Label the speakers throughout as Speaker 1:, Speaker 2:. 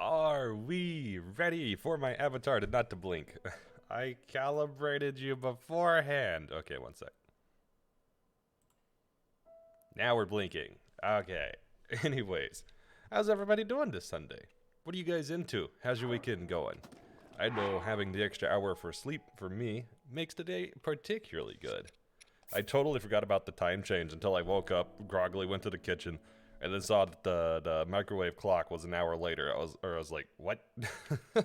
Speaker 1: Are we ready for my avatar to not to blink? I calibrated you beforehand. Okay, one sec. Now we're blinking. Okay. Anyways, how's everybody doing this Sunday? What are you guys into? How's your weekend going? I know having the extra hour for sleep for me makes today particularly good. I totally forgot about the time change until I woke up, groggily went to the kitchen, and then saw that the microwave clock was an hour later. I was like, what? I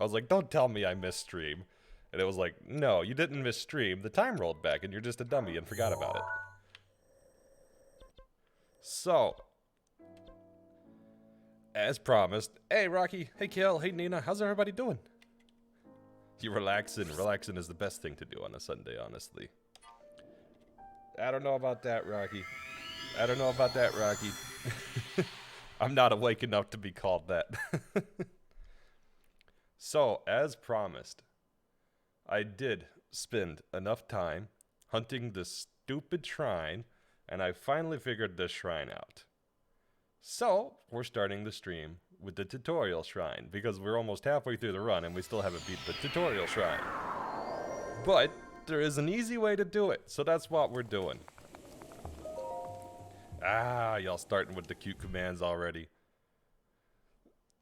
Speaker 1: was like, don't tell me I missed stream. And it was like, no, you didn't miss stream. The time rolled back and you're just a dummy and forgot about it. So, as promised, hey Rocky, hey Kiel, hey Nina, how's everybody doing? You relaxing. Relaxing is the best thing to do on a Sunday, honestly. I don't know about that, Rocky. I don't know about that, Rocky. I'm not awake enough to be called that. So, as promised, I did spend enough time hunting this stupid shrine, and I finally figured this shrine out. So, we're starting the stream with the tutorial shrine, because we're almost halfway through the run and we still haven't beat the tutorial shrine. But there is an easy way to do it, so that's what we're doing. Ah, y'all starting with the cute commands already.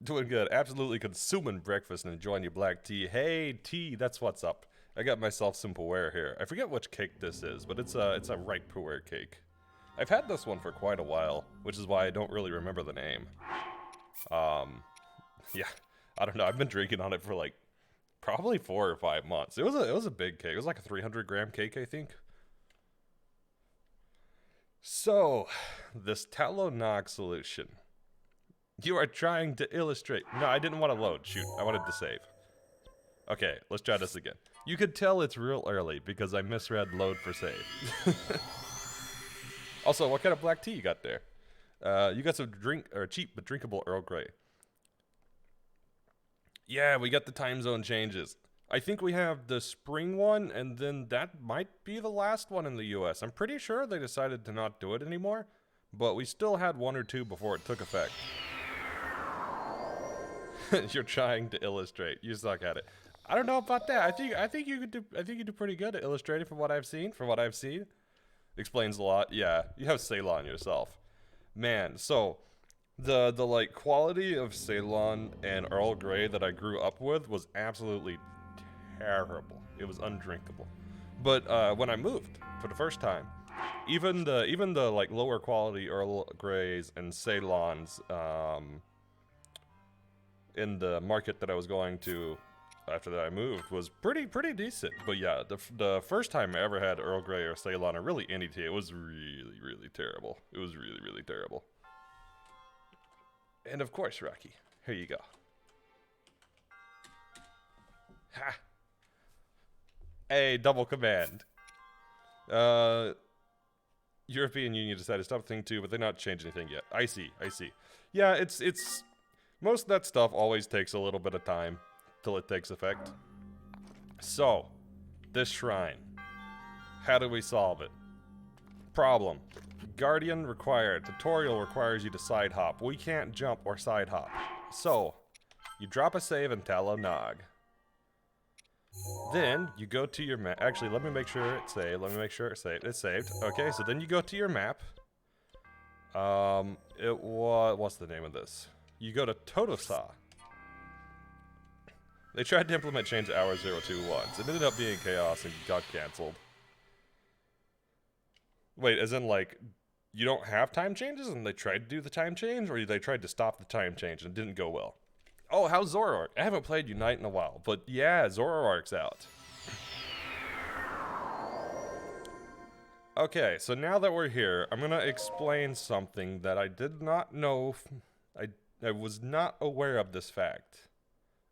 Speaker 1: Doing good. Absolutely consuming breakfast and enjoying your black tea. Hey, tea, that's what's up. I got myself some pu'er here. I forget which cake this is, but it's a ripe pu'er cake. I've had this one for quite a while, which is why I don't really remember the name. Yeah, I don't know. I've been drinking on it for like probably 4 or 5 months. It was a big cake. It was like a 300-gram cake, I think. So, this tallow nog solution. You are trying to illustrate. No, I didn't want to load. Shoot, I wanted to save. Okay, let's try this again. You could tell it's real early because I misread load for save. Also, what kind of black tea you got there? You got some cheap but drinkable Earl Grey. Yeah, we got the time zone changes. I think we have the spring one, and then that might be the last one in the US. I'm pretty sure they decided to not do it anymore, but we still had 1 or 2 before it took effect. You're trying to illustrate. You suck at it. I don't know about that. I think you do pretty good at illustrating from what I've seen. Explains a lot. Yeah, you have Ceylon yourself. Man, so the like quality of Ceylon and Earl Grey that I grew up with was absolutely terrible. It was undrinkable. But when I moved for the first time, even the like lower quality Earl Greys and Ceylons in the market that I was going to after that I moved was pretty decent. But yeah, the first time I ever had Earl Grey or Ceylon or really any tea, it was really terrible. It was really terrible. And of course, Rocky, here you go. Ha! A double command. European Union decided to stop thing 2, but they're not changing anything yet. I see. Yeah, it's most of that stuff always takes a little bit of time till it takes effect. So, this shrine. How do we solve it? Problem. Guardian required. Tutorial requires you to side hop. We can't jump or side hop. So, you drop a save in tallow nog. Then, you go to your map. Actually, let me make sure it's saved. It's saved. Okay, so then you go to your map. What's the name of this? You go to Totosa. They tried to implement change hour 02 once. It ended up being chaos and got canceled. Wait, as in like, you don't have time changes and they tried to do the time change? Or they tried to stop the time change and it didn't go well? Oh, how's Zoroark? I haven't played Unite in a while, but yeah, Zoroark's out. Okay, so now that we're here, I'm gonna explain something that I did not know. I was not aware of this fact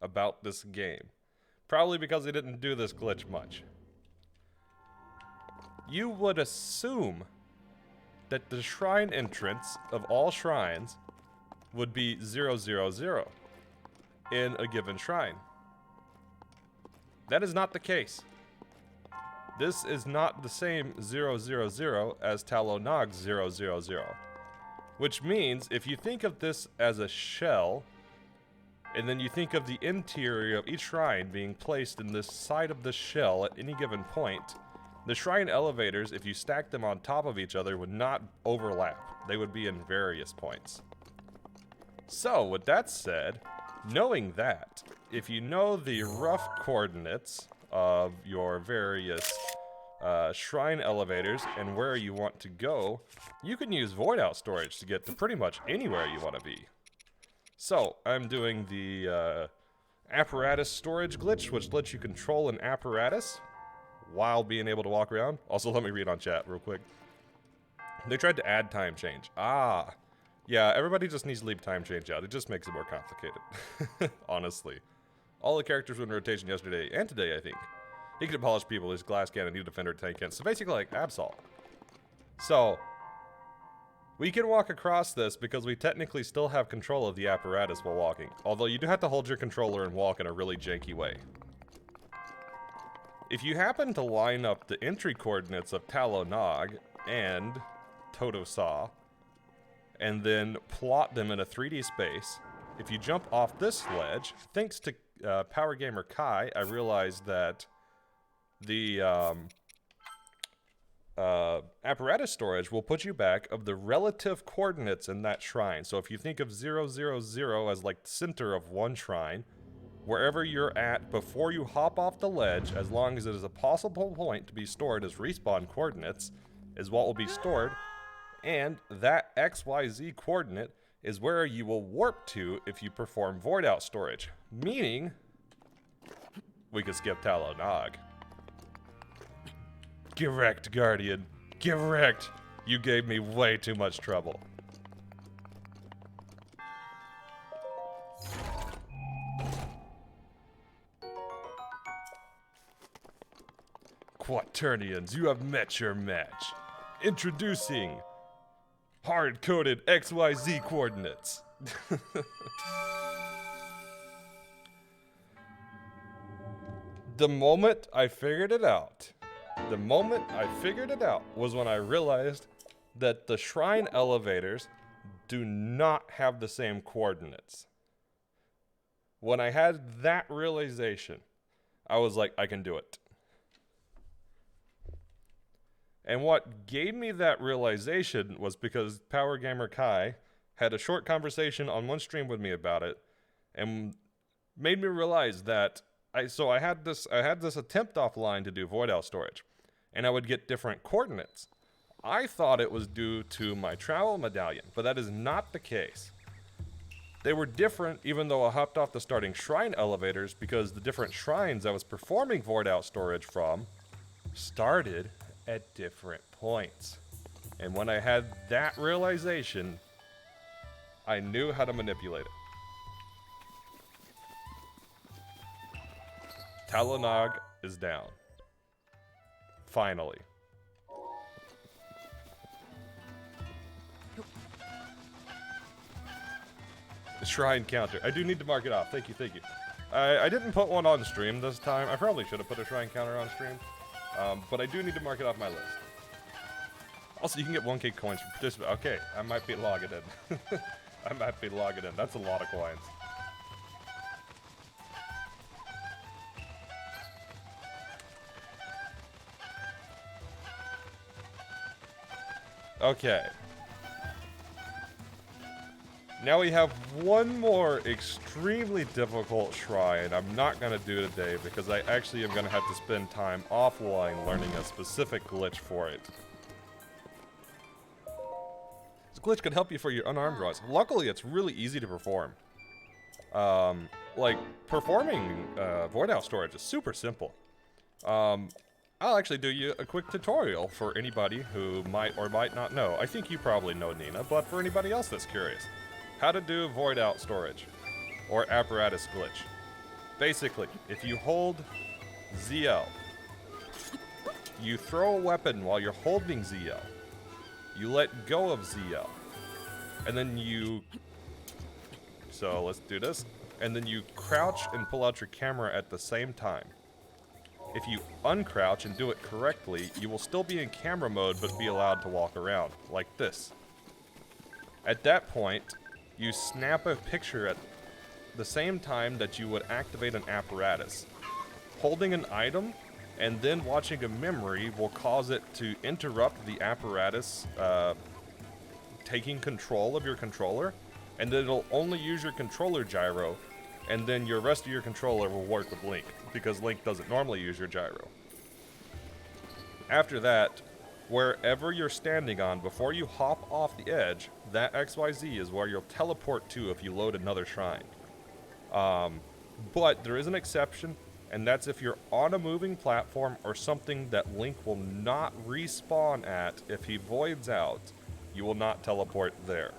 Speaker 1: about this game. Probably because they didn't do this glitch much. You would assume that the shrine entrance of all shrines would be 000 in a given shrine. That is not the case. This is not the same 000 as Tallow Nog 000. Which means, if you think of this as a shell, And then you think of the interior of each shrine being placed in this side of the shell at any given point. The shrine elevators, if you stack them on top of each other, would not overlap. They would be in various points. So, with that said, knowing that, if you know the rough coordinates of your various shrine elevators and where you want to go, you can use void out storage to get to pretty much anywhere you want to be. So, I'm doing the apparatus storage glitch, which lets you control an apparatus while being able to walk around. Also, let me read on chat real quick. They tried to add time change. Ah, yeah, everybody just needs to leave time change out. It just makes it more complicated, honestly. All the characters were in rotation yesterday and today, I think. He could abolish people, his glass cannon, new defender, tank cannon. So basically like Absol. So, we can walk across this because we technically still have control of the apparatus while walking. Although you do have to hold your controller and walk in a really janky way. If you happen to line up the entry coordinates of Talonog and Totosaw, and then plot them in a 3D space, if you jump off this ledge, thanks to Power Gamer Kai, I realized that the apparatus storage will put you back of the relative coordinates in that shrine. So if you think of 0, 0, 0 as like the center of one shrine, wherever you're at before you hop off the ledge, as long as it is a possible point to be stored as respawn coordinates, is what will be stored, and that XYZ coordinate is where you will warp to if you perform void out storage. Meaning, we could skip Talonog. Get wrecked, Guardian. Get wrecked. You gave me way too much trouble. Quaternians, you have met your match. Introducing hard-coded XYZ coordinates. The moment I figured it out was when I realized that the shrine elevators do not have the same coordinates. When I had that realization, I was like, I can do it. And what gave me that realization was because Power Gamer Kai had a short conversation on one stream with me about it, and made me realize that I had this attempt offline to do void out storage, and I would get different coordinates. I thought it was due to my travel medallion, but that is not the case. They were different even though I hopped off the starting shrine elevators because the different shrines I was performing void out storage from started at different points. And when I had that realization, I knew how to manipulate it. Talonog is down. Finally. The shrine counter. I do need to mark it off. Thank you, thank you. I didn't put one on stream this time. I probably should have put a shrine counter on stream. But I do need to mark it off my list. Also, you can get 1K coins for participate. Okay, I might be logging in. I might be logging in. That's a lot of coins. Okay. Now we have one more extremely difficult shrine I'm not going to do today because I actually am going to have to spend time offline learning a specific glitch for it. This glitch could help you for your unarmed runs. Luckily, it's really easy to perform. Like, performing void out storage is super simple. I'll actually do you a quick tutorial for anybody who might or might not know. I think you probably know, Nina, but for anybody else that's curious. How to do void out storage, or apparatus glitch. Basically, if you hold ZL, you throw a weapon while you're holding ZL, you let go of ZL, and then so let's do this, and then you crouch and pull out your camera at the same time. If you uncrouch and do it correctly, you will still be in camera mode but be allowed to walk around, like this. At that point, you snap a picture the same time that you would activate an apparatus. Holding an item and then watching a memory will cause it to interrupt the apparatus taking control of your controller, and then it'll only use your controller gyro, and then your rest of your controller will work with Link, because Link doesn't normally use your gyro. After that, wherever you're standing on, before you hop off the edge, that XYZ is where you'll teleport to if you load another shrine. But there is an exception, and that's if you're on a moving platform or something that Link will not respawn at. If he voids out, you will not teleport there.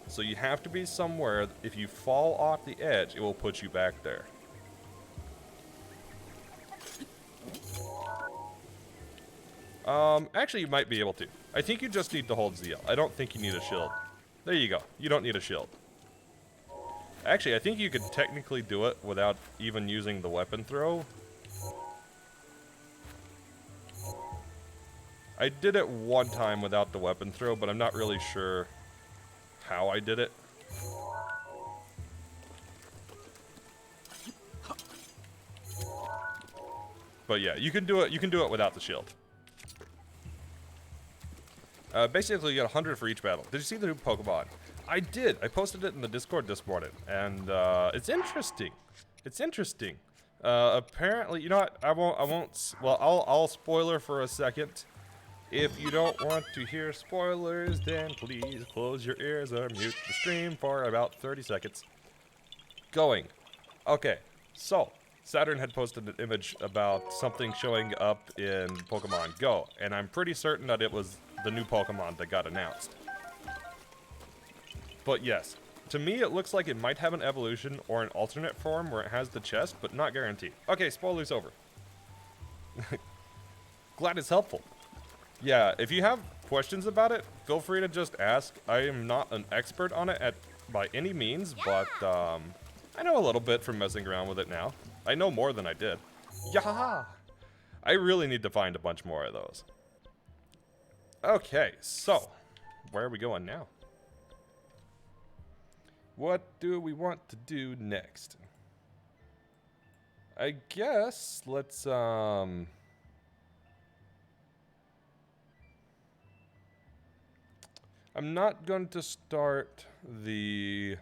Speaker 1: So you have to be somewhere, if you fall off the edge, it will put you back there. Actually, you might be able to. I think you just need to hold ZL. I don't think you need a shield. There you go. You don't need a shield. Actually, I think you could technically do it without even using the weapon throw. I did it one time without the weapon throw, but I'm not really sure how I did it. But yeah, you can do it. You can do it without the shield. Basically, you get 100 for each battle. Did you see the new Pokemon? I did. I posted it in the Discord this morning, and it's interesting. It's interesting. Apparently, you know what? I won't. Well, I'll spoiler for a second. If you don't want to hear spoilers, then please close your ears or mute the stream for about 30 seconds. Going. Okay. So Saturn had posted an image about something showing up in Pokemon Go, and I'm pretty certain that it was the new Pokemon that got announced. But yes, to me it looks like it might have an evolution or an alternate form where it has the chest, but not guaranteed. Okay, spoilers over. Glad it's helpful. Yeah, if you have questions about it, feel free to just ask. I am not an expert on it by any means, but I know a little bit from messing around with it now. I know more than I did. Yahaha! I really need to find a bunch more of those. Okay, so where are we going now? What do we want to do next? I guess let's I'm not going to start the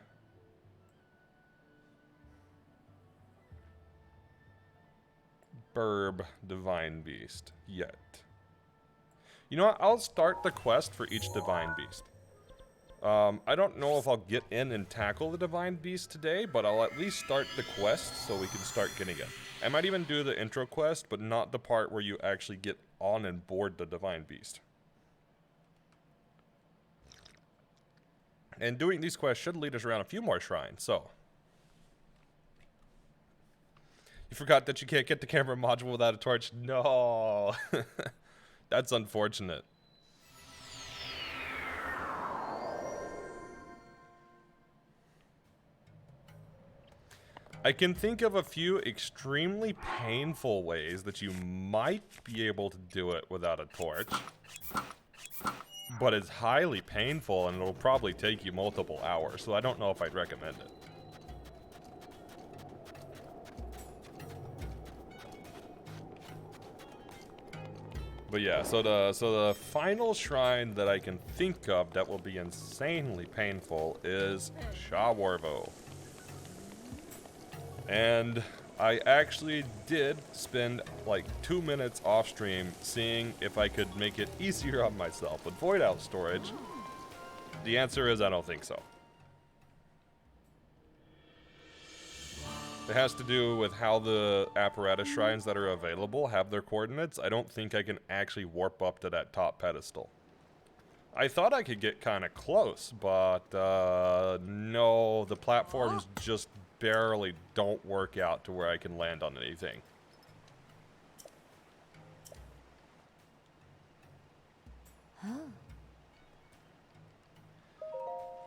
Speaker 1: Burb Divine Beast yet. You know what? I'll start the quest for each Divine Beast. I don't know if I'll get in and tackle the Divine Beast today, but I'll at least start the quest so we can start getting it. I might even do the intro quest, but not the part where you actually get on and board the Divine Beast. And doing these quests should lead us around a few more shrines, so. You forgot that you can't get the camera module without a torch? No. That's unfortunate. I can think of a few extremely painful ways that you might be able to do it without a torch. But it's highly painful and it'll probably take you multiple hours, so I don't know if I'd recommend it. But yeah, so the final shrine that I can think of that will be insanely painful is Shawarvo. And I actually did spend like 2 minutes off stream seeing if I could make it easier on myself with void out storage. The answer is I don't think so. It has to do with how the apparatus shrines that are available have their coordinates. I don't think I can actually warp up to that top pedestal. I thought I could get kind of close, but no, the platforms just barely don't work out to where I can land on anything.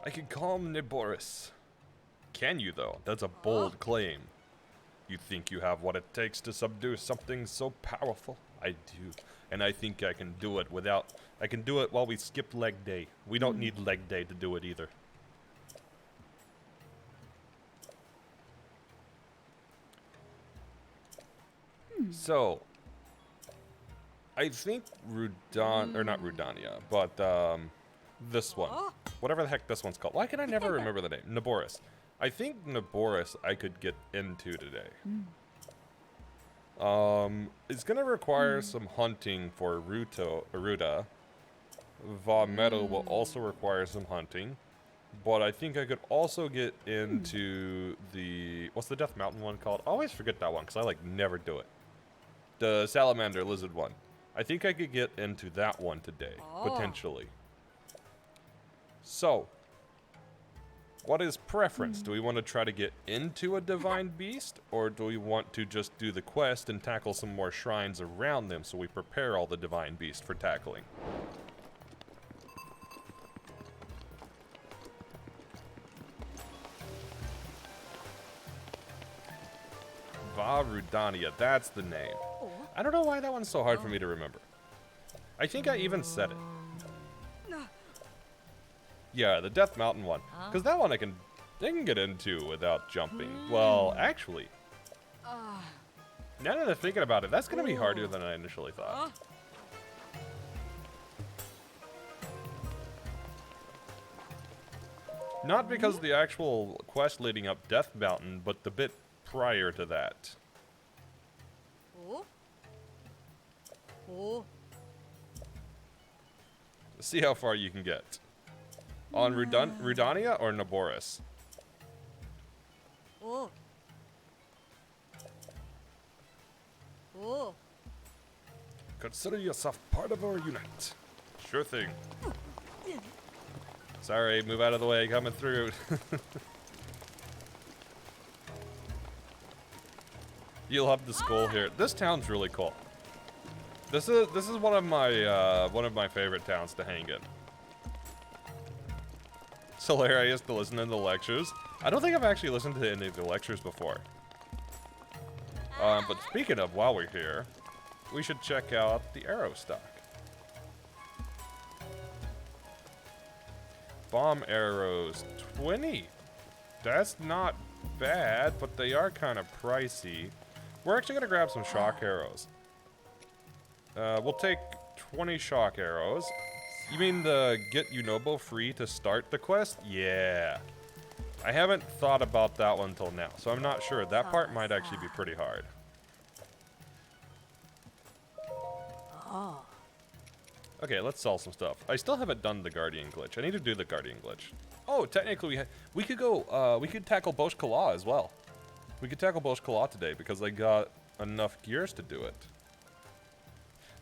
Speaker 1: I can calm Niboris. Can you, though? That's a bold claim. You think you have what it takes to subdue something so powerful? I do. And I think I can do it without... I can do it while we skip leg day. We don't need leg day to do it either. So, I think or not Rudania, but this one. Whatever the heck this one's called. Why can I never remember the name? Naboris. I think Naboris I could get into today. It's gonna require some hunting for Ruta. Meadow will also require some hunting. But I think I could also get into the... What's the Death Mountain one called? I always forget that one because I like never do it. The Salamander Lizard one. I think I could get into that one today, potentially. So, what is preference? Do we want to try to get into a Divine Beast? Or do we want to just do the quest and tackle some more shrines around them so we prepare all the Divine Beasts for tackling? Rudania, that's the name. I don't know why that one's so hard for me to remember. I think I even said it. Yeah, the Death Mountain one. Because that one I can get into without jumping. Well, actually, now that I'm thinking about it, that's going to be harder than I initially thought. Not because of the actual quest leading up Death Mountain, but the bit prior to that. See how far you can get. On Rudania or Naboris? Consider yourself part of our unit. Sure thing. Sorry, move out of the way, coming through. You'll have the skull here. This town's really cool. This is one of my favorite towns to hang in. It's hilarious to listen to the lectures. I don't think I've actually listened to any of the lectures before. But speaking of, while we're here, we should check out the arrow stock. Bomb arrows, 20. That's not bad, but they are kind of pricey. We're actually going to grab some shock arrows. We'll take 20 shock arrows. You mean the get Yunobo free to start the quest? Yeah. I haven't thought about that one till now, so I'm not sure. That part might actually be pretty hard. Okay, let's sell some stuff. I still haven't done the Guardian glitch. I need to do the Guardian glitch. Oh, technically we could go, we could tackle Bosch Kala as well. We could tackle Bosch Kala today because I got enough gears to do it.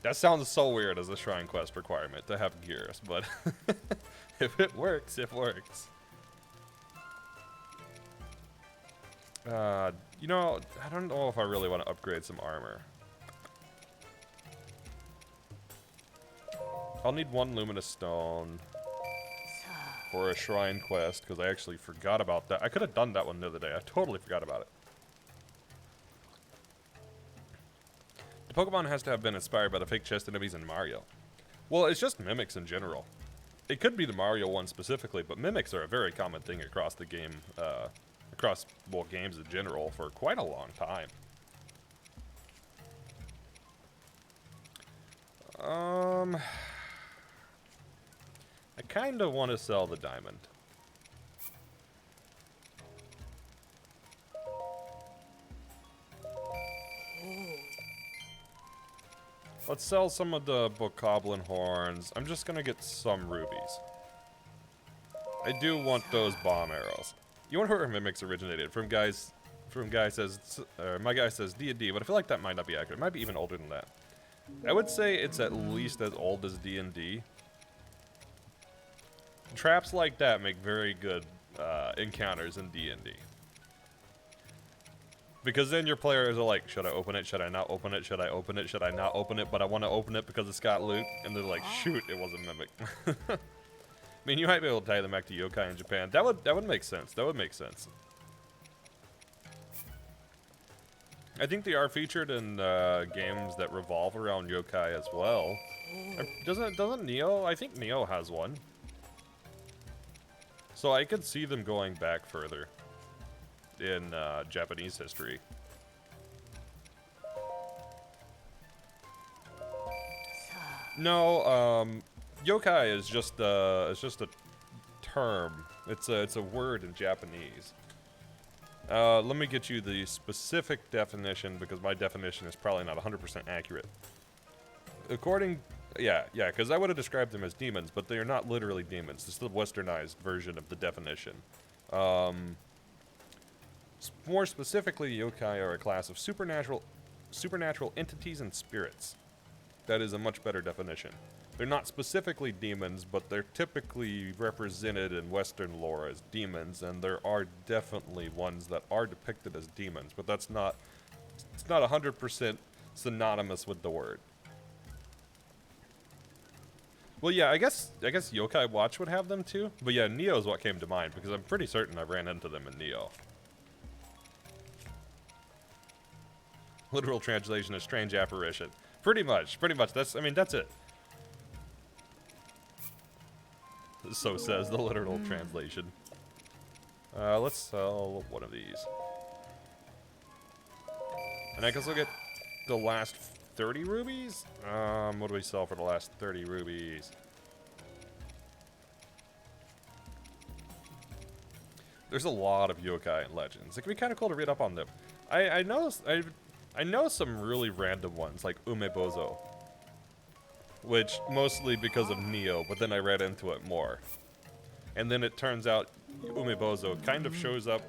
Speaker 1: That sounds so weird as a shrine quest requirement to have gears, but if it works, it works. You know, I don't know if I really want to upgrade some armor. I'll need 1 luminous stone for a shrine quest because I actually forgot about that. I could have done that one the other day. I totally forgot about it. The Pokemon has to have been inspired by the fake chest enemies in Mario. Well, it's just mimics in general. It could be the Mario one specifically, but mimics are a very common thing across the game, across, well, games in general for quite a long time. I kind of want to sell the diamond. Let's sell some of the Bokoblin horns. I'm just gonna get some rubies. I do want those bomb arrows. You wonder where mimics originated? My guy says D&D, but I feel like that might not be accurate. It might be even older than that. I would say it's at least as old as D&D. Traps like that make very good encounters in D&D. Because then your players are like, should I open it? Should I not open it? Should I open it? Should I not open it? But I want to open it because it's got loot. And they're like, shoot, it was a mimic. I mean, you might be able to tie them back to yokai in Japan. That would make sense. That would make sense. I think they are featured in games that revolve around yokai as well. Doesn't Neo? I think Neo has one. So I could see them going back further in Japanese history. No, yokai is just a term. It's a word in Japanese. Let me get you the specific definition because my definition is probably not 100% accurate. Yeah, because I would have described them as demons, but they are not literally demons. This is the westernized version of the definition. More specifically, yokai are a class of supernatural entities and spirits. That is a much better definition. They're not specifically demons, but they're typically represented in Western lore as demons, and there are definitely ones that are depicted as demons, but it's not 100% synonymous with the word. Well, yeah, I guess Yokai Watch would have them too, but yeah, Neo is what came to mind, because I'm pretty certain I ran into them in Neo. Literal translation is strange apparition. Pretty much, that's it. So says the literal translation. Let's sell one of these. And I guess I'll get the last 30 rubies? What do we sell for the last 30 rubies? There's a lot of yokai and legends. It can be kind of cool to read up on them. I know some really random ones, like Umebozo. Which, mostly because of Neo, but then I read into it more. And then it turns out Umebozo kind of shows up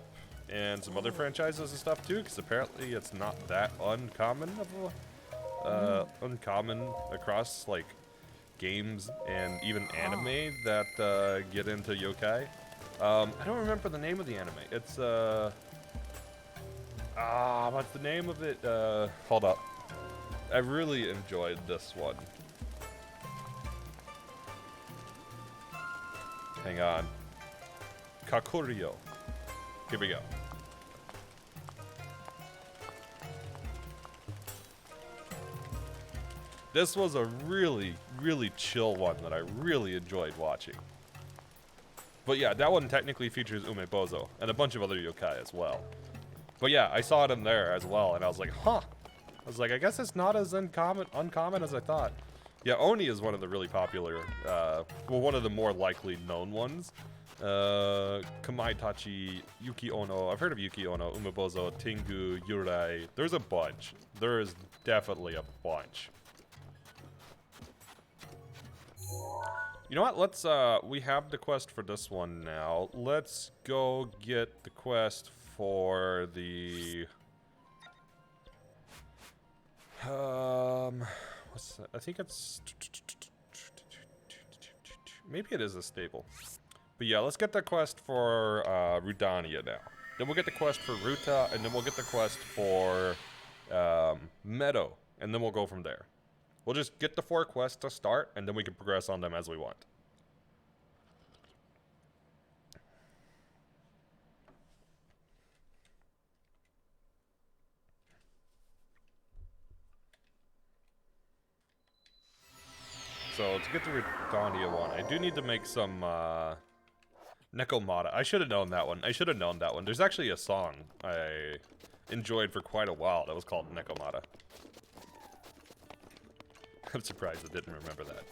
Speaker 1: in some other franchises and stuff too, because apparently it's not that uncommon across, like, games and even anime that get into yokai. I don't remember the name of the anime. It's, what's the name of it? Hold up. I really enjoyed this one. Hang on. Kakurio. Here we go. This was a really, really chill one that I really enjoyed watching. But yeah, that one technically features Umebozo and a bunch of other yokai as well. But yeah, I saw it in there as well, and I was like, huh. I was like, I guess it's not as uncommon as I thought. Yeah, Oni is one of the really popular, well, one of the more likely known ones. Kamaitachi, Yuki Ono. I've heard of Yuki Ono, Umebozo, Tengu, Yurai. There's a bunch. There is definitely a bunch. You know what? Let's, we have the quest for this one now. Let's go get the quest for the, what's that? I think it's, maybe it is a staple. But yeah, let's get the quest for Rudania now. Then we'll get the quest for Ruta, and then we'll get the quest for Meadow, and then we'll go from there. We'll just get the 4 quests to start, and then we can progress on them as we want. So to get the Rudania one, I do need to make some Nekomata. I should have known that one. There's actually a song I enjoyed for quite a while that was called Nekomata. I'm surprised I didn't remember that.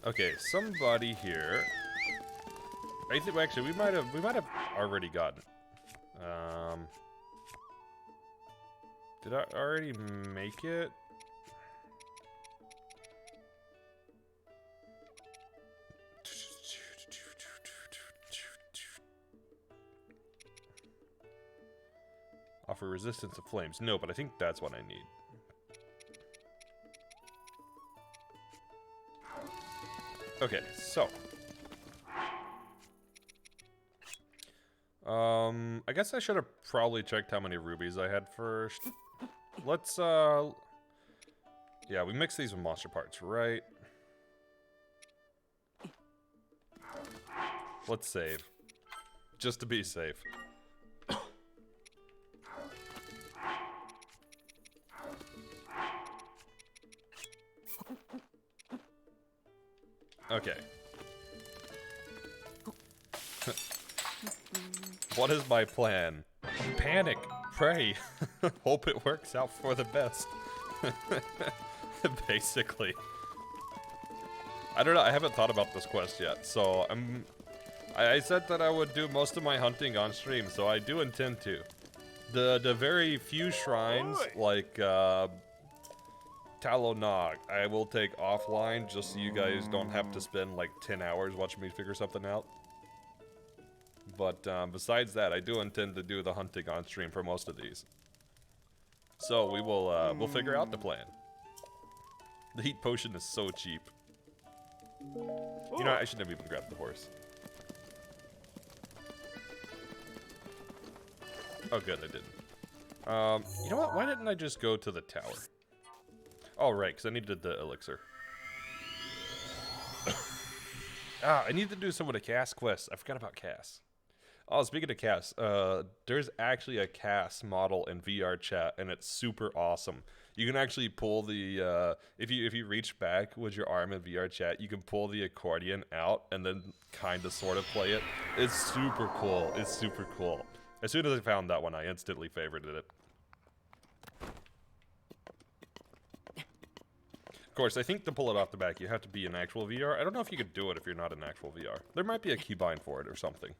Speaker 1: Okay, somebody here. I think actually we might have already gotten. Did I already make it? Offer resistance to flames. No, but I think that's what I need. Okay, so. I guess I should have probably checked how many rubies I had first. Let's, yeah, we mix these with monster parts, right? Let's save. Just to be safe. Okay. What is my plan? Panic pray. Hope it works out for the best. Basically. I don't know, I haven't thought about this quest yet, so I said that I would do most of my hunting on stream, so I do intend to. The very few shrines, like, Talonag, I will take offline just so you guys don't have to spend like 10 hours watching me figure something out. But besides that, I do intend to do the hunting on stream for most of these. So we will we'll figure out the plan. The heat potion is so cheap. You know, I shouldn't have even grabbed the horse. Oh good, I didn't. You know what, why didn't I just go to the tower? Oh right, because I needed the elixir. I need to do some of the Cass quests. I forgot about Cass. Oh, speaking of Cass, there's actually a Cass model in VR chat, and it's super awesome. You can actually pull the, if you reach back with your arm in VR chat, you can pull the accordion out and then kind of sort of play it. It's super cool. It's super cool. As soon as I found that one, I instantly favorited it. Of course, I think to pull it off the back, you have to be in actual VR. I don't know if you could do it if you're not in actual VR. There might be a keybind for it or something.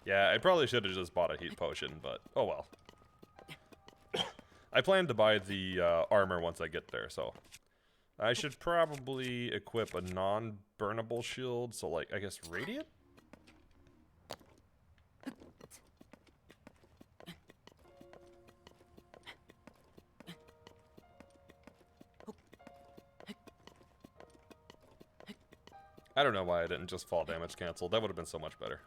Speaker 1: Yeah, I probably should have just bought a heat potion, but oh well. I plan to buy the armor once I get there, so I should probably equip a non-burnable shield, so like, I guess radiant? I don't know why I didn't just fall damage cancel. That would have been so much better.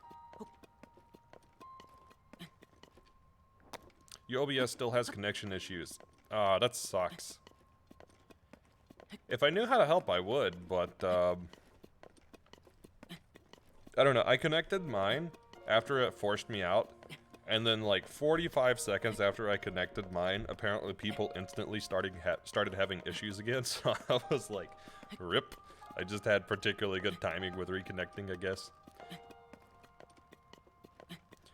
Speaker 1: Your OBS still has connection issues. Ah, that sucks. If I knew how to help, I would, but, I don't know. I connected mine after it forced me out, and then, like, 45 seconds after I connected mine, apparently people instantly started having issues again, so I was like, rip. I just had particularly good timing with reconnecting, I guess.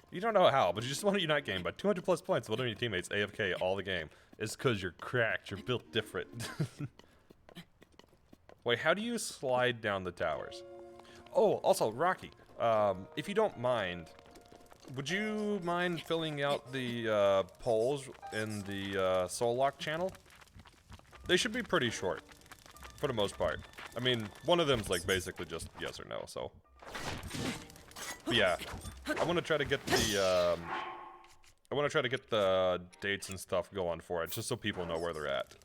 Speaker 1: You don't know how, but you just won a Unite game by 200 plus points with one of your teammates AFK all the game. It's because you're cracked, you're built different. Wait, how do you slide down the towers? Oh, also, Rocky, if you don't mind, would you mind filling out the polls in the Soul Lock channel? They should be pretty short, for the most part. I mean, one of them's like basically just yes or no, so. But yeah, I want to try to get the dates and stuff going for it, just so people know where they're at.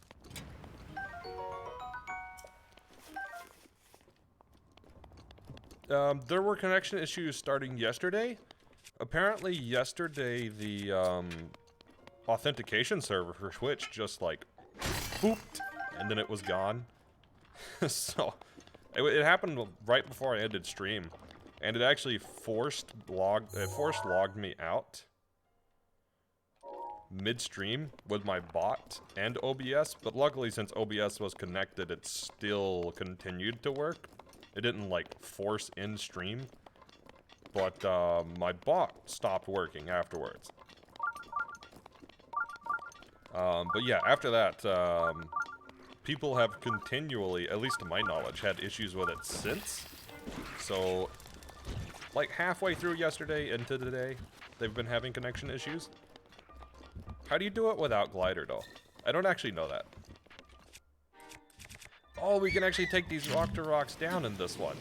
Speaker 1: There were connection issues starting yesterday. Apparently yesterday the authentication server for Twitch just like booped, and then it was gone. So it happened right before I ended stream. And it actually forced logged me out midstream with my bot and OBS, but luckily since OBS was connected, it still continued to work. It didn't like force in stream, but my bot stopped working afterwards. But yeah, after that, people have continually, at least to my knowledge, had issues with it since. So like halfway through yesterday into today, they've been having connection issues. How do you do it without glider though? I don't actually know that. Oh, we can actually take these rocks down in this one.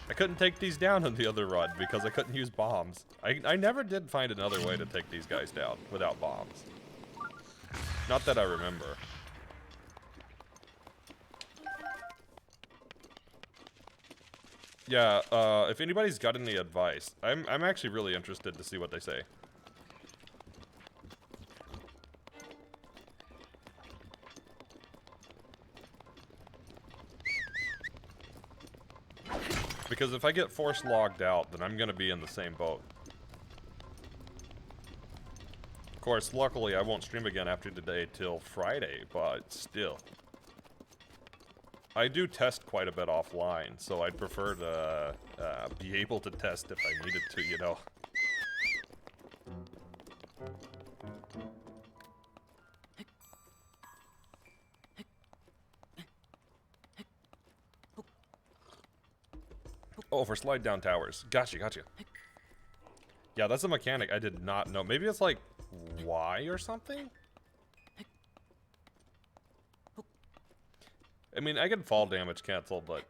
Speaker 1: I couldn't take these down in the other run because I couldn't use bombs. I never did find another way to take these guys down without bombs. Not that I remember. Yeah, if anybody's got any advice, I'm actually really interested to see what they say. Because if I get force logged out, then I'm gonna be in the same boat. Of course, luckily I won't stream again after today till Friday, but still. I do test quite a bit offline, so I'd prefer to be able to test if I needed to, you know. Oh, for slide down towers. Gotcha, gotcha. Yeah, that's a mechanic I did not know. Maybe it's like Y or something? I mean, I can fall damage cancel, but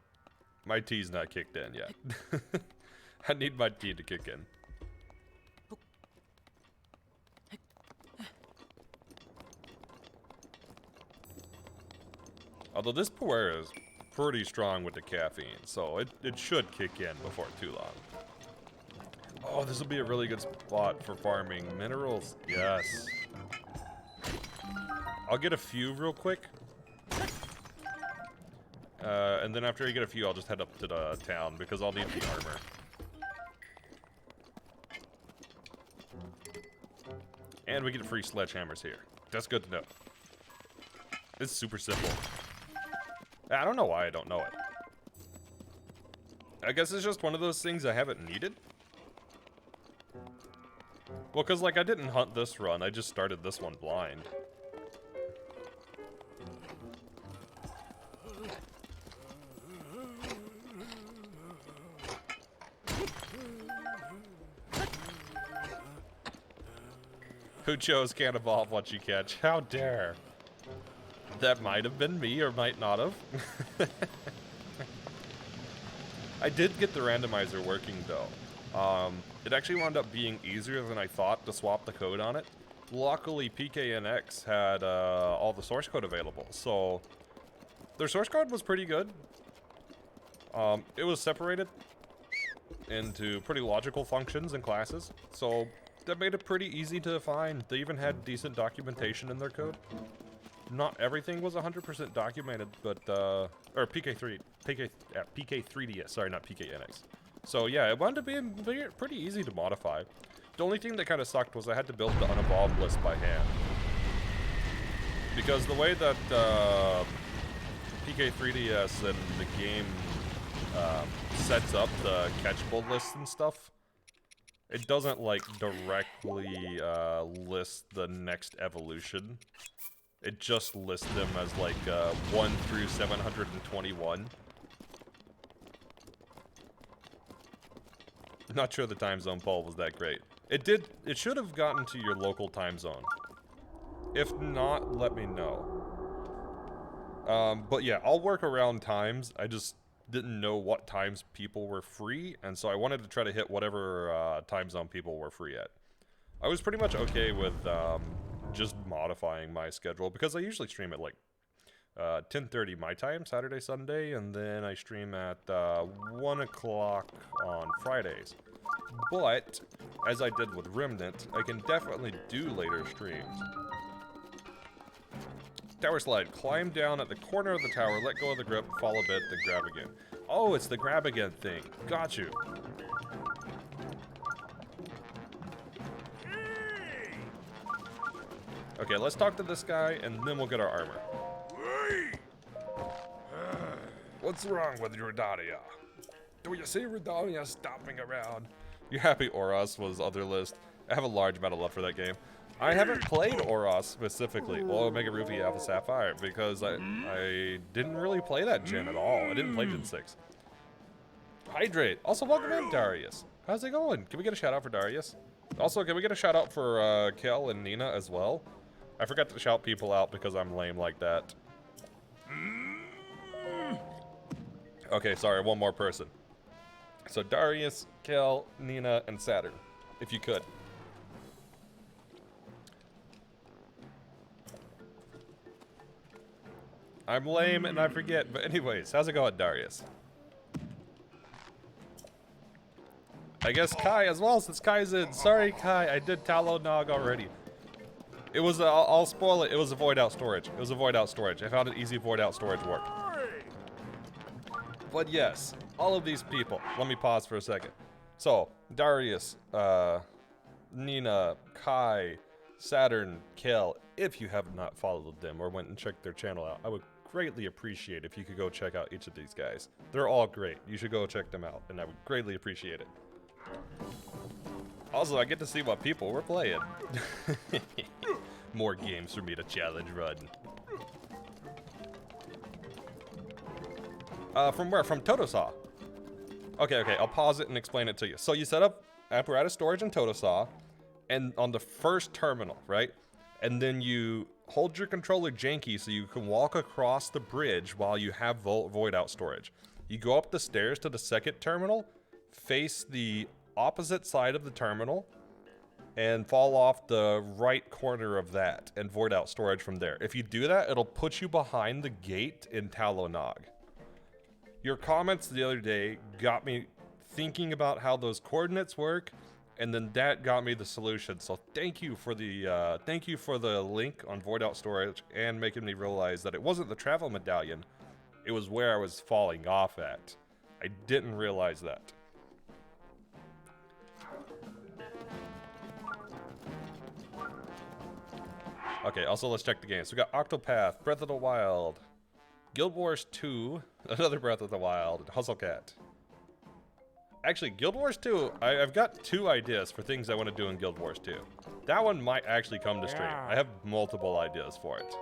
Speaker 1: my T's not kicked in yet. I need my T to kick in. Although this puer is pretty strong with the caffeine, so it should kick in before too long. Oh, this will be a really good spot for farming minerals. Yes. I'll get a few real quick. And then after I get a few, I'll just head up to the town because I'll need the armor. And we get free sledgehammers here. That's good to know. It's super simple. I don't know why I don't know it. I guess it's just one of those things I haven't needed. Well, because, like, I didn't hunt this run. I just started this one blind. Who chose can't evolve what you catch? How dare. That might have been me or might not have. I did get the randomizer working though. It actually wound up being easier than I thought to swap the code on it. Luckily, PKNX had all the source code available, so their source code was pretty good. It was separated into pretty logical functions and classes, so that made it pretty easy to find. They even had decent documentation in their code. Not everything was 100% documented, but, or PK3DS, sorry, not PKNX. So yeah, it wound up being pretty easy to modify. The only thing that kind of sucked was I had to build the unevolved list by hand. Because the way that PK3DS and the game sets up the catchable lists and stuff, it doesn't like directly list the next evolution. It just lists them as like 1 through 721. Not sure the time zone poll was that great. It should have gotten to your local time zone. If not, let me know. But yeah, I'll work around times. I just didn't know what times people were free, and so I wanted to try to hit whatever time zone people were free at. I was pretty much okay with just modifying my schedule, because I usually stream at like 10:30 my time, Saturday, Sunday, and then I stream at 1 o'clock on Fridays. But, as I did with Remnant, I can definitely do later streams. Tower slide. Climb down at the corner of the tower, let go of the grip, fall a bit, then grab again. Oh, it's the grab again thing. Got you. Okay, let's talk to this guy, and then we'll get our armor. What's wrong with Redalia? Do you see Redalia stopping around? You happy Oros was other list. I have a large amount of love for that game. I haven't played Oros specifically, well, Omega Ruby Alpha Sapphire, because I didn't really play that gen at all. I didn't play Gen 6. Hydrate. Also, welcome in, Darius. How's it going? Can we get a shout out for Darius? Also, can we get a shout out for Kel and Nina as well? I forgot to shout people out because I'm lame like that. Okay, sorry, one more person. So Darius, Kel, Nina, and Saturn, if you could. I'm lame and I forget, but anyways, how's it going, Darius? I guess Kai as well, since Kai's in. Sorry, Kai, I did Tallow Nog already. It was, I'll spoil it, it was a void out storage. It was a void out storage. I found an easy void out storage work. But yes, all of these people, let me pause for a second. So, Darius, Nina, Kai, Saturn, Kel, if you have not followed them or went and checked their channel out, I would greatly appreciate if you could go check out each of these guys. They're all great. You should go check them out, and I would greatly appreciate it. Also, I get to see what people were playing. More games for me to challenge run. From where? From Totosaw. Okay, I'll pause it and explain it to you. So you set up apparatus storage in Totosaw, and on the first terminal, right? And then you hold your controller janky so you can walk across the bridge while you have void out storage. You go up the stairs to the second terminal, face the opposite side of the terminal, and fall off the right corner of that and void out storage from there. If you do that, it'll put you behind the gate in Talonog. Your comments the other day got me thinking about how those coordinates work, and then that got me the solution. So thank you for the link on void out storage and making me realize that it wasn't the travel medallion, it was where I was falling off at. I didn't realize that. Okay, also let's check the games. We got Octopath, Breath of the Wild, Guild Wars 2, another Breath of the Wild, and Hustlecat. Actually, Guild Wars 2, I've got 2 ideas for things I want to do in Guild Wars 2. That one might actually come to stream. I have multiple ideas for it.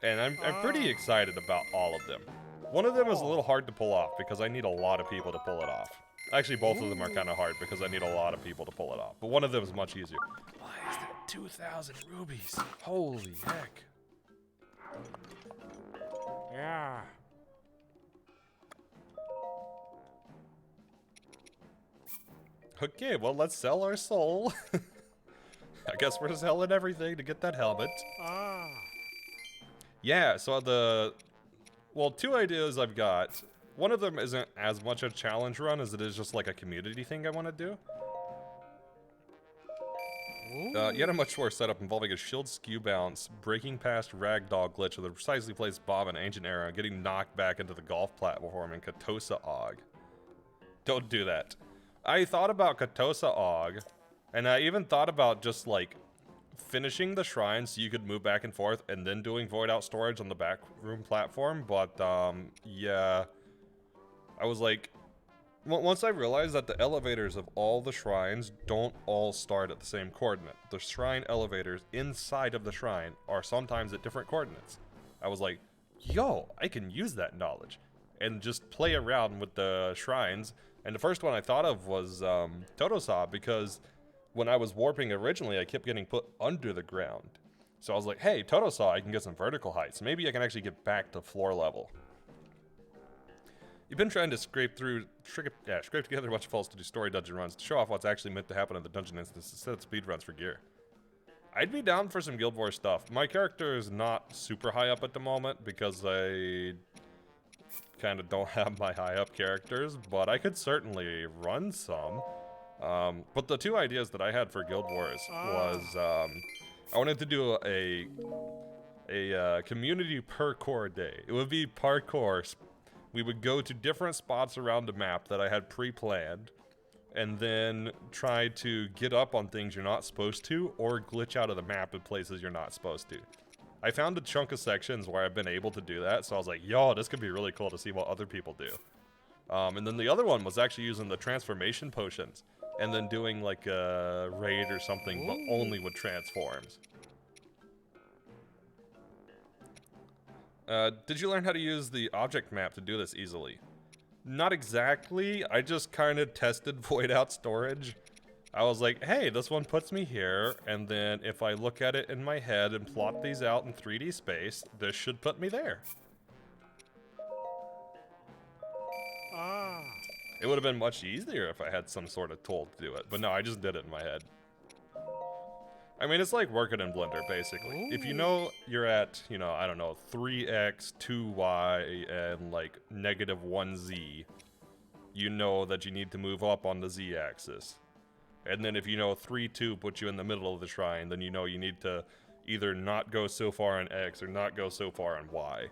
Speaker 1: And I'm pretty excited about all of them. One of them is a little hard to pull off because I need a lot of people to pull it off. Actually, both of them are kind of hard because I need a lot of people to pull it off. But one of them is much easier. Why is that 2,000 rubies? Holy heck.
Speaker 2: Yeah.
Speaker 1: Okay, well, let's sell our soul. I guess we're selling everything to get that helmet. Yeah, so well, 2 ideas I've got. One of them isn't as much a challenge run as it is just like a community thing I want to do. Yet a much worse setup involving a shield skew bounce, breaking past ragdoll glitch with a precisely placed bomb in ancient era, and getting knocked back into the golf platform in Katosa Og. Don't do that. I thought about Katosa Og, and I even thought about just like finishing the shrine so you could move back and forth and then doing void out storage on the back room platform, but yeah, I was like, once I realized that the elevators of all the shrines don't all start at the same coordinate. The shrine elevators inside of the shrine are sometimes at different coordinates. I was like, yo, I can use that knowledge and just play around with the shrines. And the first one I thought of was Totosaw, because when I was warping originally, I kept getting put under the ground. So I was like, hey, Totosaw, I can get some vertical heights. Maybe I can actually get back to floor level. You've been trying to scrape together a bunch of falls to do story dungeon runs to show off what's actually meant to happen in the dungeon instance instead of speed runs for gear. I'd be down for some Guild Wars stuff. My character is not super high up at the moment because I kind of don't have my high up characters, but I could certainly run some. But the 2 ideas that I had for Guild Wars was I wanted to do a community parkour day. It would be parkour. We would go to different spots around the map that I had pre-planned, and then try to get up on things you're not supposed to, or glitch out of the map in places you're not supposed to. I found a chunk of sections where I've been able to do that, so I was like, yo, this could be really cool to see what other people do. And then the other one was actually using the transformation potions, and then doing like a raid or something, but only with transforms. Did you learn how to use the object map to do this easily? Not exactly. I just kind of tested void out storage. I was like, hey, this one puts me here, and then if I look at it in my head and plot these out in 3D space, this should put me there. It would have been much easier if I had some sort of tool to do it, but no, I just did it in my head. I mean, it's like working in Blender, basically. Ooh. If you know you're at, you know, I don't know, 3x, 2y, and like -1z, you know that you need to move up on the z-axis. And then if you know 3-2 puts you in the middle of the shrine, then you know you need to either not go so far on x or not go so far on y.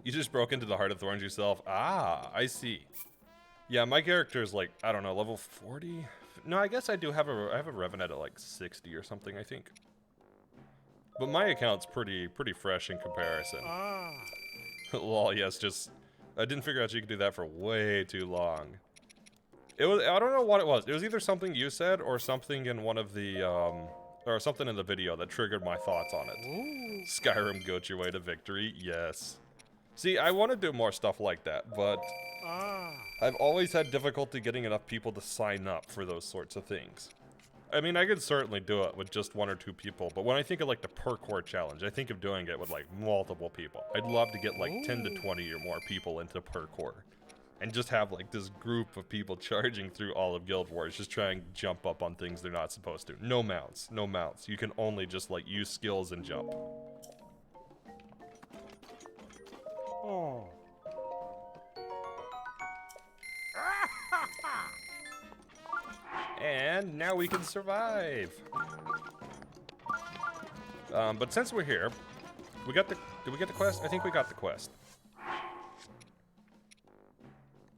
Speaker 1: You just broke into the Heart of Thorns yourself? Ah, I see. Yeah, my character is like, I don't know, level 40? No, I guess I do have I have a Revenant at like 60 or something, I think. But my account's pretty fresh in comparison. Lol, yes, just... I didn't figure out you could do that for way too long. It was... I don't know what it was. It was either something you said or something in one of the, or something in the video that triggered my thoughts on it. Skyrim, goat your way to victory. Yes. See, I want to do more stuff like that, but... I've always had difficulty getting enough people to sign up for those sorts of things. I mean, I could certainly do it with just 1 or 2 people, but when I think of like the parkour challenge, I think of doing it with like multiple people. I'd love to get like 10 to 20 or more people into parkour. And just have like this group of people charging through all of Guild Wars, just trying to jump up on things they're not supposed to. No mounts, no mounts. You can only just like use skills and jump.
Speaker 2: Oh.
Speaker 1: And now we can survive. But since we're here, we got the... Did we get the quest? I think we got the quest.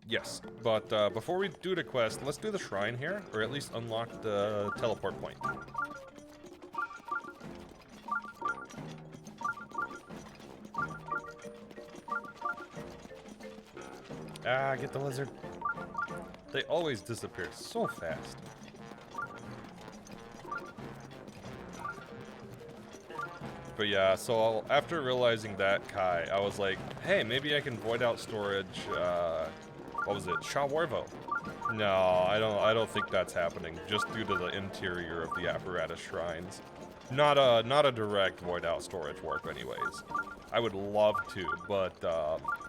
Speaker 1: Yes, but before we do the quest, let's do the shrine here, or at least unlock the teleport point. Ah, get the lizard. They always disappear so fast. But yeah, so after realizing that, Kai, I was like, hey, maybe I can void out storage, what was it, Shawarvo? No, I don't think that's happening, just due to the interior of the apparatus shrines. Not a direct void out storage warp anyways. I would love to, but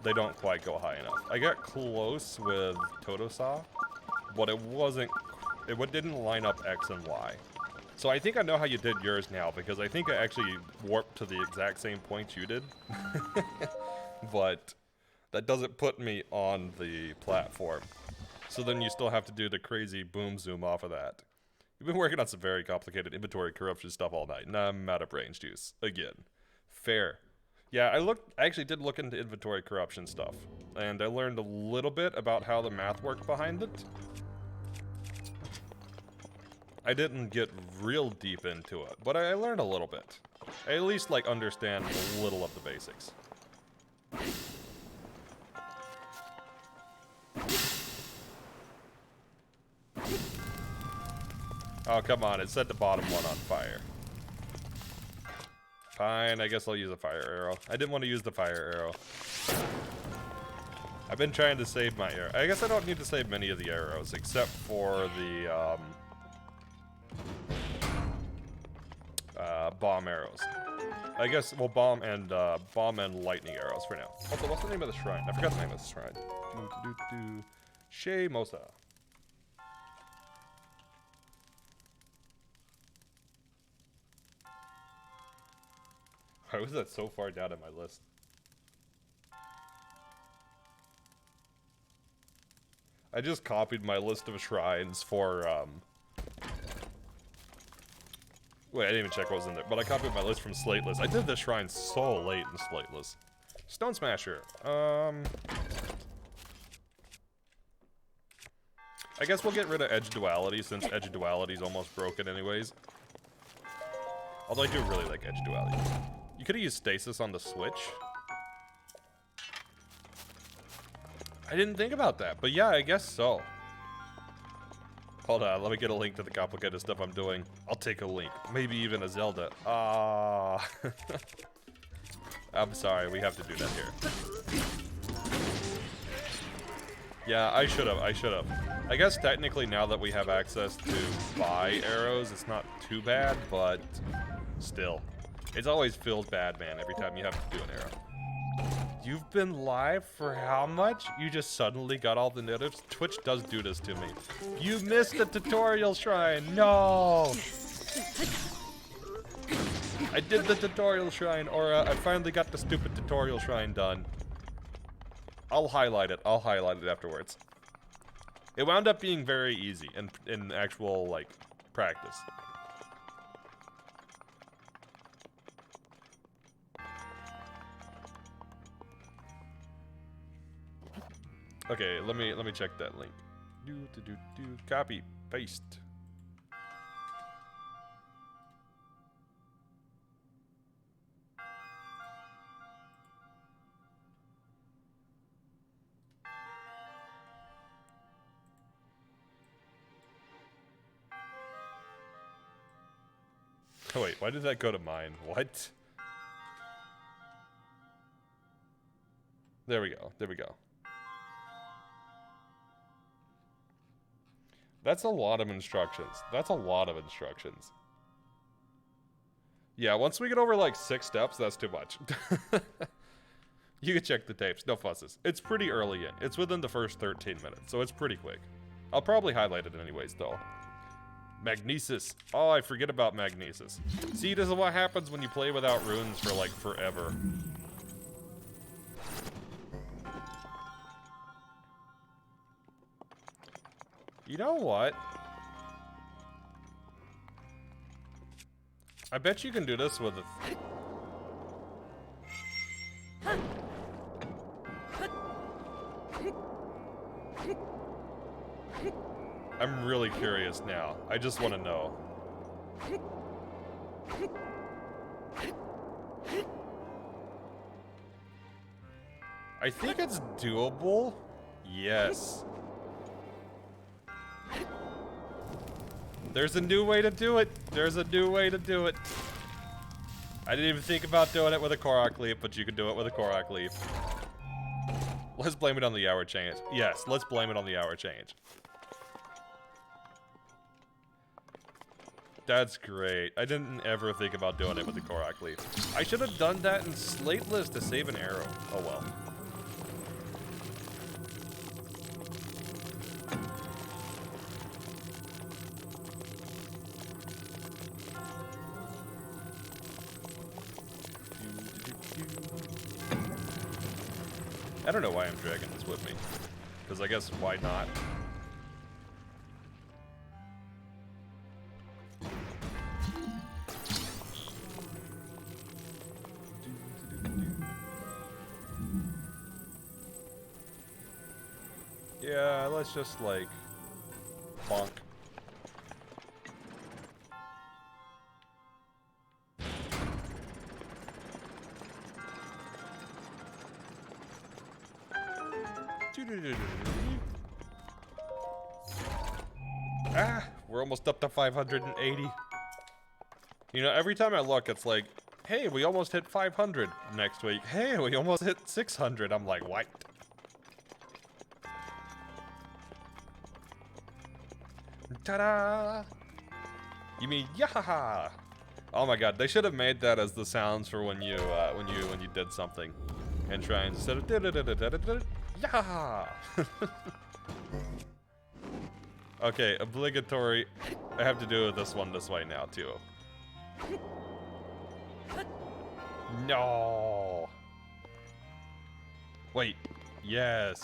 Speaker 1: they don't quite go high enough. I got close with Totosa, but it didn't line up X and Y. So I think I know how you did yours now, because I think I actually warped to the exact same point you did. But that doesn't put me on the platform. So then you still have to do the crazy boom zoom off of that. You've been working on some very complicated inventory corruption stuff all night. Nah, I'm out of brain juice. Again. Fair. Yeah, I actually did look into inventory corruption stuff. And I learned a little bit about how the math worked behind it. I didn't get real deep into it, but I learned a little bit. I at least, like, understand a little of the basics. Oh, come on, it set the bottom one on fire. Fine, I guess I'll use a fire arrow. I didn't want to use the fire arrow. I've been trying to save my arrow. I guess I don't need to save many of the arrows, except for the, bomb arrows. I guess, well, bomb and lightning arrows for now. Also, what's the name of the shrine? I forgot the name of the shrine. Shea Mosa. Why was that so far down in my list? I just copied my list of shrines for, wait, I didn't even check what was in there, but I copied my list from Slateless. I did this shrine so late in Slateless. Stone Smasher. I guess we'll get rid of Edge Duality, since Edge Duality is almost broken anyways. Although I do really like Edge Duality. You could have used Stasis on the Switch. I didn't think about that, but yeah, I guess so. Hold on, let me get a link to the complicated stuff I'm doing. I'll take a link. Maybe even a Zelda. Ah. I'm sorry, we have to do that here. Yeah, I should have. I guess technically now that we have access to buy arrows, it's not too bad, but still. It's always feels bad, man, every time you have to do an arrow. You've been live for how much? You just suddenly got all the notifications? Twitch does do this to me. You missed the tutorial shrine. No! I did the tutorial shrine, or I finally got the stupid tutorial shrine done. I'll highlight it afterwards. It wound up being very easy in actual, like, practice. Okay, let me check that link. Copy, paste. Oh wait, why did that go to mine? What? There we go. There we go. That's a lot of instructions. That's a lot of instructions. Yeah, once we get over like 6 steps, that's too much. You can check the tapes, no fusses. It's pretty early in. It's within the first 13 minutes, so it's pretty quick. I'll probably highlight it anyways, though. Magnesis. Oh, I forget about Magnesis. See, this is what happens when you play without runes for like forever. You know what? I bet you can do this with a... I'm really curious now. I just want to know. I think it's doable. Yes. There's a new way to do it. There's a new way to do it. I didn't even think about doing it with a Korok leaf, but you can do it with a Korok leaf. Let's blame it on the hour change. Yes, let's blame it on the hour change. That's great. I didn't ever think about doing it with the Korok leaf. I should have done that in Slateless to save an arrow. Oh well. I don't know why I'm dragging this with me. Because I guess why not? Yeah, let's just like bonk. Ah, we're almost up to 580. You know, every time I look, it's like, hey, we almost hit 500 next week. Hey, we almost hit 600. I'm like, what? Ta-da! You mean yahaha? Oh my god, they should have made that as the sounds for when you did something, and try instead of yahaha. Okay, obligatory. I have to do this one this way now too. No. Wait. Yes.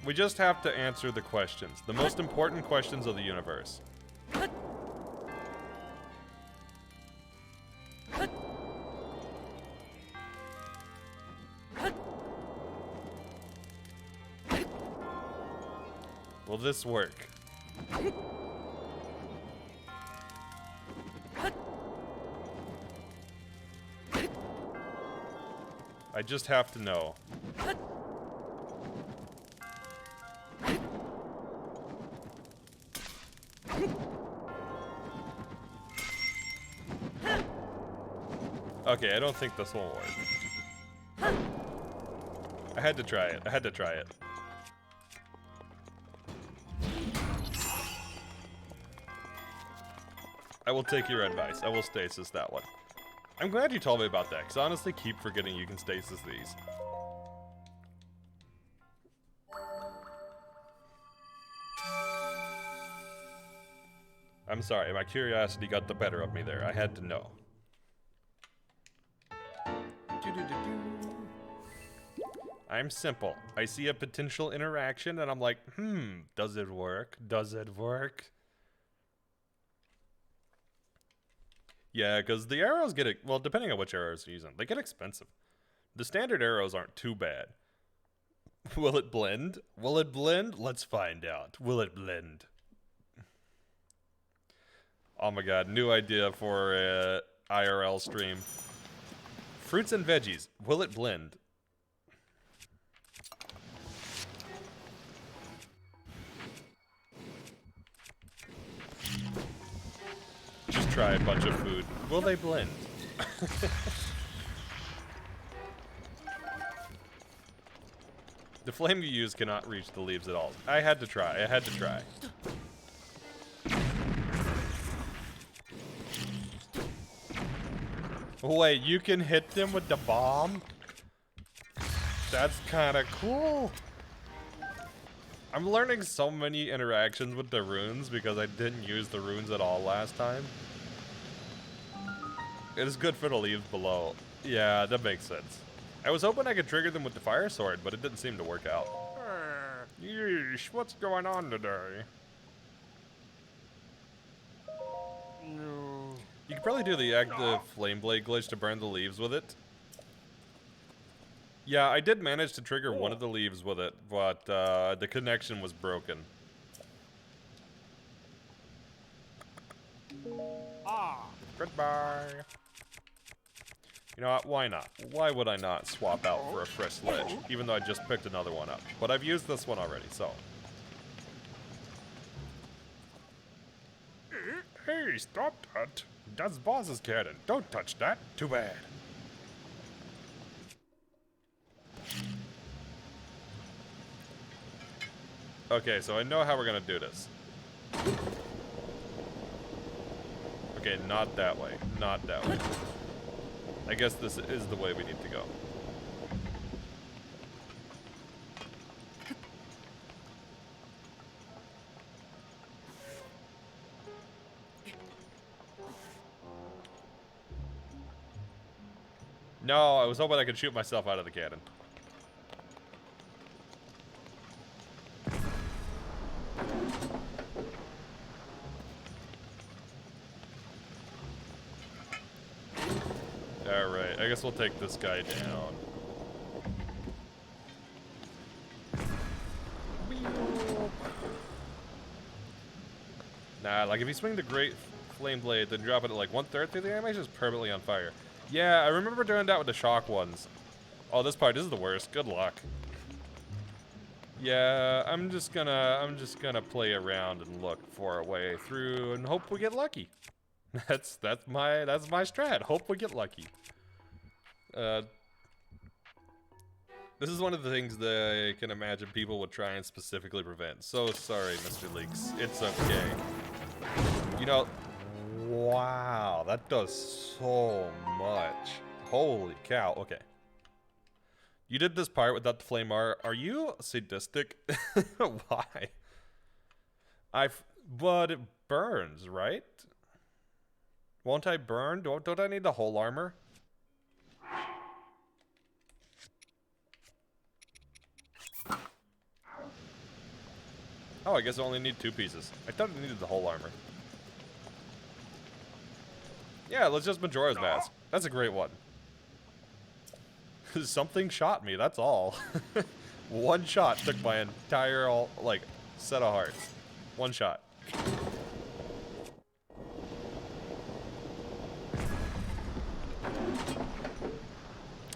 Speaker 1: We just have to answer the questions. The most important questions of the universe. Will this work? I just have to know. Okay, I don't think this will work. I had to try it. I had to try it. I will take your advice. I will stasis that one. I'm glad you told me about that, because I honestly keep forgetting you can stasis these. I'm sorry, my curiosity got the better of me there. I had to know. I'm simple. I see a potential interaction and I'm like, does it work? Does it work? Yeah, because the arrows get, well, depending on which arrows you're using, they get expensive. The standard arrows aren't too bad. Will it blend? Will it blend? Let's find out. Will it blend? Oh my god, new idea for a IRL stream. Fruits and veggies. Will it blend? Just try a bunch of food. Will they blend? The flame you use cannot reach the leaves at all. I had to try. I had to try. Wait, you can hit them with the bomb? That's kind of cool. I'm learning so many interactions with the runes because I didn't use the runes at all last time. It is good for the leaves below. Yeah, that makes sense. I was hoping I could trigger them with the fire sword, but it didn't seem to work out. Yeesh, what's going on today?
Speaker 2: No.
Speaker 1: You could probably do the active flame blade glitch to burn the leaves with it. Yeah, I did manage to trigger one of the leaves with it, but the connection was broken. Goodbye. You know what, why not? Why would I not swap out for a fresh sledge, even though I just picked another one up? But I've used this one already, so. Hey, stop that. That's boss's cannon. Don't touch that. Too bad. Okay, so I know how we're gonna do this. Okay, not that way. Not that way. I guess this is the way we need to go. No, I was hoping I could shoot myself out of the cannon. Alright, I guess we'll take this guy down. Nah, like if you swing the Great Flame Blade, then drop it at like 1/3 through the animation, it's permanently on fire. Yeah, I remember doing that with the shock ones. Oh, this part is the worst. Good luck. Yeah, I'm just gonna play around and look for a way through and hope we get lucky. That's my strat. Hope we get lucky. This is one of the things that I can imagine people would try and specifically prevent. So sorry, Mr. Leaks. It's okay. You know, wow, that does so much. Holy cow. Okay. You did this part without the flame art. Are you sadistic? Why? But it burns, right? Won't I burn? Don't I need the whole armor? Oh, I guess I only need 2 pieces. I thought I needed the whole armor. Yeah, let's just Majora's Mask. That's a great one. Something shot me, that's all. One shot took my entire, set of hearts. One shot.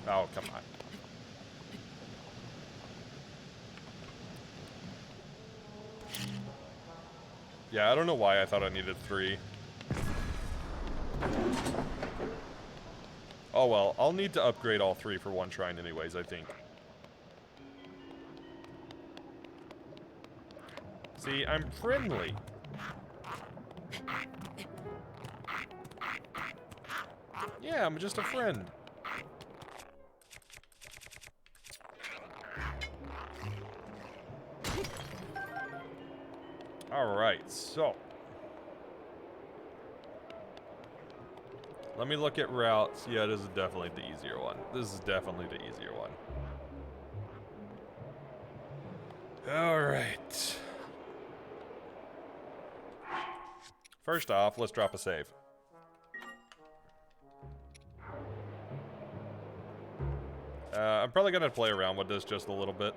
Speaker 1: Oh, come on. Yeah, I don't know why I thought I needed 3. Oh well, I'll need to upgrade all 3 for one shrine anyways, I think. See, I'm friendly. Yeah, I'm just a friend. Alright, so. Let me look at routes. Yeah, this is definitely the easier one. This is definitely the easier one. Alright. First off, let's drop a save. I'm probably gonna play around with this just a little bit.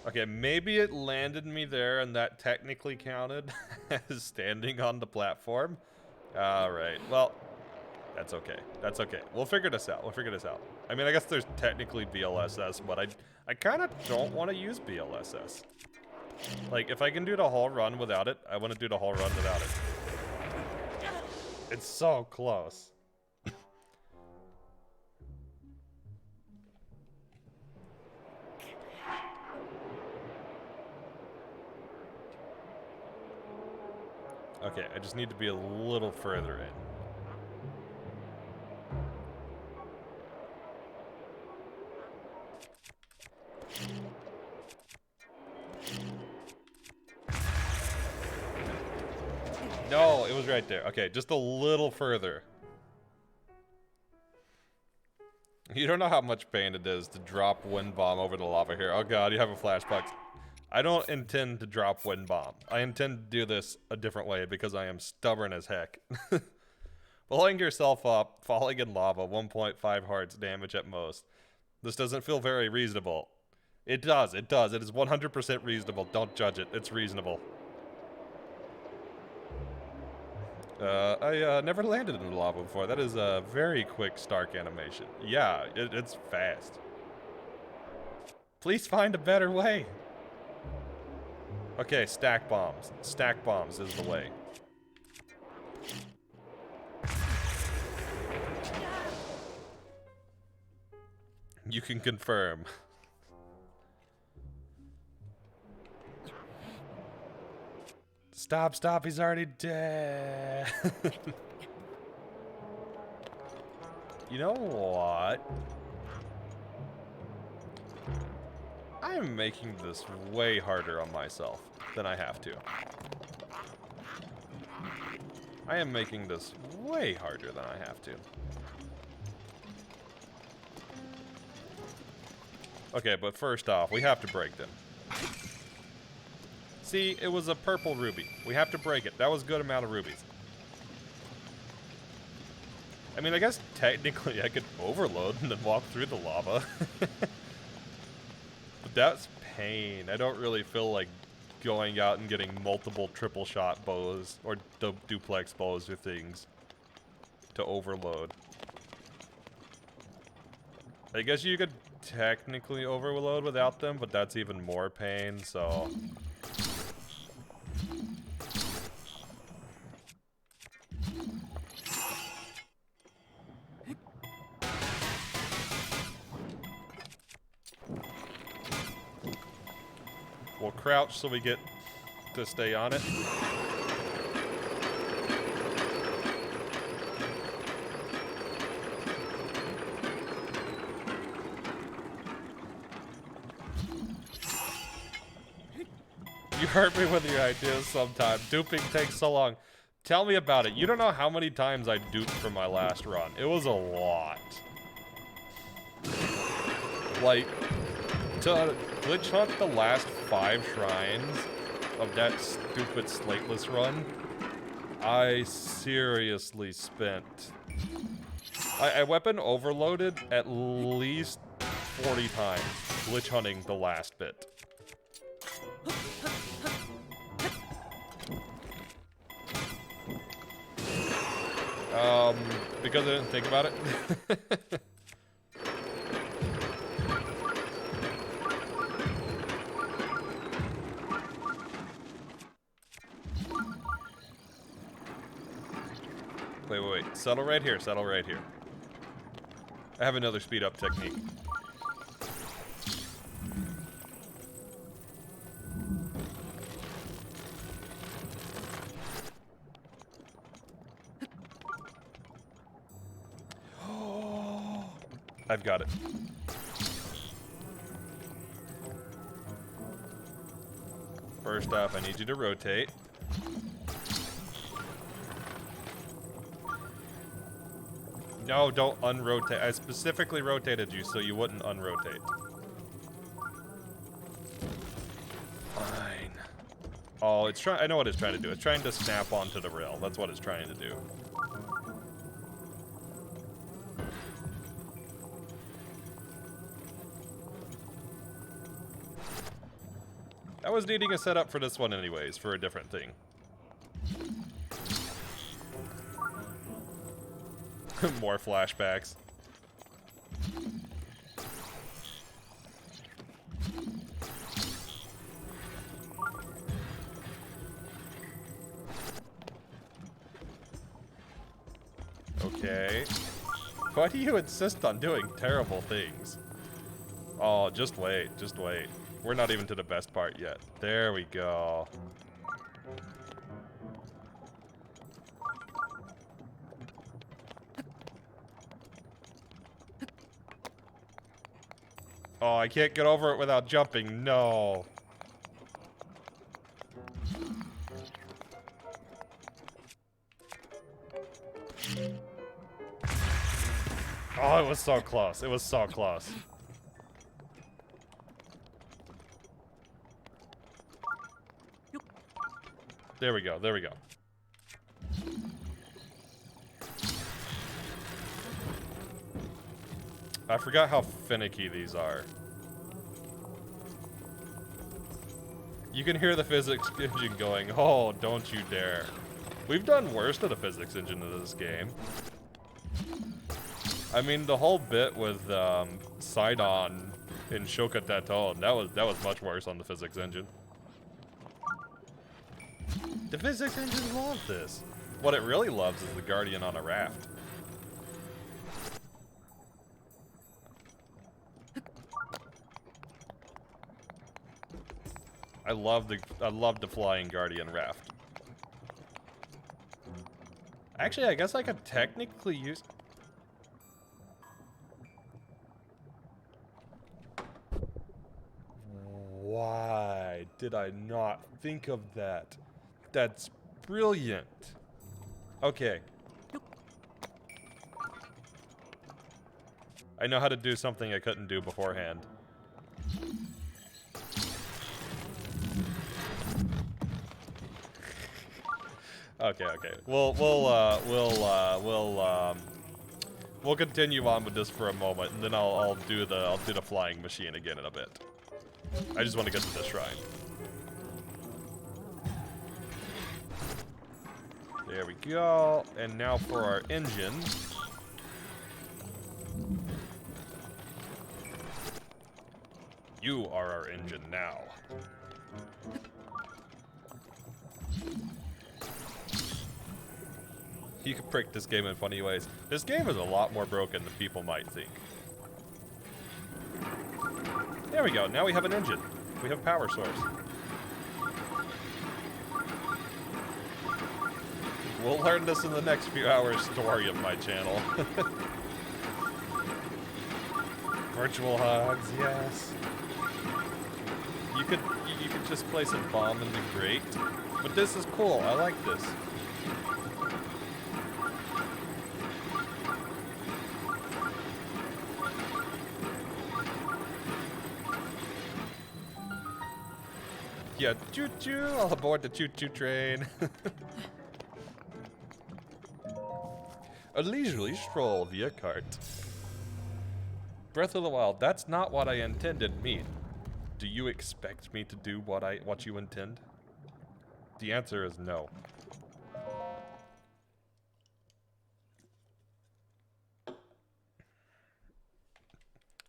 Speaker 1: Okay, maybe it landed me there and that technically counted as standing on the platform. Alright, well, that's okay. That's okay. We'll figure this out. We'll figure this out. I mean, I guess there's technically BLSS, but I kind of don't want to use BLSS. Like, if I can do the whole run without it, I want to do the whole run without it. It's so close. Okay, I just need to be a little further in. No, it was right there. Okay, just a little further. You don't know how much pain it is to drop wind bomb over the lava here. Oh god, you have a flashback. I don't intend to drop wind bomb. I intend to do this a different way because I am stubborn as heck. Blowing yourself up, falling in lava, 1.5 hearts damage at most. This doesn't feel very reasonable. It does, it does. It is 100% reasonable. Don't judge it. It's reasonable. I never landed in the lava before. That is a very quick Stark animation. Yeah, it's fast. Please find a better way. Okay, stack bombs. Stack bombs is the way. You can confirm. Stop, stop, he's already dead. You know what? I'm making this way harder on myself than I have to. I am making this way harder than I have to. Okay, but first off, we have to break them. See, it was a purple ruby. We have to break it. That was a good amount of rubies. I mean, I guess technically I could overload and then walk through the lava. But that's pain. I don't really feel like going out and getting multiple triple shot bows or duplex bows or things to overload. I guess you could technically overload without them, but that's even more pain, so... We'll crouch so we get to stay on it. You hurt me with your ideas sometimes. Duping takes so long. Tell me about it. You don't know how many times I duped for my last run. It was a lot. Like, to glitch hunt the last 5 shrines of that stupid slateless run, I seriously spent... I weapon overloaded at least 40 times glitch hunting the last bit. Because I didn't think about it. Wait. Settle right here, settle right here. I have another speed up technique. I've got it. First off, I need you to rotate. No, don't unrotate. I specifically rotated you so you wouldn't unrotate. Fine. Oh, it's trying. I know what it's trying to do. It's trying to snap onto the rail. That's what it's trying to do. I was needing a setup for this one anyways, for a different thing. More flashbacks. Okay. Why do you insist on doing terrible things? Oh, just wait, just wait. We're not even to the best part yet. There we go. Oh, I can't get over it without jumping. No. Oh, it was so close. It was so close. There we go. There we go. I forgot how finicky these are. You can hear the physics engine going, oh, don't you dare. We've done worse to the physics engine of this game. I mean, the whole bit with Sidon in Shokatetone, that was much worse on the physics engine. The physics engine loves this. What it really loves is the Guardian on a raft. I love the flying Guardian raft. Actually, I guess I could technically use. Why did I not think of that? That's brilliant. Okay. I know how to do something I couldn't do beforehand. Okay. We'll continue on with this for a moment, and then I'll do the flying machine again in a bit. I just want to get to the shrine. There we go. And now for our engine. You are our engine now. You can prick this game in funny ways. This game is a lot more broken than people might think. There we go. Now we have an engine. We have power source. We'll learn this in the next few hours story of my channel. Virtual hugs, yes. You could just place a bomb in the grate, but this is cool. I like this. Yeah, choo-choo, all aboard the choo-choo train. A leisurely stroll via cart. Breath of the Wild, that's not what I intended mean. Do you expect me to do what you intend? The answer is no.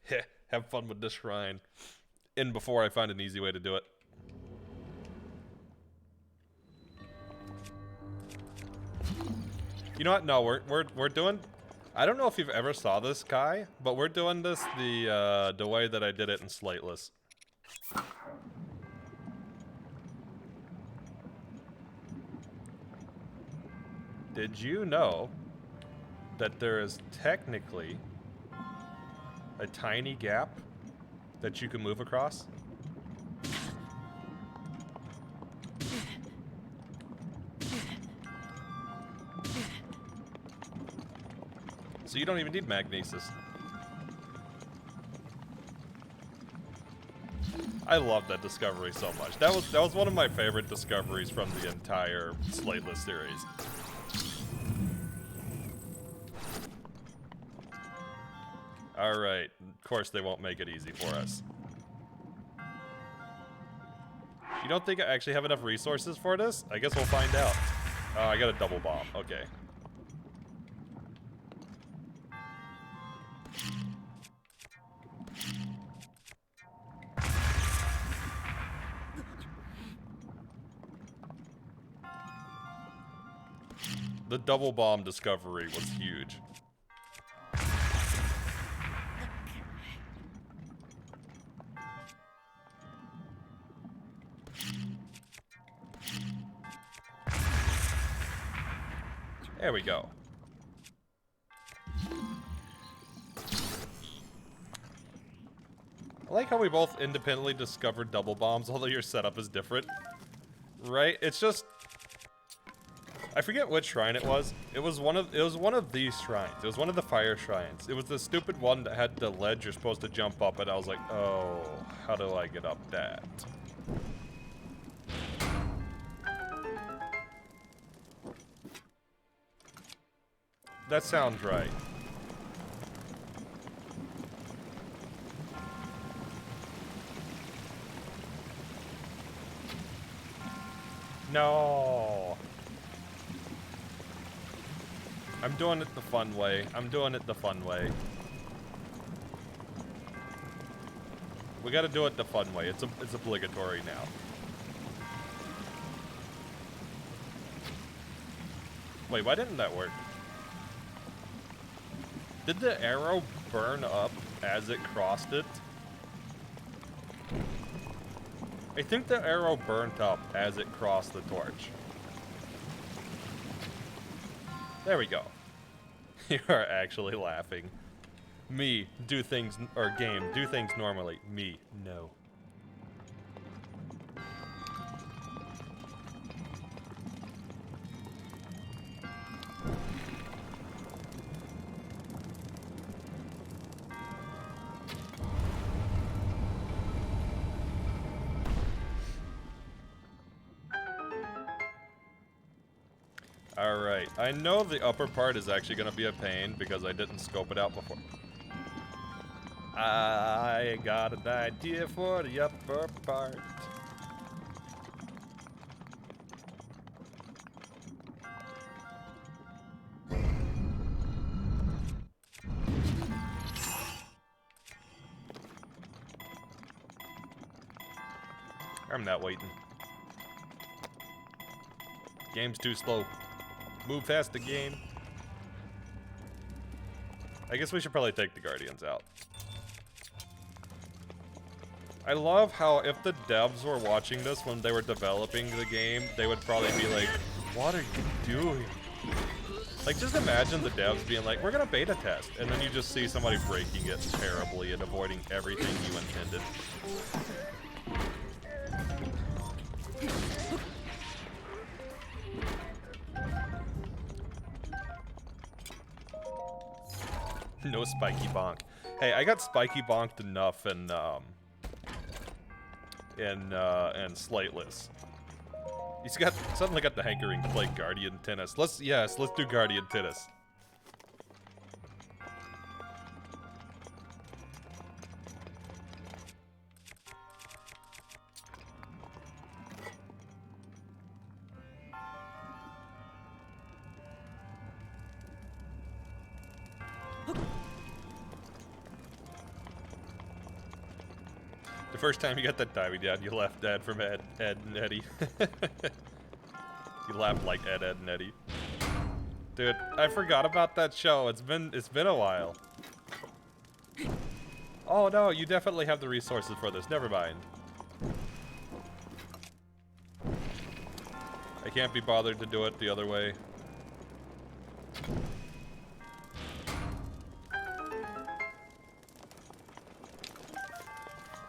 Speaker 1: Heh, have fun with this shrine. In before I find an easy way to do it. You know what? No, we're doing. I don't know if you've ever saw this guy, but we're doing this the way that I did it in Slateless. Did you know that there is technically a tiny gap that you can move across? So you don't even need magnesis. I love that discovery so much. That was one of my favorite discoveries from the entire Slateless series. Alright, of course they won't make it easy for us. You don't think I actually have enough resources for this? I guess we'll find out. Oh, I got a double bomb. Okay. The double bomb discovery was huge. There we go. I like how we both independently discovered double bombs, although your setup is different. Right? It's just... I forget which shrine it was. It was one of these shrines. It was one of the fire shrines. It was the stupid one that had the ledge you're supposed to jump up, and I was like, oh, how do I get up that? That sounds right. No. I'm doing it the fun way. I'm doing it the fun way. We gotta do it the fun way. It's obligatory now. Wait, why didn't that work? Did the arrow burn up as it crossed it? I think the arrow burnt up as it crossed the torch. There we go. You are actually laughing. Me, do things, or game, do things normally. Me, no. Alright, I know the upper part is actually going to be a pain because I didn't scope it out before. I got an idea for the upper part. I'm not waiting. Game's too slow. Move fast, the game. I guess we should probably take the Guardians out. I love how if the devs were watching this when they were developing the game, they would probably be like, what are you doing? Like, just imagine the devs being like, we're gonna beta test, and then you just see somebody breaking it terribly and avoiding everything you intended. No spiky bonk. Hey, I got spiky bonked enough in Slateless. He's suddenly got the hankering to play Guardian Tennis. Let's do Guardian Tennis. The first time you got that diving down, you laughed Ed from Ed and Eddie. You laughed like Ed and Eddie. Dude, I forgot about that show. It's been a while. Oh no, you definitely have the resources for this. Never mind. I can't be bothered to do it the other way.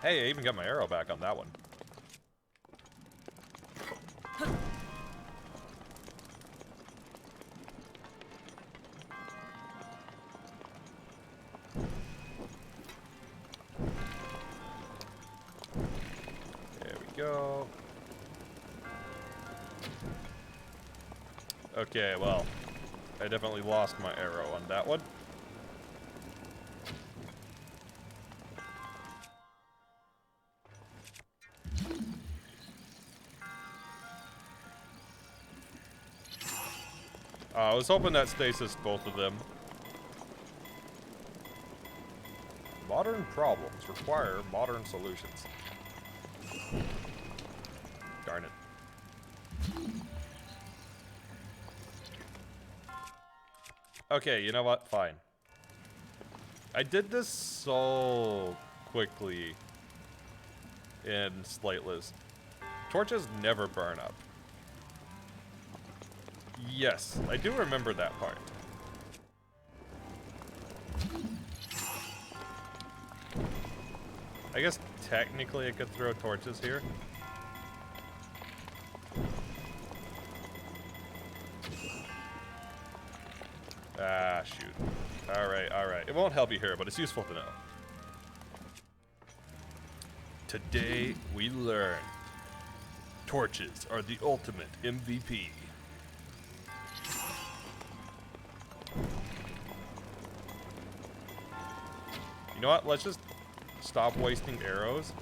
Speaker 1: Hey, I even got my arrow back on that one. go. Okay, well, I definitely lost my arrow on that one. I was hoping that stasis both of them. Modern problems require modern solutions. Darn it. Okay, you know what? Fine. I did this so quickly in Slateless. Torches never burn up. Yes, I do remember that part. I guess technically I could throw torches here. Ah, shoot. Alright, alright. It won't help you here, but it's useful to know. Today, we learn torches are the ultimate MVP. You know what? Let's just stop wasting arrows.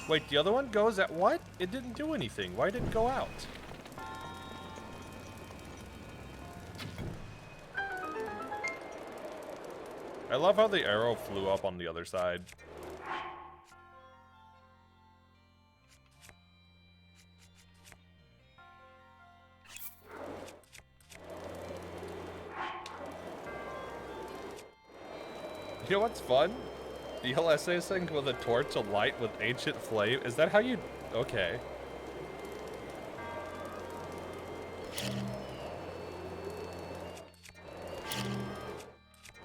Speaker 1: Wait, the other one goes at what? It didn't do anything. Why did it go out? I love how the arrow flew up on the other side. You know what's fun? The LSA thing with a torch alight with ancient flame. Is that how you... Okay.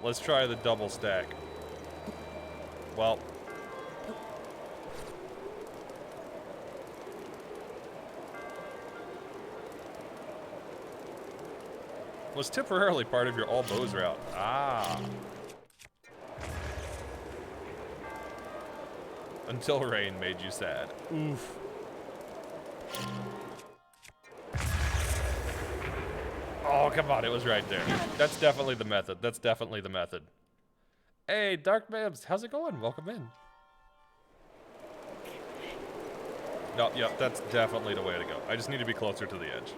Speaker 1: Let's try the double stack. Well. Was temporarily part of your all bows route. Ah. Until rain made you sad. Oof. Oh, come on, it was right there. That's definitely the method. That's definitely the method. Hey, Dark Mabs, how's it going? Welcome in. No, yep, that's definitely the way to go. I just need to be closer to the edge.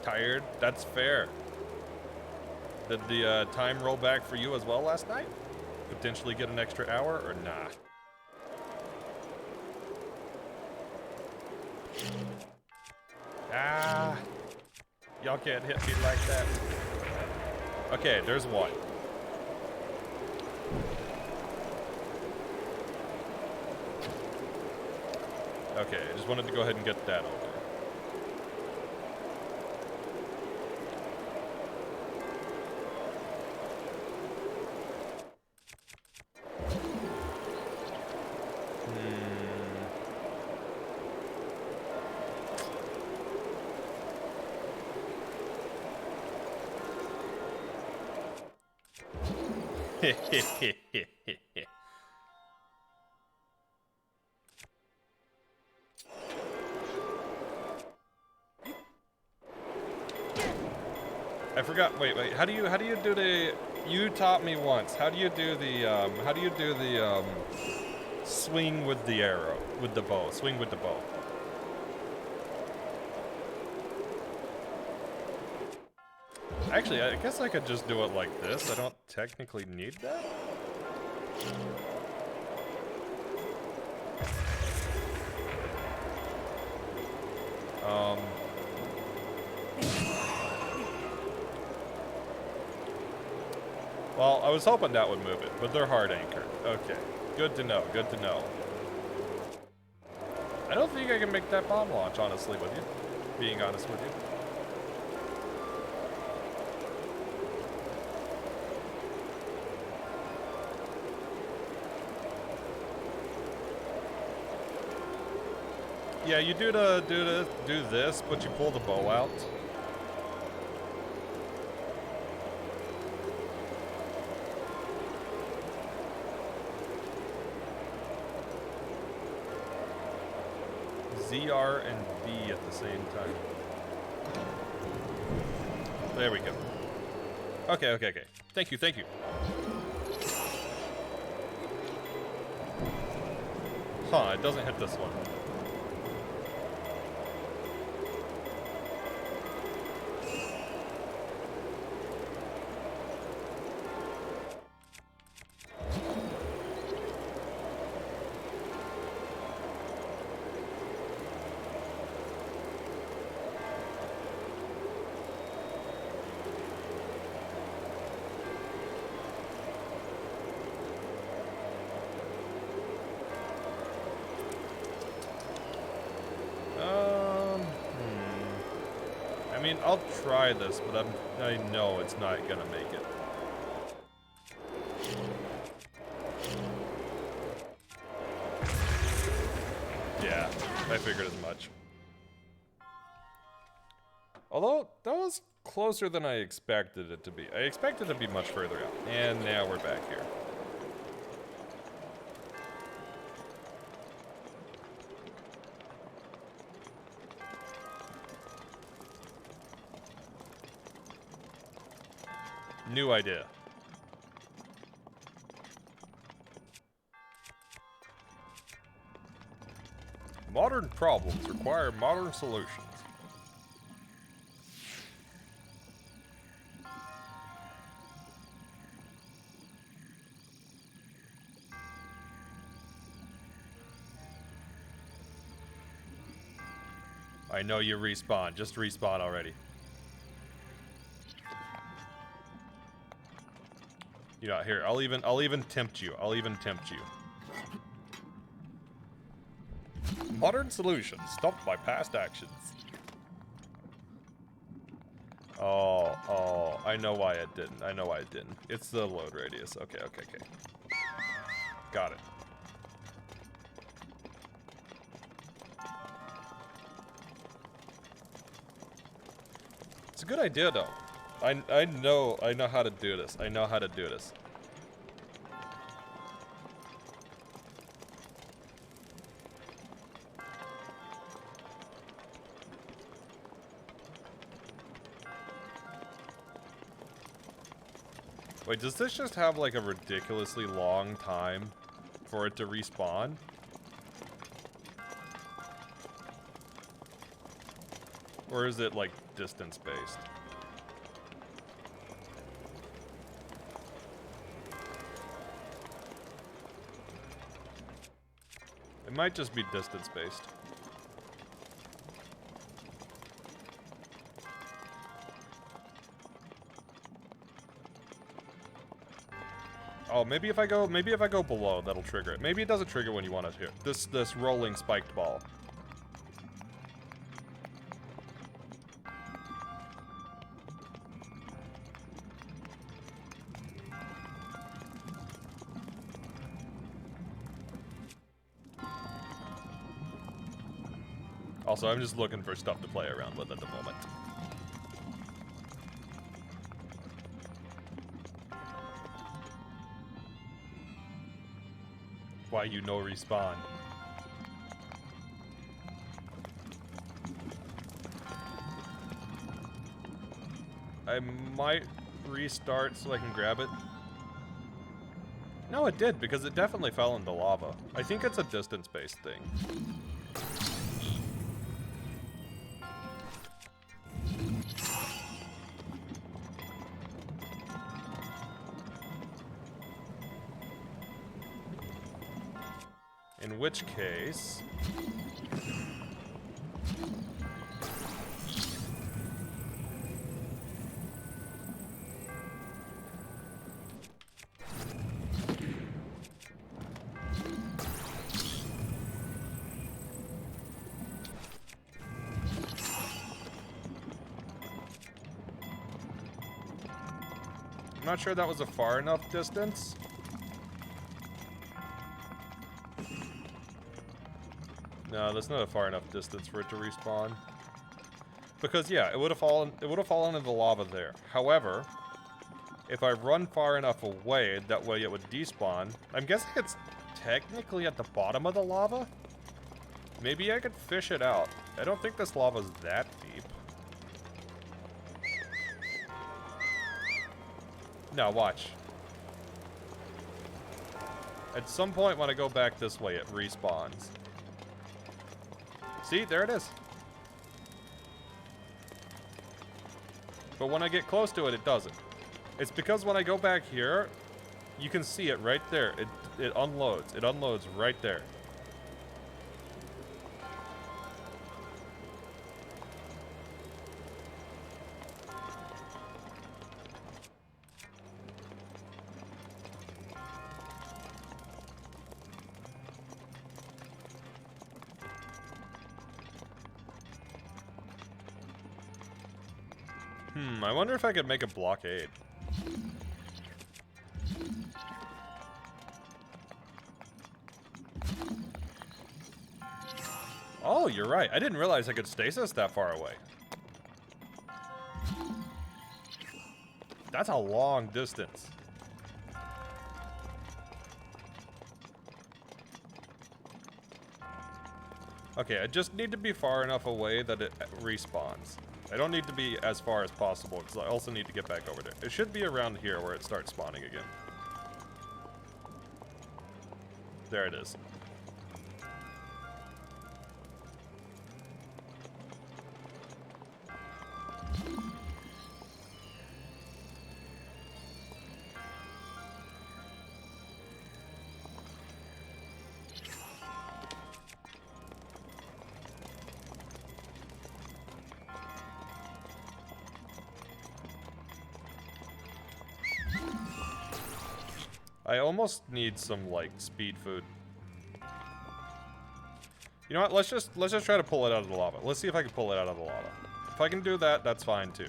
Speaker 1: Tired? That's fair. Did the time roll back for you as well last night? Potentially get an extra hour or nah? Ah, y'all can't hit me like that. Okay, there's one. Okay, I just wanted to go ahead and get that over. I forgot. Wait. How do you do the? You taught me once. How do you do the? Swing with the arrow, with the bow. Swing with the bow. Actually, I guess I could just do it like this. I don't technically need that. Well, I was hoping that would move it, but they're hard anchored. Okay, good to know, good to know. I don't think I can make that bomb launch, honestly, with you. Being honest with you. Yeah, you do this, but you pull the bow out. ZR and B at the same time. There we go. Okay, okay, okay. Thank you, thank you. Huh, it doesn't hit this one. I mean, I'll try this, but I know it's not gonna make it. Yeah, I figured as much. Although, that was closer than I expected it to be. I expected it to be much further out. And now we're back here. New idea. Modern problems require modern solutions. I know you respawn. Just respawn already. You know, here, I'll even tempt you. I'll even tempt you. Modern solutions stopped by past actions. Oh, I know why it didn't. I know why it didn't. It's the load radius. Okay, okay, okay. Got it. It's a good idea, though. I know how to do this. I know how to do this. Wait, does this just have like a ridiculously long time for it to respawn? Or is it like distance based? It might just be distance based. Oh, maybe if I go below, that'll trigger it. Maybe it doesn't trigger when you want it to. This rolling spiked ball. Also, I'm just looking for stuff to play around with at the moment. Why you no respawn? I might restart so I can grab it. No, it did, because it definitely fell into lava. I think it's a distance-based thing. In which case... I'm not sure that was a far enough distance. No, that's not a far enough distance for it to respawn. Because yeah, it would have fallen into the lava there. However, if I run far enough away, that way it would despawn. I'm guessing it's technically at the bottom of the lava. Maybe I could fish it out. I don't think this lava's that deep. No, watch. At some point when I go back this way, it respawns. See, there it is. But when I get close to it, it doesn't. It's because when I go back here, you can see it right there. It unloads. It unloads right there. I wonder if I could make a blockade. Oh, you're right. I didn't realize I could stasis that far away. That's a long distance. Okay, I just need to be far enough away that it respawns. I don't need to be as far as possible, because I also need to get back over there. It should be around here where it starts spawning again. There it is. I almost need some, like, speed food. You know what? Let's just try to pull it out of the lava. Let's see if I can pull it out of the lava. If I can do that, that's fine too.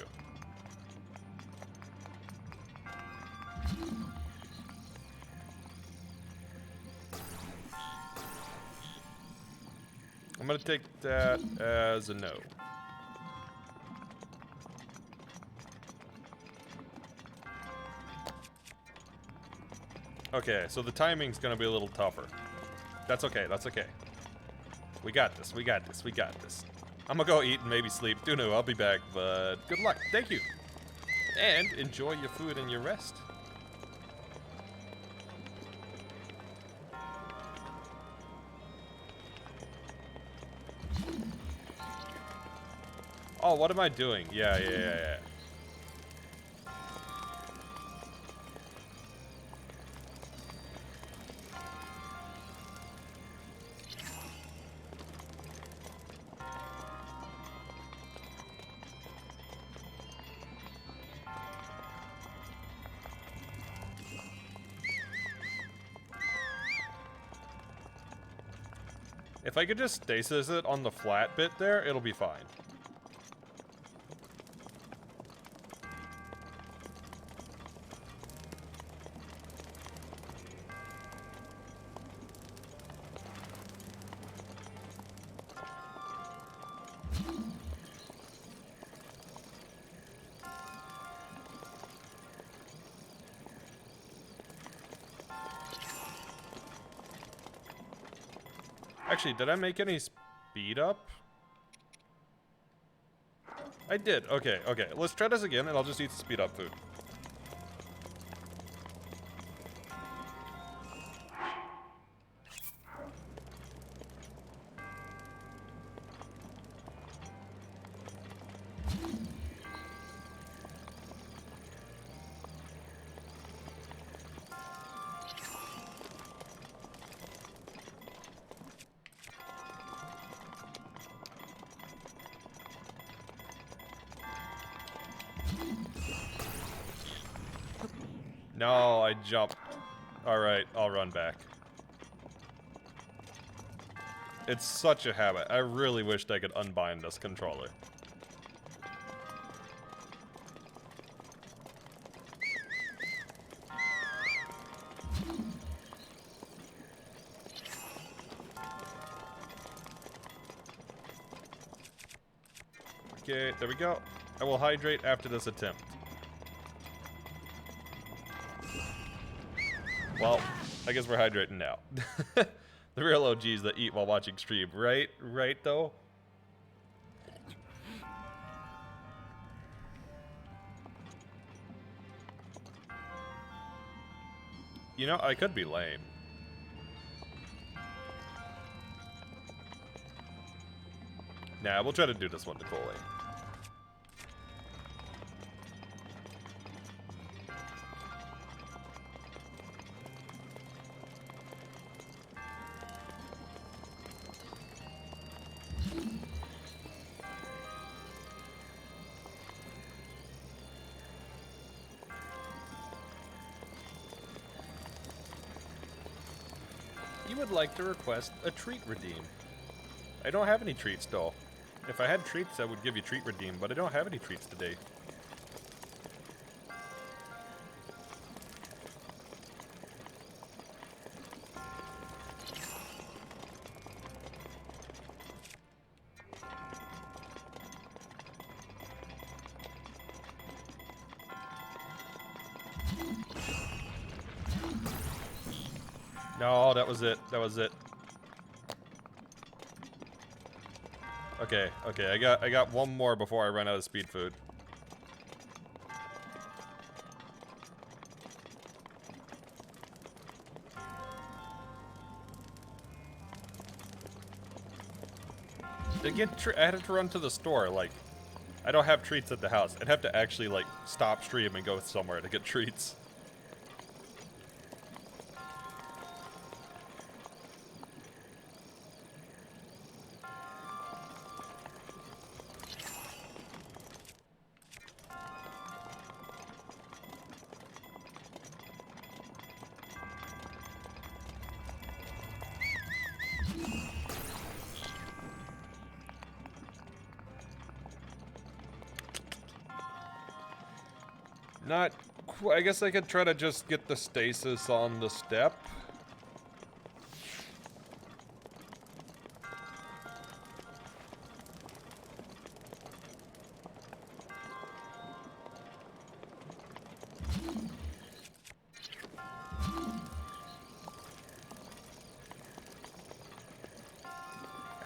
Speaker 1: I'm gonna take that as a no. Okay, so the timing's gonna be a little tougher. That's okay, that's okay. We got this, we got this, we got this. I'm gonna go eat and maybe sleep. Do know, I'll be back, but good luck. Thank you. And enjoy your food and your rest. Oh, what am I doing? Yeah. If I could just stasis it on the flat bit there, it'll be fine. Actually, did I make any speed up? I did. Okay. Let's try this again, and I'll just eat the speed up food. No, I jumped. Alright, I'll run back. It's such a habit. I really wished I could unbind this controller. Okay, there we go. I will hydrate after this attempt. Well, I guess we're hydrating now. The real OGs that eat while watching stream, right? Right, though? You know, I could be lame. Nah, we'll try to do this one to Coley. You would like to request a treat redeem. I don't have any treats, though. If I had treats, I would give you treat redeem, but I don't have any treats today. No, that was it. That was it. Okay, okay, I got one more before I run out of speed food. I had to run to the store, like, I don't have treats at the house. I'd have to actually, like, stop stream and go somewhere to get treats. I guess I could try to just get the stasis on the step.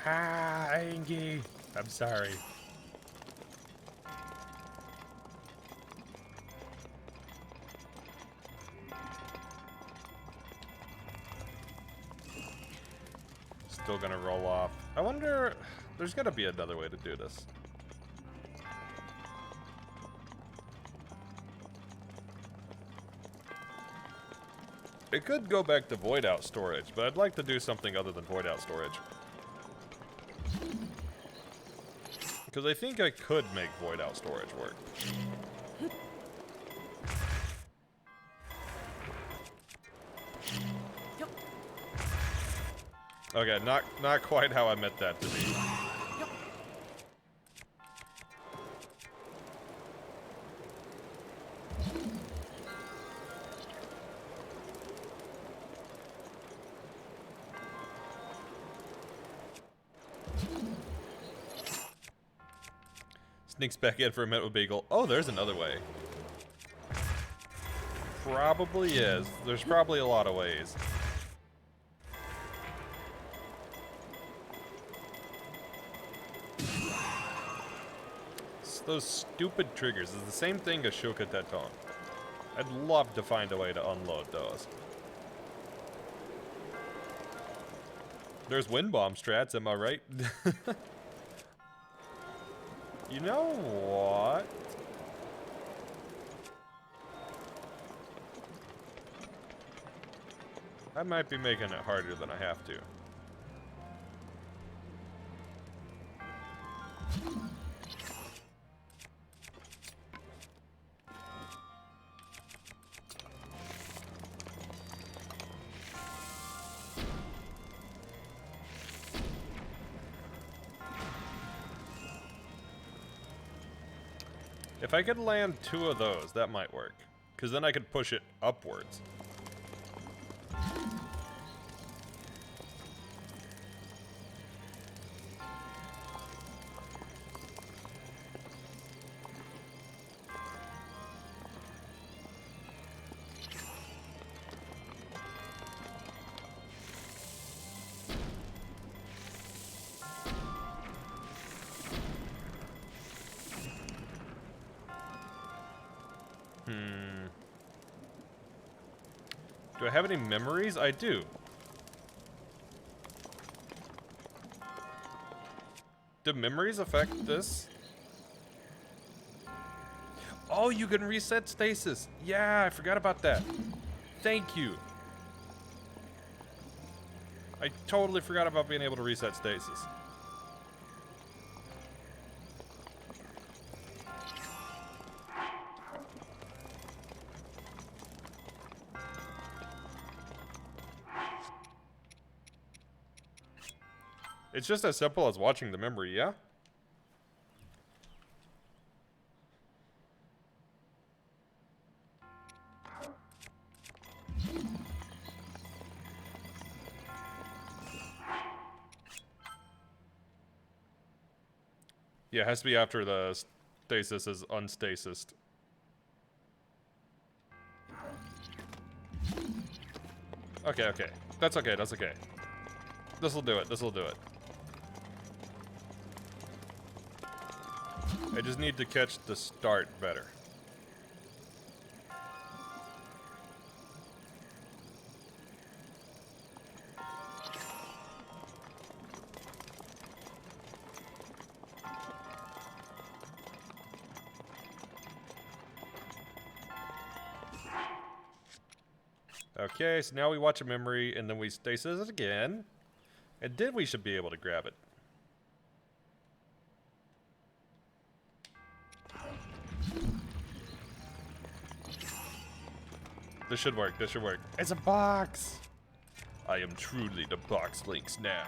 Speaker 1: Ah, Angie. I'm sorry. Still gonna roll off. I wonder, there's gotta be another way to do this. It could go back to void out storage, but I'd like to do something other than void out storage. Because I think I could make void out storage work. Okay, not quite how I meant that to be. Sneaks back in for a minute with Beagle. Oh, there's another way. Probably is. There's probably a lot of ways. Those stupid triggers is the same thing as Shuka Teton. I'd love to find a way to unload those. There's wind bomb strats, am I right? You know what? I might be making it harder than I have to. If I could land 2 of those, that might work. Because then I could push it upwards. I have any memories? I do. Do memories affect this? Oh, you can reset stasis. Yeah, I forgot about that. Thank you. I totally forgot about being able to reset stasis. It's just as simple as watching the memory, yeah? Yeah, it has to be after the stasis is unstasised. Okay, okay. That's okay, that's okay. This'll do it, this'll do it. I just need to catch the start better. Okay, so now we watch a memory and then we stasis it again. And then we should be able to grab it. This should work, this should work. It's a box! I am truly the box links now.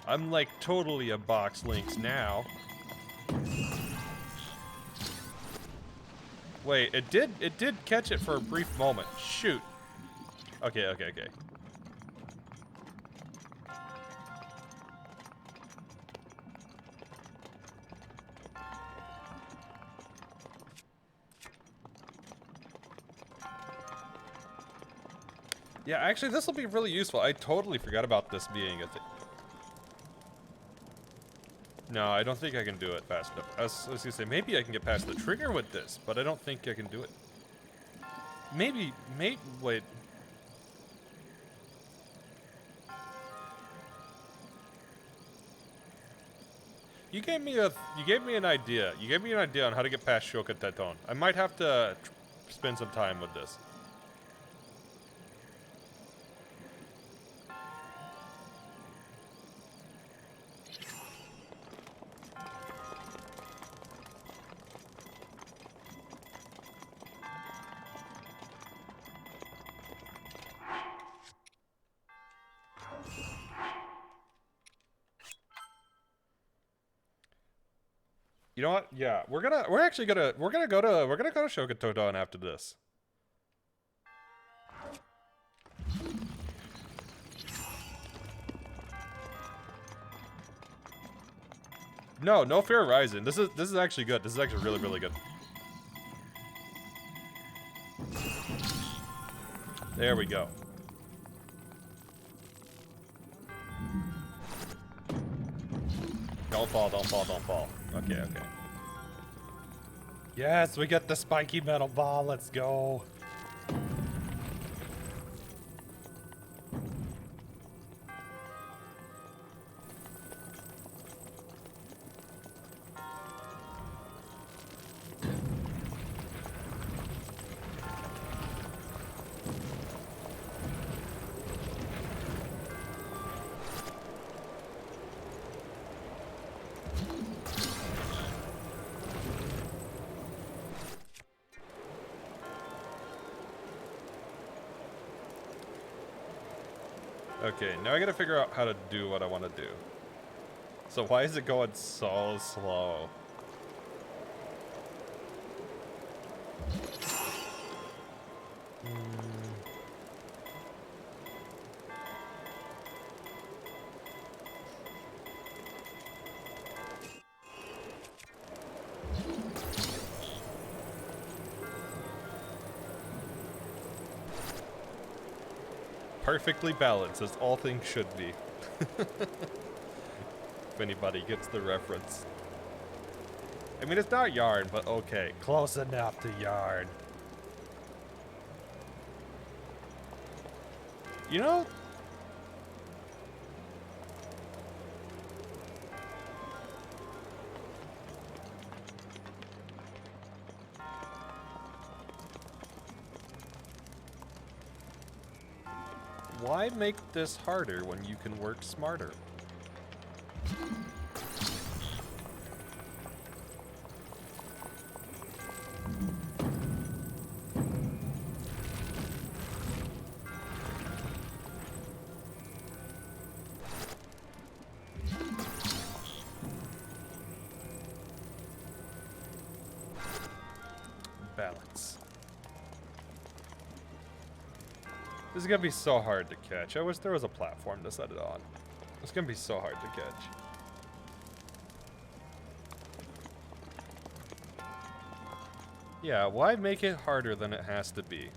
Speaker 1: I'm like totally a box links now. Wait, it did catch it for a brief moment. Shoot. Okay, okay, okay. Yeah, actually, this will be really useful. I totally forgot about this being a thing. No, I don't think I can do it fast enough. I was gonna say, maybe I can get past the trigger with this, but I don't think I can do it. Maybe, wait. You gave me an idea. You gave me an idea on how to get past Shoka Teton. I might have to spend some time with this. You know what? Yeah, we're gonna go to Shoka Teton after this. No fear rising. This is actually good. This is actually really, really good. There we go. Don't fall, don't fall, don't fall. Okay, okay. Yes, we get the spiky metal ball. Let's go. Okay, now I gotta figure out how to do what I want to do. So why is it going so slow? Perfectly balanced, as all things should be. If anybody gets the reference. I mean, it's not yarn, but okay. Close enough to yarn. You know, why make this harder when you can work smarter? Balance. This is gonna be so hard to catch. I wish there was a platform to set it on. It's gonna be so hard to catch. Yeah, why make it harder than it has to be?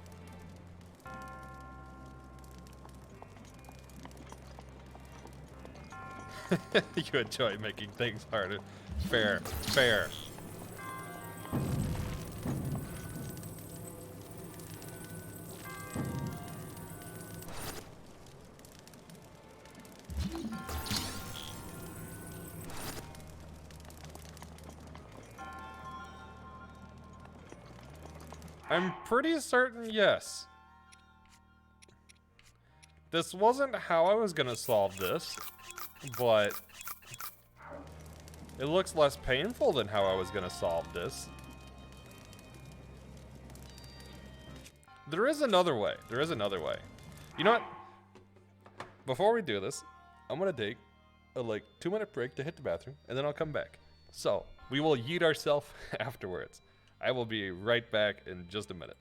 Speaker 1: You enjoy making things harder. Fair, fair. I'm pretty certain, yes. This wasn't how I was gonna solve this, but it looks less painful than how I was gonna solve this. There is another way. There is another way. You know what? Before we do this, I'm gonna take a 2-minute break to hit the bathroom, and then I'll come back. So, we will yeet ourselves afterwards. I will be right back in just a minute.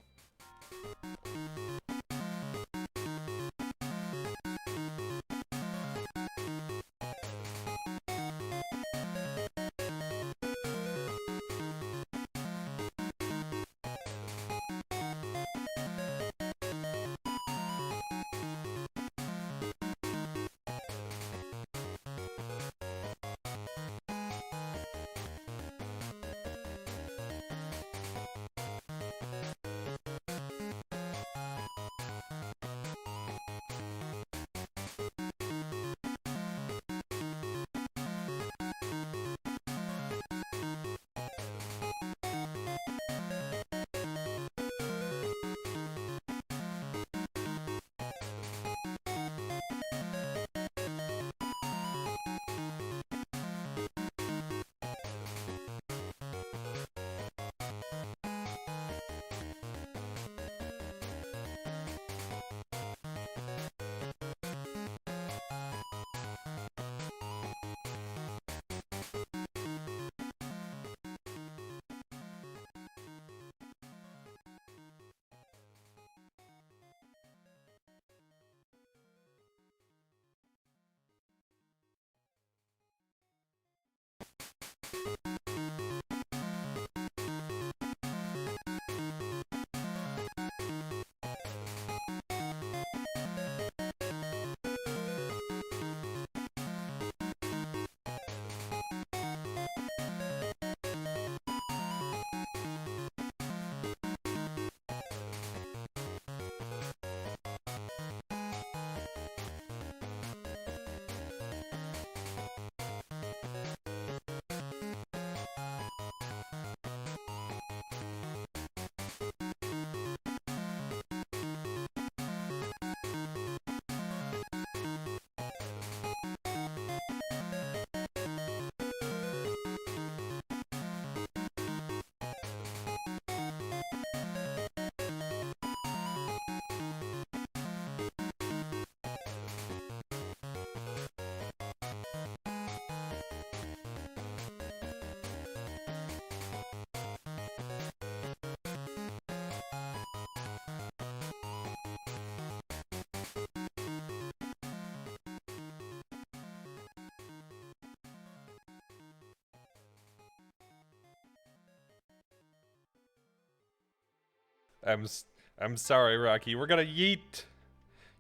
Speaker 1: I'm sorry, Rocky. We're gonna yeet.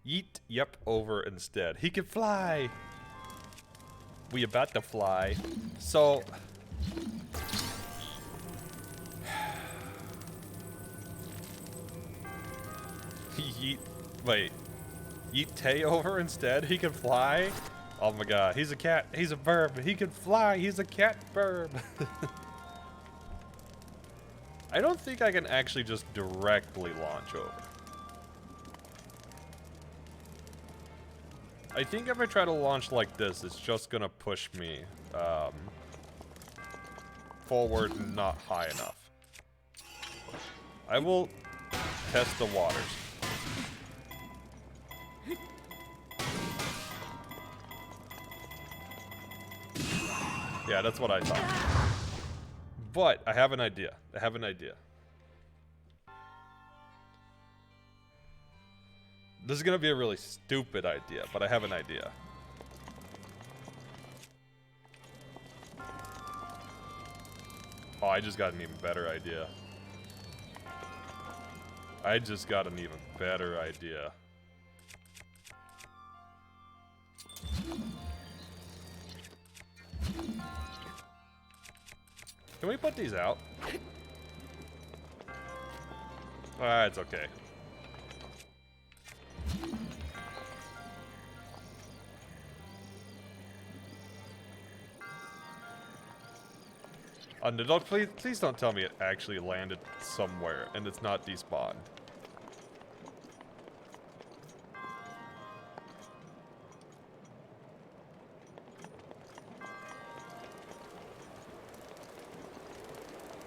Speaker 1: Yeet, yep, over instead. He can fly. We about to fly. So... yeet. Wait. Yeet Tay over instead? He can fly? Oh my god, he's a cat. He's a bird. He can fly. He's a cat bird. I don't think I can actually just directly launch over. I think if I try to launch like this, it's just gonna push me forward and not high enough. I will test the waters. Yeah, that's what I thought. But I have an idea. I have an idea. This is gonna be a really stupid idea, but I have an idea. Oh, I just got an even better idea. I just got an even better idea. Can we put these out? It's okay. No, please don't tell me it actually landed somewhere and it's not despawned.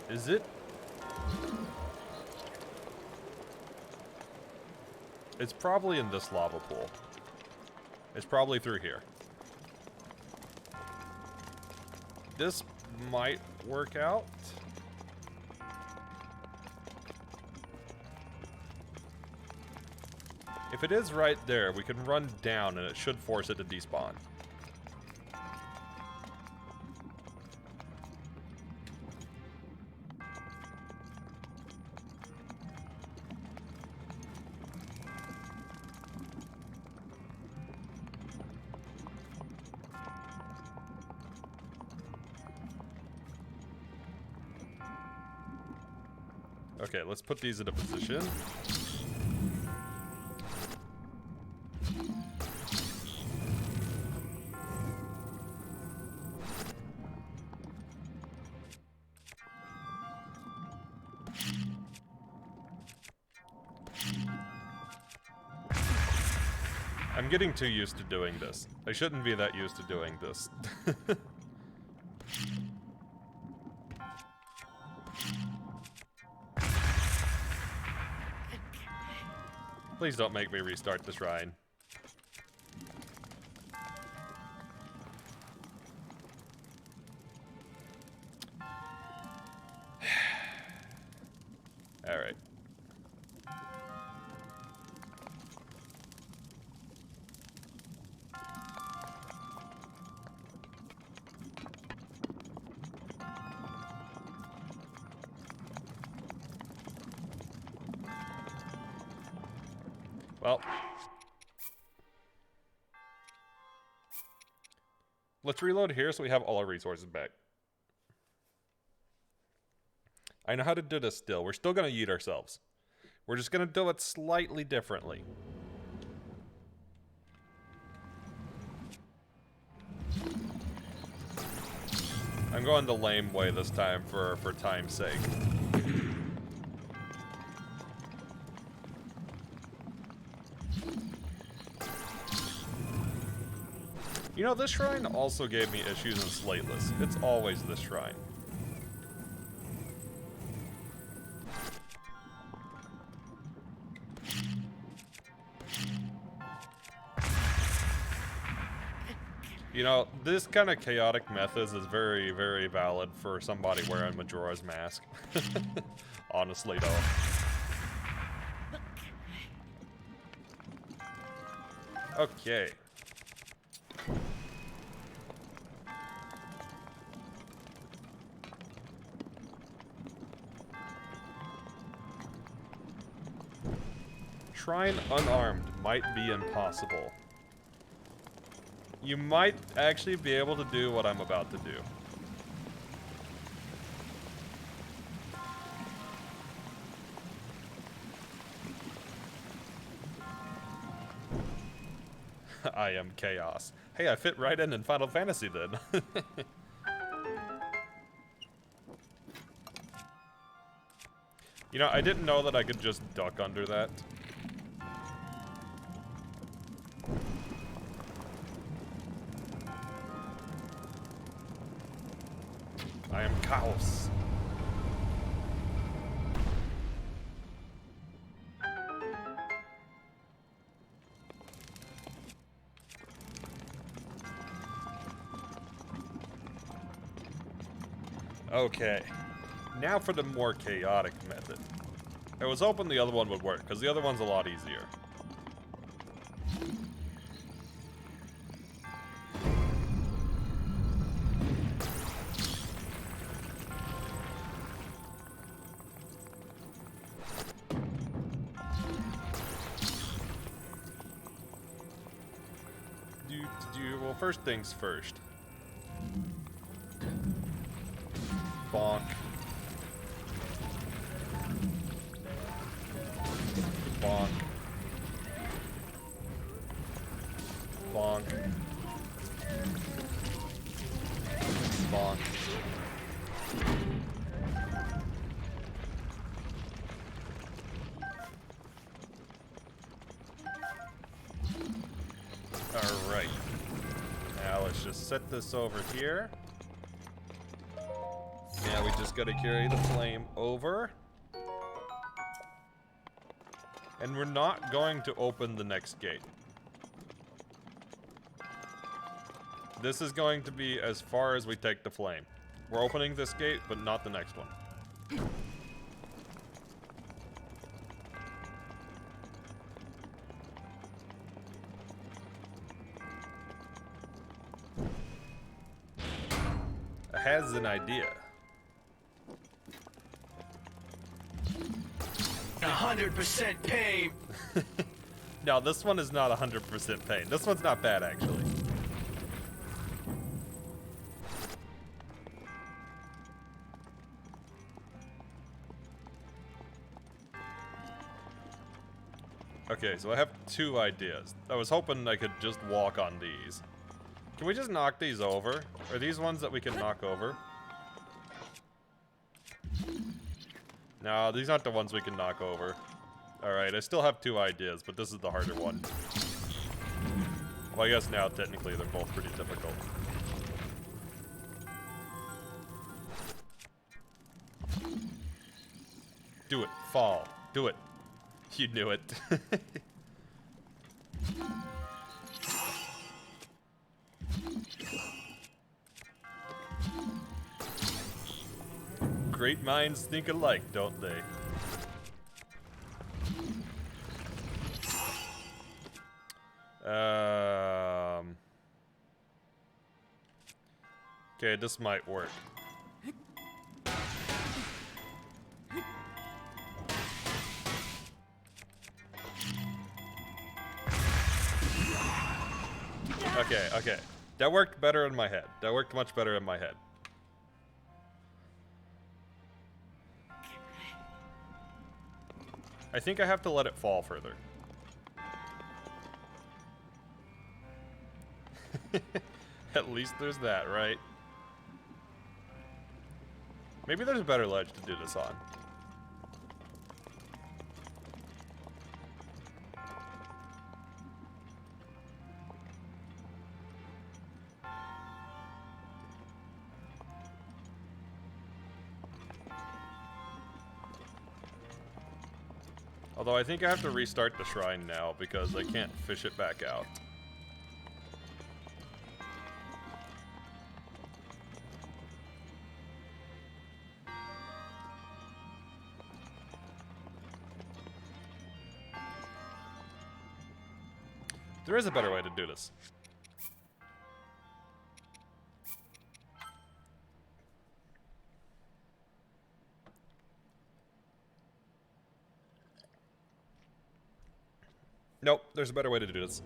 Speaker 1: Is it? It's probably in this lava pool. It's probably through here. This might work out. If it is right there, we can run down and it should force it to despawn. Okay, let's put these in a position. I'm getting too used to doing this. I shouldn't be that used to doing this. Please don't make me restart the shrine. All right. Well, let's reload here so we have all our resources back. I know how to do this still. We're still going to yeet ourselves. We're just going to do it slightly differently. I'm going the lame way this time for time's sake. You know, this shrine also gave me issues in Slateless. It's always this shrine. You know, this kind of chaotic methods is very, very valid for somebody wearing Majora's Mask. Honestly, though. Okay. Shrine unarmed might be impossible. You might actually be able to do what I'm about to do. I am chaos. Hey, I fit right in Final Fantasy then. You know, I didn't know that I could just duck under that. I am chaos. Okay, now for the more chaotic method. I was hoping the other one would work, because the other one's a lot easier. Well, first things first. Bonk. Bonk. Bonk. Bonk. Alright. Now let's just set this over here. Now we just gotta carry the flame over. And we're not going to open the next gate. This is going to be as far as we take the flame. We're opening this gate, but not the next one. I has an idea.
Speaker 3: 100% pain.
Speaker 1: No, this one is not 100% pain. This one's not bad, actually. Okay, so I have two ideas. I was hoping I could just walk on these. Can we just knock these over? Are these ones that we can knock over? No, these aren't the ones we can knock over. Alright, I still have two ideas, but this is the harder one. Well, I guess now, technically, they're both pretty difficult. Do it. Fall. Do it. You knew it. Great minds think alike, don't they? Okay, this might work. Okay, okay. That worked better in my head. That worked much better in my head. I think I have to let it fall further. At least there's that, right? Maybe there's a better ledge to do this on. Although I think I have to restart the shrine now because I can't fish it back out. There is a better way to do this. Nope, there's a better way to do this.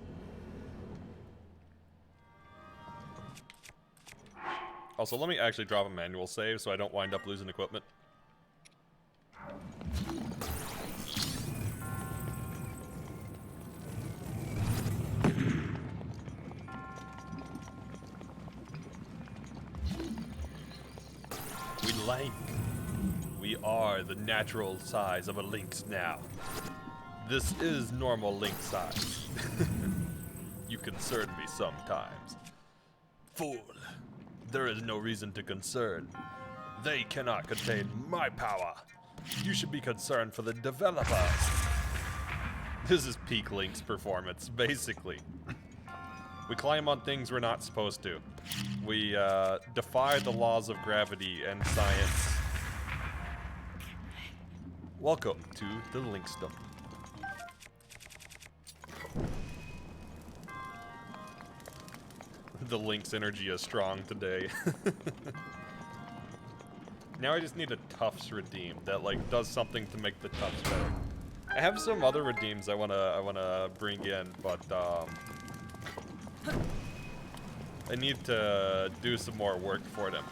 Speaker 1: Also, let me actually drop a manual save so I don't wind up losing equipment. blank. We are the natural size of a lynx now. This is normal lynx size. You concern me sometimes. Fool, there is no reason to concern. They cannot contain my power. You should be concerned for the developers. This is peak Lynx performance, basically. We climb on things we're not supposed to. We defy the laws of gravity and science. Welcome to the Lynxdom. The Lynx energy is strong today. Now I just need a Tufts redeem that like does something to make the Tufts better. I have some other redeems I wanna bring in, but I need to do some more work for them.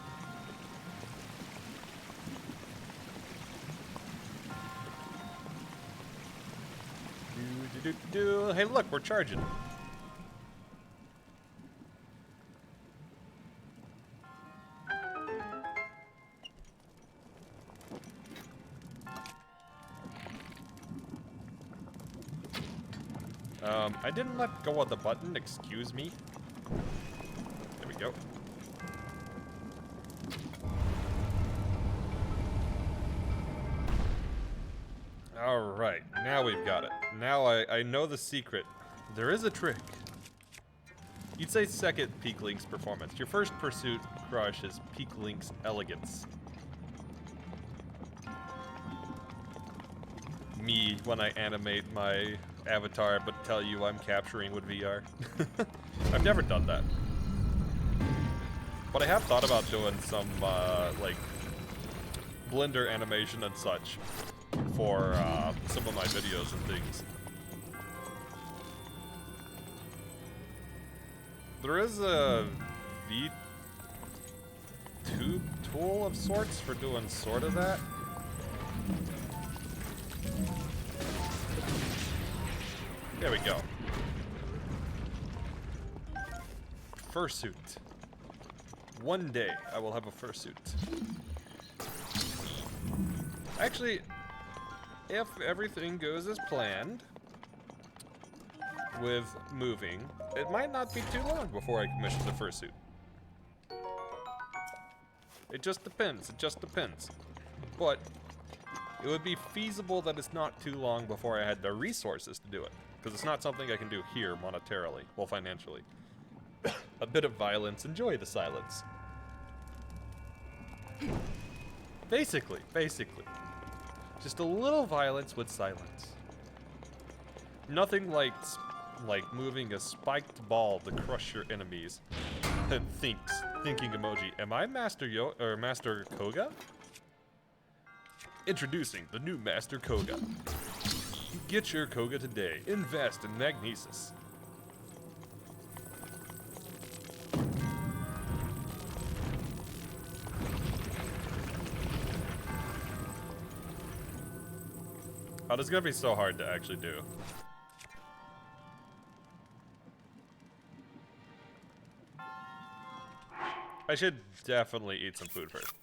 Speaker 1: Hey, look, we're charging. I didn't let go of the button, excuse me. There we go. Alright, now we've got it. Now I know the secret. There is a trick. You'd say second Peak Lynx performance. Your first pursuit crush is Peak Lynx elegance. Me when I animate my avatar but tell you I'm capturing with VR. I've never done that. But I have thought about doing some like Blender animation and such for some of my videos and things. There is a VTube tool of sorts for doing sort of that. There we go. Fursuit. One day I will have a fursuit. Actually, if everything goes as planned with moving, it might not be too long before I commission the fursuit. It just depends. It just depends. But it would be feasible that it's not too long before I had the resources to do it. Because it's not something I can do here monetarily, well, financially. A bit of violence, enjoy the silence. Basically. Just a little violence with silence. Nothing like moving a spiked ball to crush your enemies. And thinking emoji. Am I Master Koga? Introducing the new Master Koga. Get your Koga today. Invest in Magnesis. Oh, this is gonna be so hard to actually do. I should definitely eat some food first.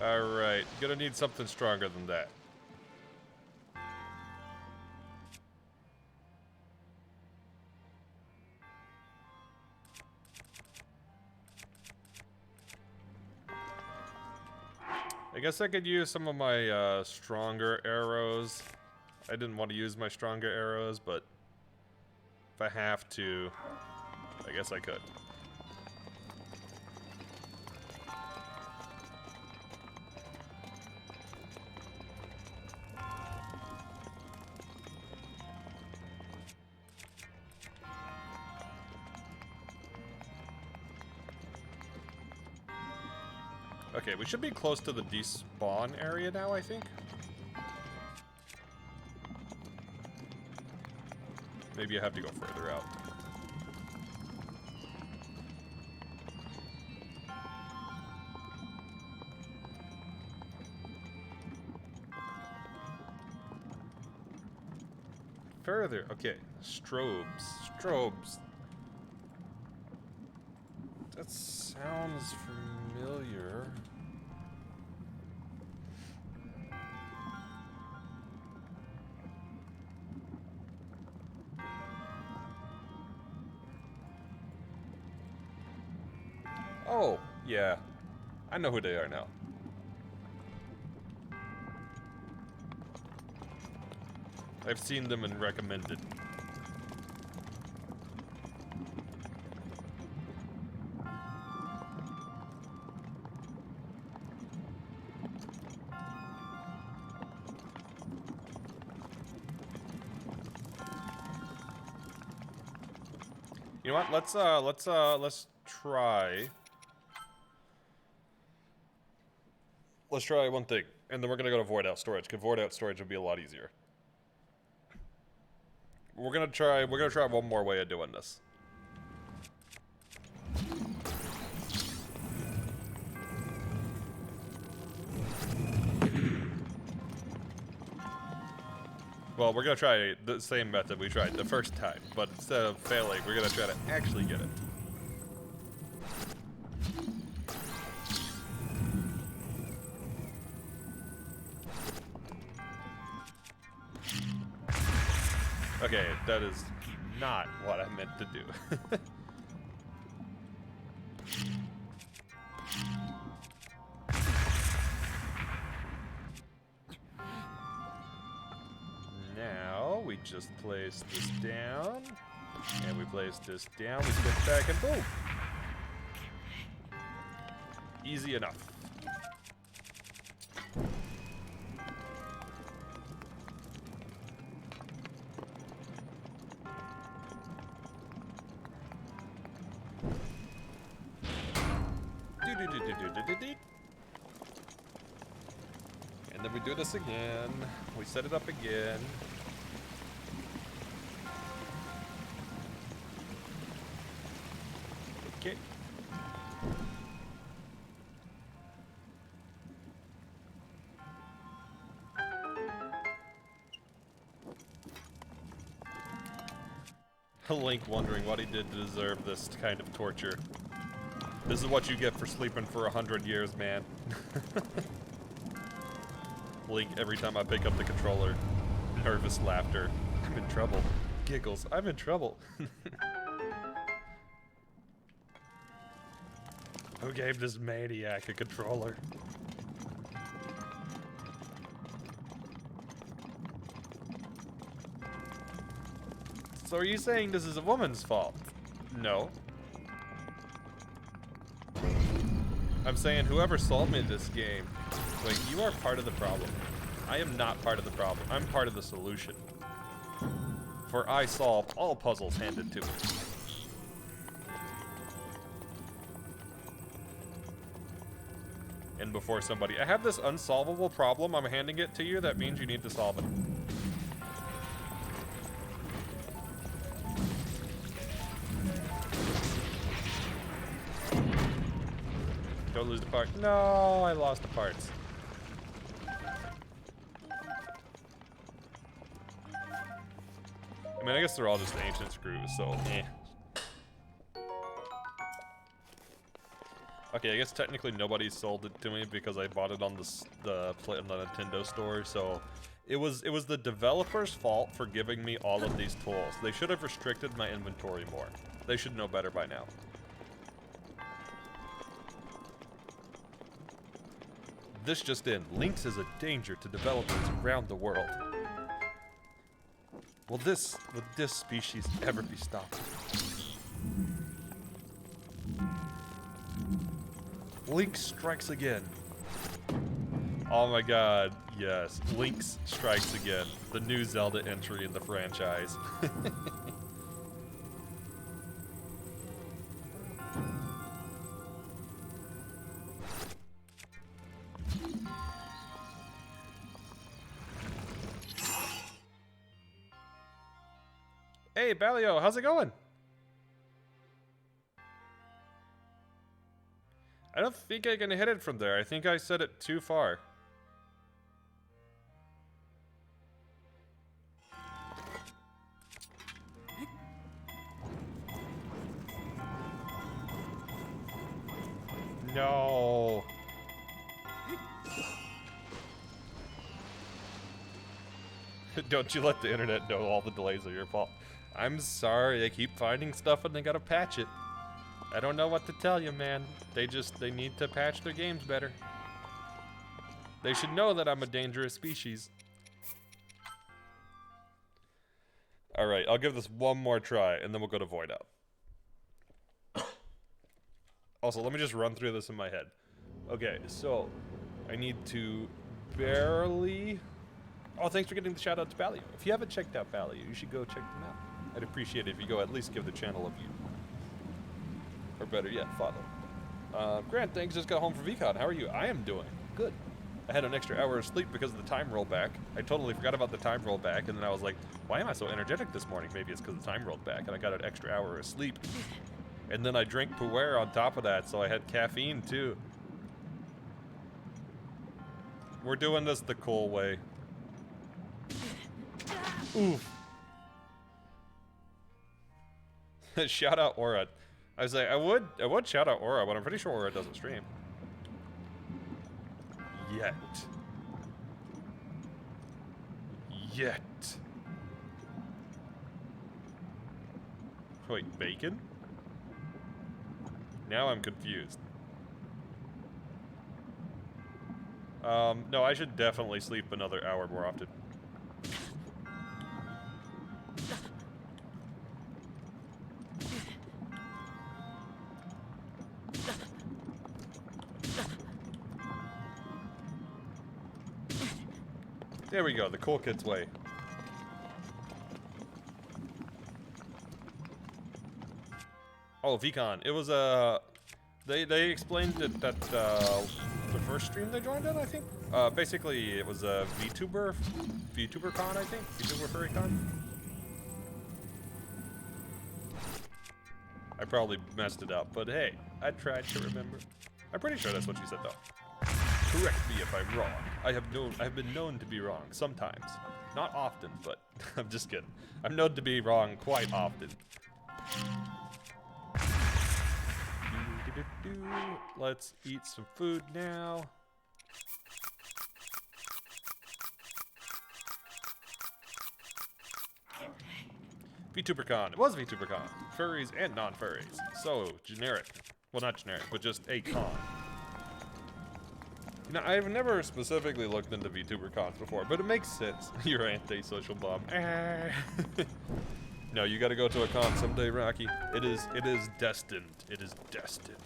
Speaker 1: Alright, gonna need something stronger than that. I guess I could use some of my stronger arrows. I didn't want to use my stronger arrows, but if I have to, I guess I could. Okay, we should be close to the despawn area now, I think. Maybe I have to go further out. Further. Okay. Strobes. Strobes. That sounds familiar. Oh, yeah. I know who they are now. I've seen them and recommended. You know what? Let's try. Let's try one thing, and then we're gonna go to void out storage. Cause void out storage would be a lot easier. We're gonna try one more way of doing this. Well, we're gonna try the same method we tried the first time, but instead of failing, we're gonna try to actually get it. Okay, that is not what I meant to do. Now, we just place this down, and we place this down, we step back, and boom! Easy enough. And then we do this again. We set it up again. Okay. Link wondering what he did to deserve this kind of torture. This is what you get for sleeping for 100 years, man. Link, every time I pick up the controller, nervous laughter. I'm in trouble. Giggles, I'm in trouble. Who gave this maniac a controller? So are you saying this is a woman's fault? No. I'm saying whoever sold me this game, like, you are part of the problem. I am not part of the problem. I'm part of the solution. For I solve all puzzles handed to me. And before somebody, I have this unsolvable problem, I'm handing it to you, that means you need to solve it. Don't lose the part. No, I lost the parts. I mean, I guess they're all just ancient screws, so eh. Okay, I guess technically nobody sold it to me because I bought it on the Nintendo store, so it was the developer's fault for giving me all of these tools. They should have restricted my inventory more. They should know better by now. This just in, Lynx is a danger to developers around the world. Will this species ever be stopped? Lynx strikes again. Oh my god, yes. Lynx strikes again. The new Zelda entry in the franchise. Hey, Balio, how's it going? I don't think I can hit it from there. I think I set it too far. No. Don't you let the internet know all the delays are your fault. I'm sorry, I keep finding stuff and they gotta patch it. I don't know what to tell you, man. They need to patch their games better. They should know that I'm a dangerous species. Alright, I'll give this one more try and then we'll go to Void Out. Also, let me just run through this in my head. Okay, so I need to barely... Oh, thanks for getting the shout out to Balio. If you haven't checked out Balio, you should go check them out. I'd appreciate it if you go at least give the channel a view. Or better yet, follow. Grant, thanks, just got home from VCon. How are you? I am doing good. I had an extra hour of sleep because of the time rollback. I totally forgot about the time rollback, and then I was like, why am I so energetic this morning? Maybe it's because the time rolled back, and I got an extra hour of sleep. And then I drank Pu'er on top of that, so I had caffeine too. We're doing this the cool way. Oof. Shout out Aura. I was like, I would shout out Aura, but I'm pretty sure Aura doesn't stream. Yet. Wait, bacon? Now I'm confused. No, I should definitely sleep another hour more often. There we go, the cool kid's way. Oh, VCon. It was they explained it that the first stream they joined in, I think. Basically, it was a VTuber con, I think. VTuber Furry Con. I probably messed it up, but hey, I tried to remember. I'm pretty sure that's what you said, though. Correct me if I'm wrong. I have been known to be wrong sometimes, not often, but I'm just kidding. I'm known to be wrong quite often. Let's eat some food now. VTuberCon. It was VTuberCon. Furries and non-furries. So, generic. Well, not generic, but just a con. You know, I've never specifically looked into VTuberCons before, but it makes sense. You're anti-social bum. No, you gotta go to a con someday, Rocky. It is destined. It is destined.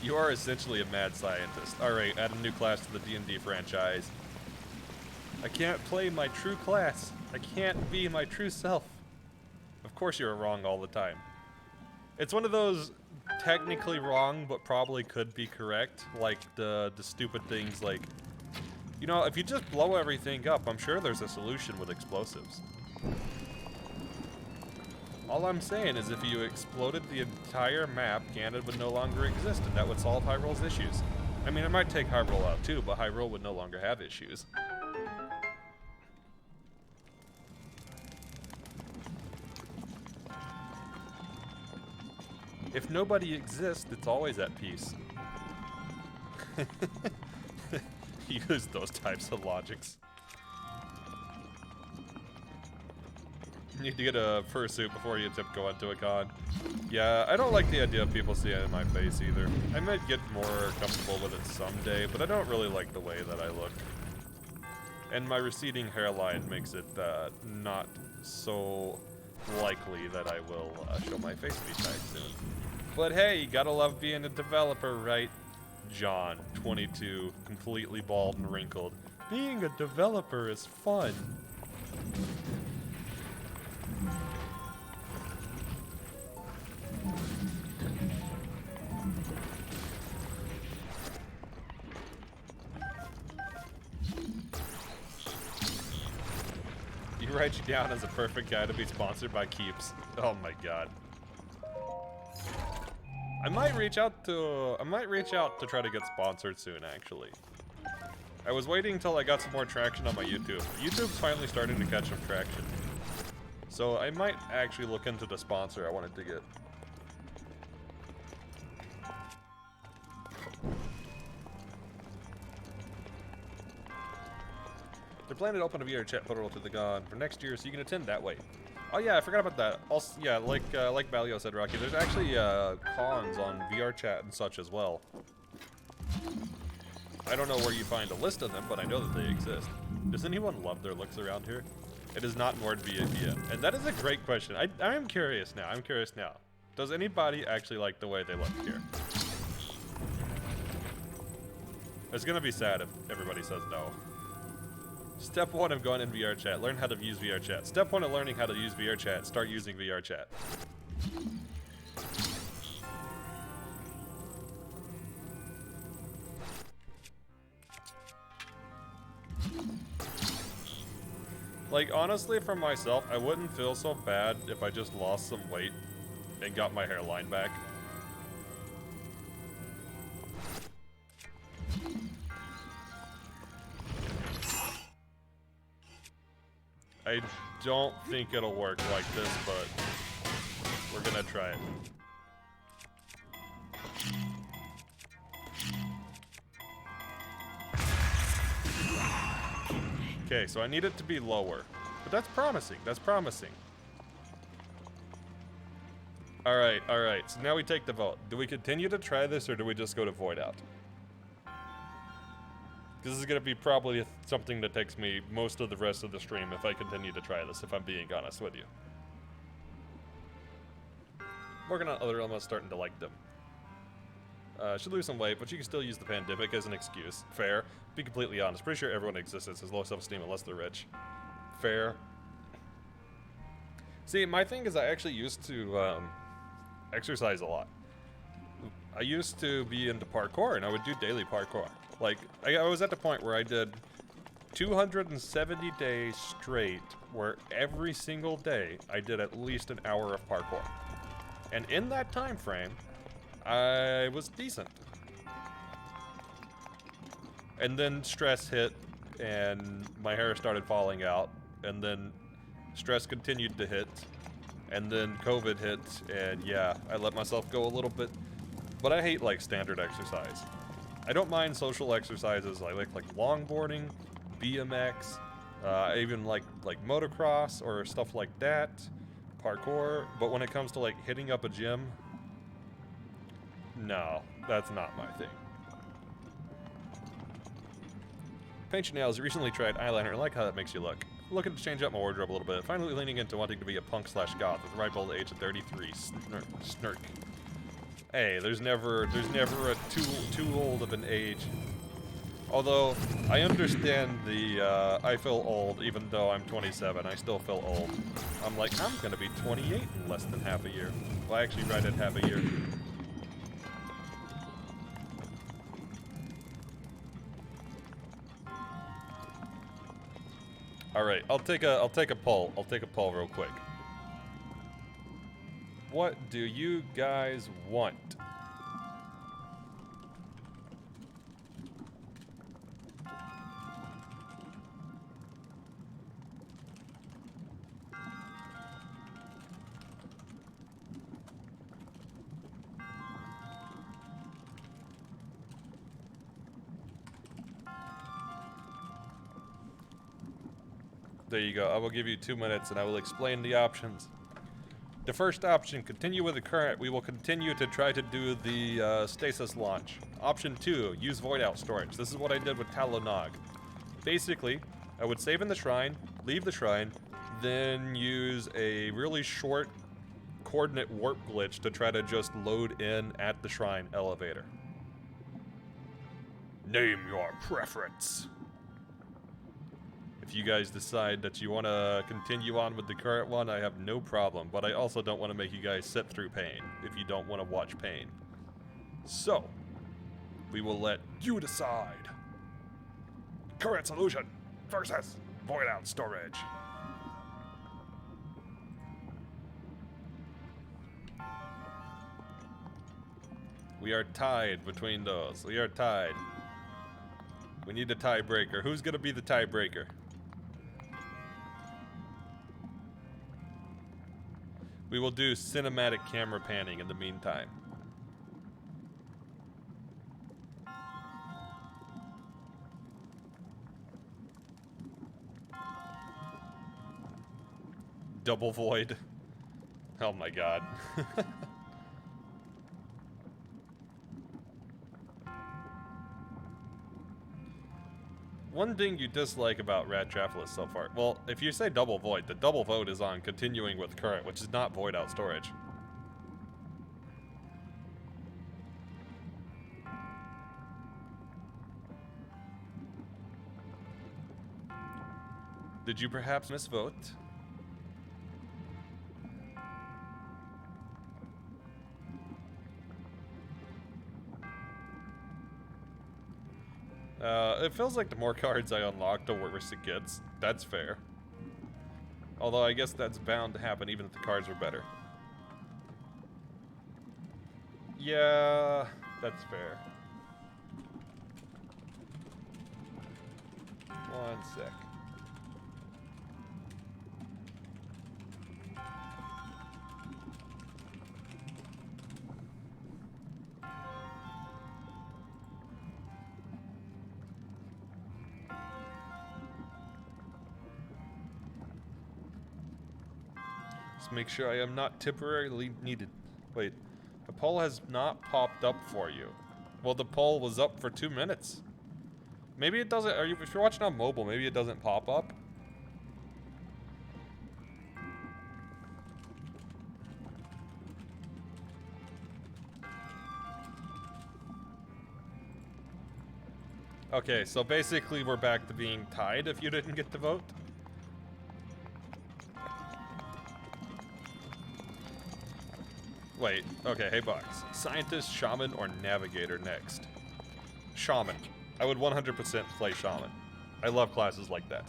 Speaker 1: You are essentially a mad scientist. Alright, add a new class to the D&D franchise. I can't play my true class. I can't be my true self. Of course you're wrong all the time. It's one of those technically wrong, but probably could be correct. Like the stupid things like, you know, if you just blow everything up, I'm sure there's a solution with explosives. All I'm saying is if you exploded the entire map, Ganon would no longer exist, and that would solve Hyrule's issues. I mean, it might take Hyrule out too, but Hyrule would no longer have issues. If nobody exists, it's always at peace. Use those types of logics. You need to get a fursuit before you attempt going to a con. Yeah, I don't like the idea of people seeing it in my face either. I might get more comfortable with it someday, but I don't really like the way that I look. And my receding hairline makes it not so likely that I will show my face anytime soon. But hey, you gotta love being a developer, right? John, 22, completely bald and wrinkled. Being a developer is fun. write you down as a perfect guy to be sponsored by Keeps. Oh my god. I might reach out to try to get sponsored soon, actually. I was waiting until I got some more traction on my YouTube. YouTube's finally starting to catch some traction. So I might actually look into the sponsor I wanted to get. They're planning to open a VR chat portal to the GON for next year, so you can attend that way. Oh yeah, I forgot about that. Also, yeah, like Balio said, Rocky, there's actually cons on VR chat and such as well. I don't know where you find a list of them, but I know that they exist. Does anyone love their looks around here? It is not NordVPN. And that is a great question. I am curious now. I'm curious now. Does anybody actually like the way they look here? It's gonna be sad if everybody says no. Step 1 of going in VR chat. Learn how to use VR chat. Step 1 of learning how to use VR chat. Start using VR chat. Like, honestly, for myself, I wouldn't feel so bad if I just lost some weight and got my hairline back. I don't think it'll work like this, but we're gonna try it. Okay, so I need it to be lower, but that's promising. That's promising. All right. So now we take the vote. Do we continue to try this, or do we just go to void out? This is gonna be probably something that takes me most of the rest of the stream if I continue to try this, if I'm being honest with you. Working on other elements, starting to like them. Should lose some weight, but you can still use the pandemic as an excuse. Fair. Be completely honest. Pretty sure everyone exists as low self-esteem unless they're rich. Fair. See, my thing is I actually used to exercise a lot. I used to be into parkour, and I would do daily parkour. Like, I was at the point where I did 270 days straight, where every single day I did at least an hour of parkour. And in that time frame, I was decent. And then stress hit, and my hair started falling out, and then stress continued to hit, and then COVID hit, and yeah, I let myself go a little bit. But I hate, like, standard exercise. I don't mind social exercises. I like longboarding, BMX, I even like motocross or stuff like that, parkour. But when it comes to like hitting up a gym, no, that's not my thing. Paint your nails. Recently tried eyeliner. I like how that makes you look. Looking to change up my wardrobe a little bit. Finally leaning into wanting to be a punk/goth with a ripe old age of 33. Snirk. Hey, there's never a too old of an age. Although I understand the I feel old even though I'm 27. I still feel old. I'm like, I'm gonna be 28 in less than half a year. Well, actually, right at half a year. All right, I'll take a poll. I'll take a poll real quick. What do you guys want? There you go. I will give you 2 minutes and I will explain the options. The first option, continue with the current. We will continue to try to do the stasis launch. Option 2, use void out storage. This is what I did with Talonog. Basically, I would save in the shrine, leave the shrine, then use a really short coordinate warp glitch to try to just load in at the shrine elevator. Name your preference. If you guys decide that you want to continue on with the current one, I have no problem, but I also don't want to make you guys sit through pain if you don't want to watch pain. So, we will let you decide. Current solution versus void out storage. We are tied between those. We are tied. We need a tiebreaker. Who's gonna be the tiebreaker? We will do cinematic camera panning in the meantime. Double void. Oh my god. One thing you dislike about Radtraffless so far. Well, if you say double void, the double vote is on continuing with current, which is not void out storage. Did you perhaps misvote? It feels like the more cards I unlock, the worse it gets. That's fair. Although I guess that's bound to happen even if the cards were better. Yeah, that's fair. One sec. Make sure I am not temporarily needed. Wait, the poll has not popped up for you. Well, the poll was up for 2 minutes. Maybe it doesn't. If you're watching on mobile, maybe it doesn't pop up. Okay, so basically we're back to being tied if you didn't get the vote. Wait, okay, hey Box. Scientist, Shaman, or Navigator next? Shaman. I would 100% play Shaman. I love classes like that.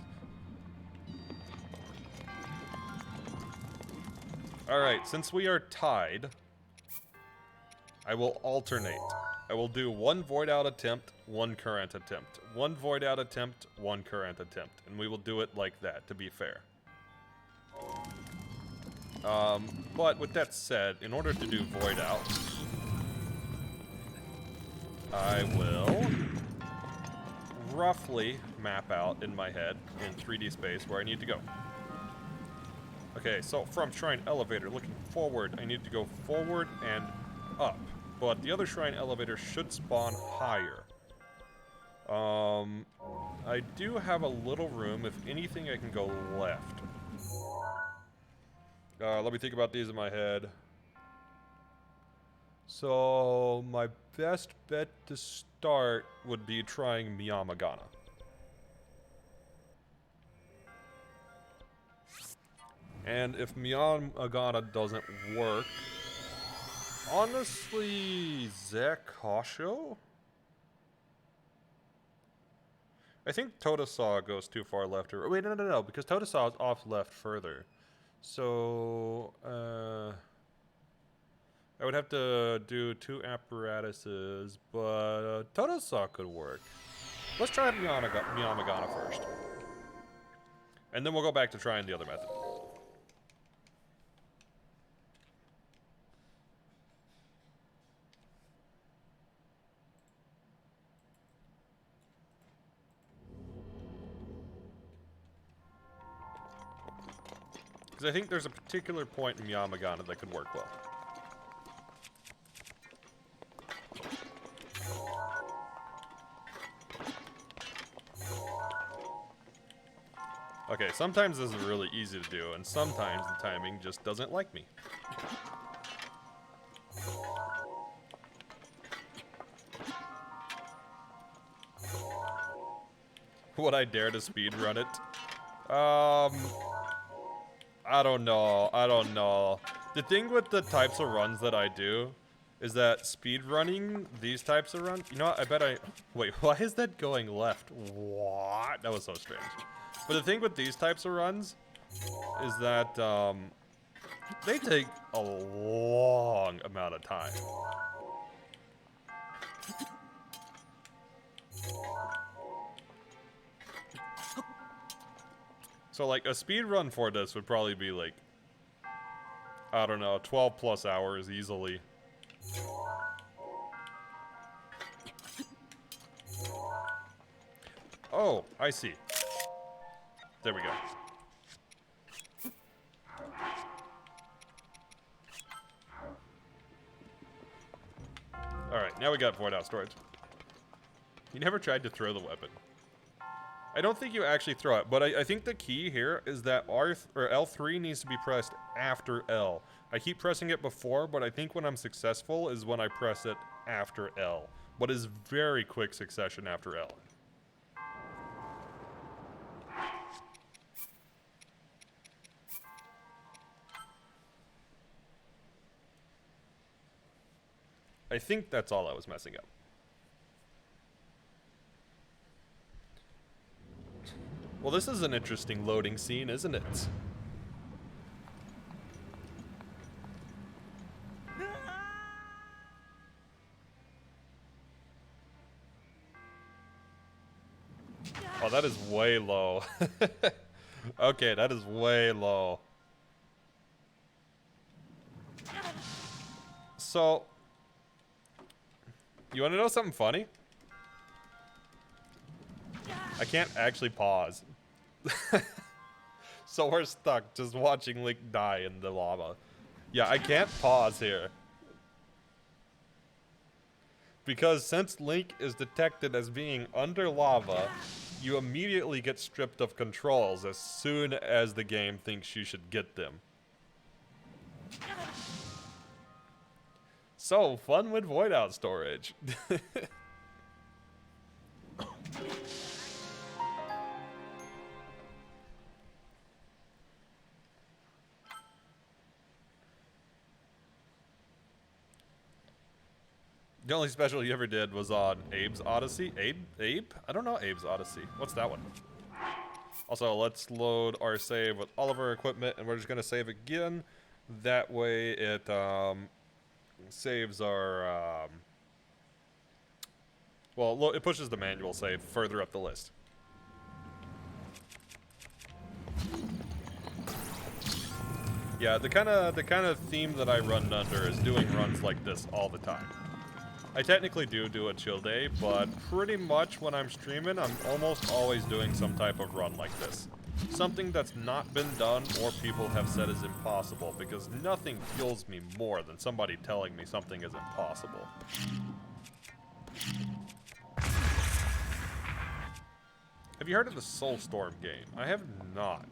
Speaker 1: Alright, since we are tied, I will alternate. I will do 1 void out attempt, 1 current attempt. 1 void out attempt, 1 current attempt. And we will do it like that, to be fair. But with that said, in order to do void out, I will roughly map out in my head in 3D space where I need to go. Okay, so from Shrine Elevator, looking forward, I need to go forward and up. But the other Shrine Elevator should spawn higher. I do have a little room. If anything, I can go left. Let me think about these in my head. So, my best bet to start would be trying Miyamagana. And if Miyamagana doesn't work, honestly, Zekasho? I think Totosaw goes too far left. Or wait, no, because Totosaw is off left further. So, I would have to do 2 apparatuses, but Totosaw could work. Let's try Miyamagana first. And then we'll go back to trying the other method. Because I think there's a particular point in Miyamagana that could work well. Okay, sometimes this is really easy to do, and sometimes the timing just doesn't like me. Would I dare to speedrun it? I don't know. The thing with the types of runs that I do is that speedrunning these types of runs, you know what, wait, why is that going left? What? That was so strange. But the thing with these types of runs is that, they take a long amount of time. So, like, a speed run for this would probably be, like, I don't know, 12 plus hours easily. Oh, I see. There we go. Alright, now we got void out storage. You never tried to throw the weapon. I don't think you actually throw it, but I think the key here is that L3 needs to be pressed after L. I keep pressing it before, but I think when I'm successful is when I press it after L. But is very quick succession after L. I think that's all I was messing up. Well, this is an interesting loading scene, isn't it? Oh, that is way low. Okay, that is way low. So, you want to know something funny? I can't actually pause. So we're stuck just watching Link die in the lava. Yeah, I can't pause here. Because since Link is detected as being under lava, you immediately get stripped of controls as soon as the game thinks you should get them. So, fun with void out storage. The only special you ever did was on Abe's Odyssey. Abe? I don't know Abe's Odyssey. What's that one? Also, let's load our save with all of our equipment, and we're just gonna save again. That way it saves our well, it pushes the manual save further up the list. Yeah, the kind of theme that I run under is doing runs like this all the time. I technically do a chill day, but pretty much when I'm streaming, I'm almost always doing some type of run like this. Something that's not been done or people have said is impossible, because nothing fuels me more than somebody telling me something is impossible. Have you heard of the Soulstorm game? I have not.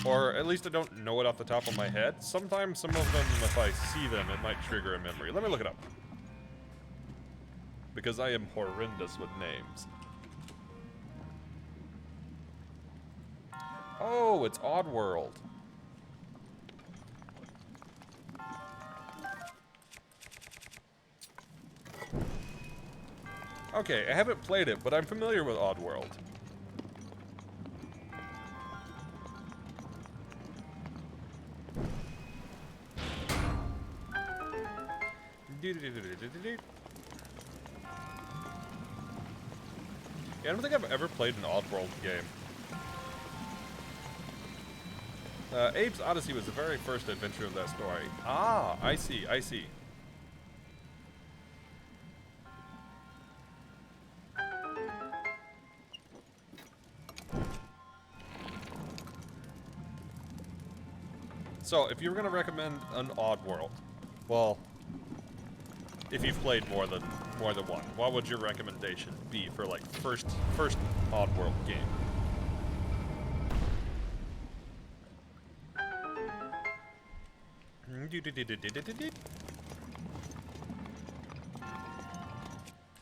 Speaker 1: Or at least I don't know it off the top of my head. Sometimes some of them, if I see them, it might trigger a memory. Let me look it up. Because I am horrendous with names. Oh, it's Oddworld. Okay, I haven't played it, but I'm familiar with Oddworld. Yeah, I don't think I've ever played an Oddworld game. Abe's Odyssey was the very first adventure of that story. Ah, I see, I see. So, if you were going to recommend an Oddworld, well, if you've played more than one, what would your recommendation be for like first Oddworld game?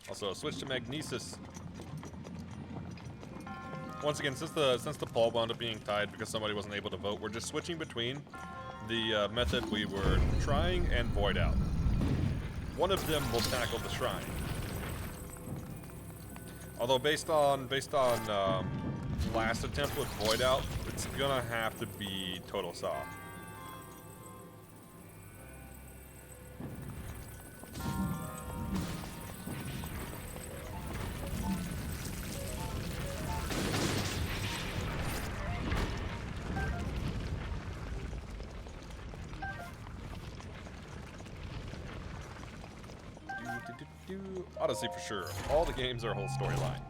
Speaker 1: Also, switch to Magnesis. Once again, since the poll wound up being tied because somebody wasn't able to vote, we're just switching between the method we were trying and void out. One of them will tackle the shrine. Although based on last attempt with void out, it's gonna have to be total soft. Odyssey for sure. All the games are a whole storyline.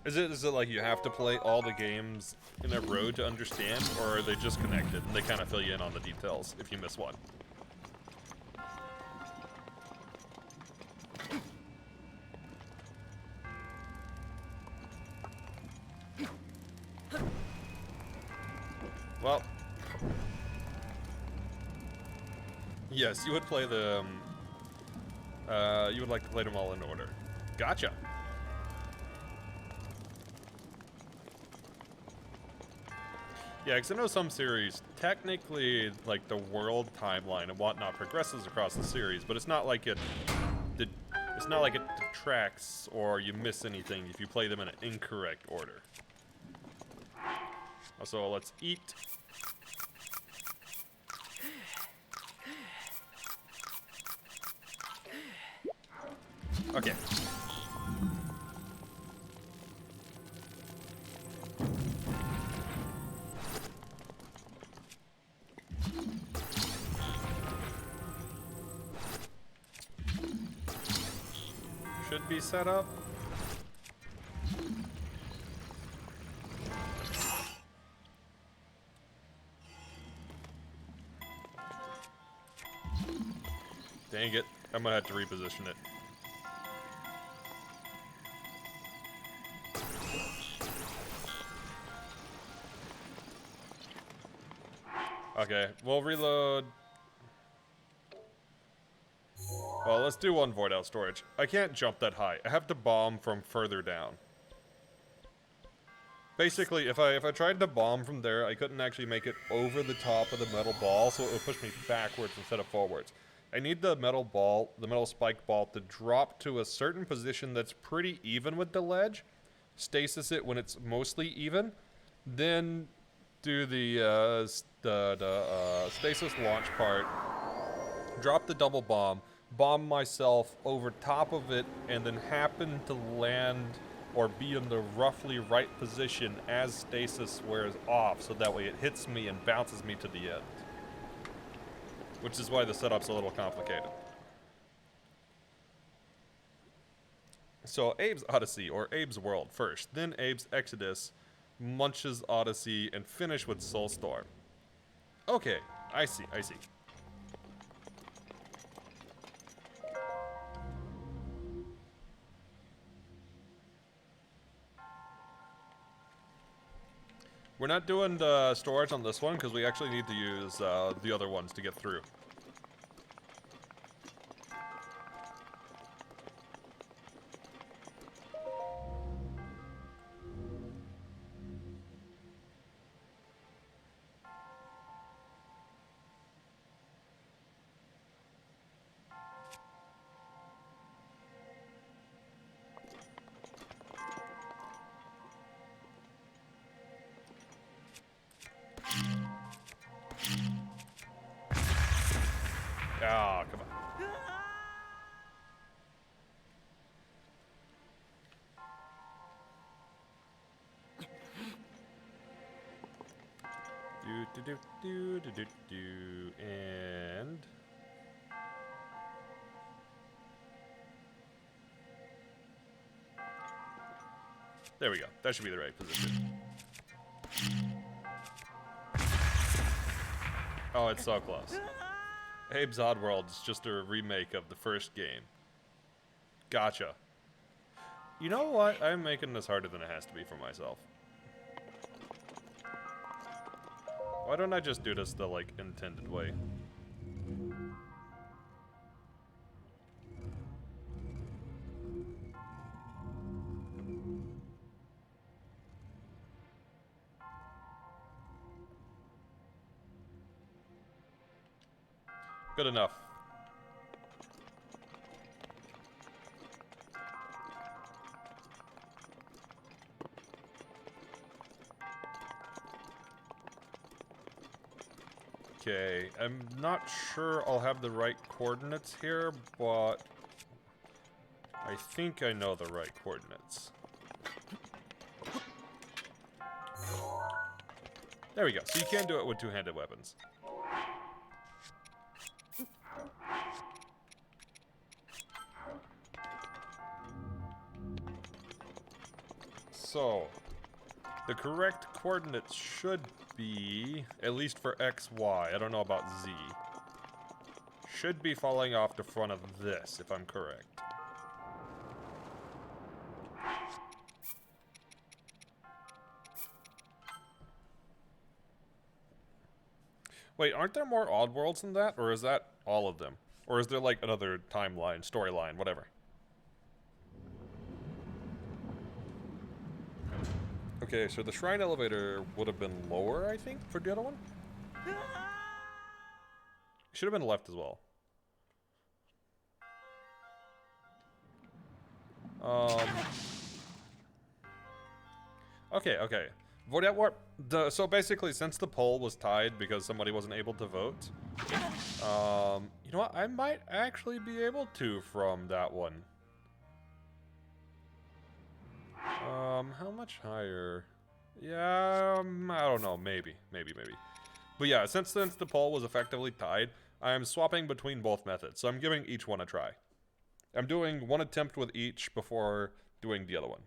Speaker 1: Is it like you have to play all the games in a row to understand, or are they just connected and they kind of fill you in on the details if you miss one? Well, yes, you would play the. You would like to play them all in order. Gotcha. Yeah, because I know some series, technically, like, the world timeline and whatnot progresses across the series, but it's not like it detracts or you miss anything if you play them in an incorrect order. So let's eat. Okay. Should be set up. Dang it. I'm gonna have to reposition it. Okay, we'll reload. Well, let's do one void out storage. I can't jump that high. I have to bomb from further down. Basically, if I tried to bomb from there, I couldn't actually make it over the top of the metal ball, so it would push me backwards instead of forwards. I need the metal ball, the metal spike ball, to drop to a certain position that's pretty even with the ledge, stasis it when it's mostly even, then do the stasis launch part, drop the double bomb, bomb myself over top of it, and then happen to land or be in the roughly right position as stasis wears off, so that way it hits me and bounces me to the end. Which is why the setup's a little complicated. So Abe's Odyssey, or Abe's World first, then Abe's Exodus, Munch's Odyssey, and finish with Soulstorm. Okay, I see. We're not doing the storage on this one because we actually need to use the other ones to get through. Ah, come on. And there we go. That should be the right position. Oh, it's so close. Abe's Oddworld is just a remake of the first game. Gotcha. You know what? I'm making this harder than it has to be for myself. Why don't I just do this the, like, intended way? Good enough. Okay, I'm not sure I'll have the right coordinates here, but I think I know the right coordinates. There we go. So you can do it with two-handed weapons. So, the correct coordinates should be, at least for X, Y, I don't know about Z, should be falling off the front of this, if I'm correct. Wait, aren't there more odd worlds than that? Or is that all of them? Or is there like another timeline, storyline, whatever? Okay, so the shrine elevator would have been lower, I think, for the other one? Should have been left as well. Okay, okay. So basically, since the poll was tied because somebody wasn't able to vote, you know what? I might actually be able to from that one. How much higher? Yeah, I don't know. Maybe. But yeah, since the poll was effectively tied, I'm swapping between both methods. So I'm giving each one a try. I'm doing one attempt with each before doing the other one.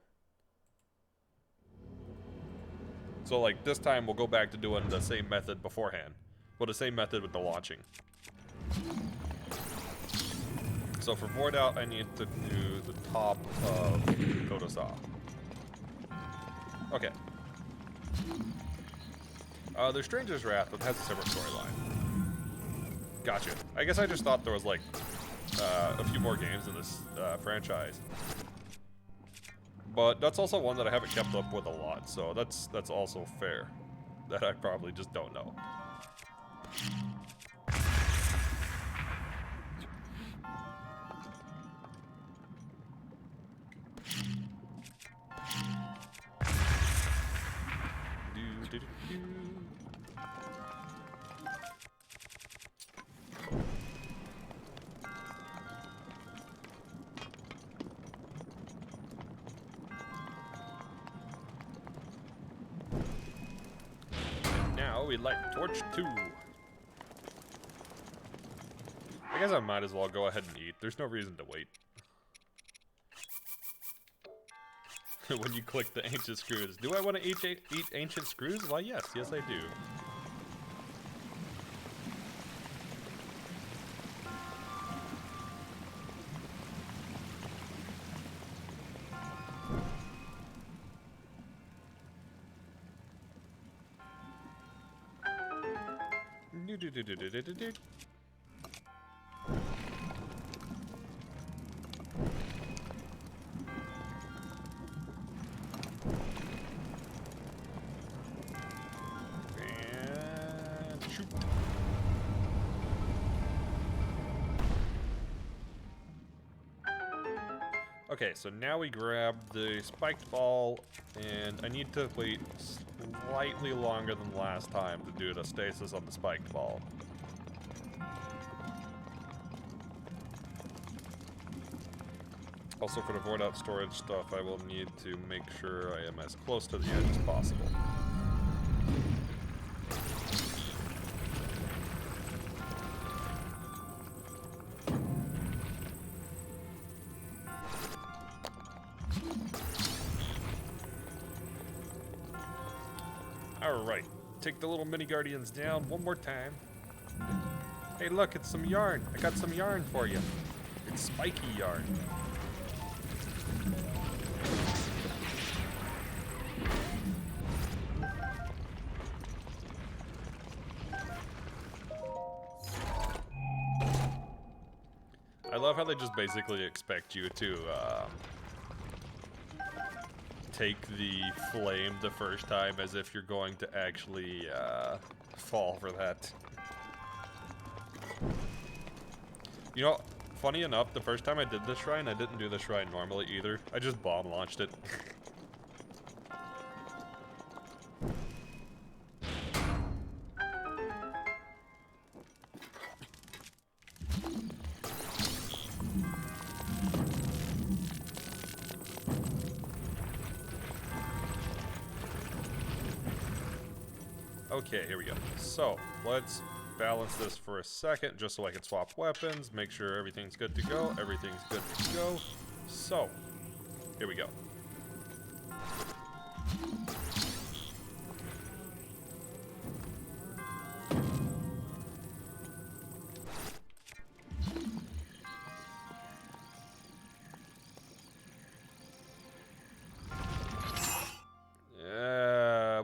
Speaker 1: So like this time we'll go back to doing the same method beforehand. Well, the same method with the launching. So for void out, I need to do the top of Kodosa. Okay. There's Stranger's Wrath, but it has a separate storyline. Gotcha. I guess I just thought there was like a few more games in this franchise. But that's also one that I haven't kept up with a lot, so that's also fair. That I probably just don't know. We light torch 2. I guess I might as well go ahead and eat. There's no reason to wait. When you click the ancient screws. Do I want to eat ancient screws? Why, yes I do. And shoot. Okay, so now we grab the spiked ball, and I need to wait slightly longer than last time to do the stasis on the spiked ball. Also, for the void out storage stuff, I will need to make sure I am as close to the edge as possible. Alright, take the little mini guardians down one more time. Hey look, it's some yarn. I got some yarn for you. It's spiky yarn. I love how they just basically expect you to take the flame the first time as if you're going to actually fall for that. You know, funny enough, the first time I did this shrine, I didn't do the shrine normally either. I just bomb launched it. Okay, here we go. So, let's balance this for a second, just so I can swap weapons, make sure everything's good to go. Everything's good to go. So, here we go.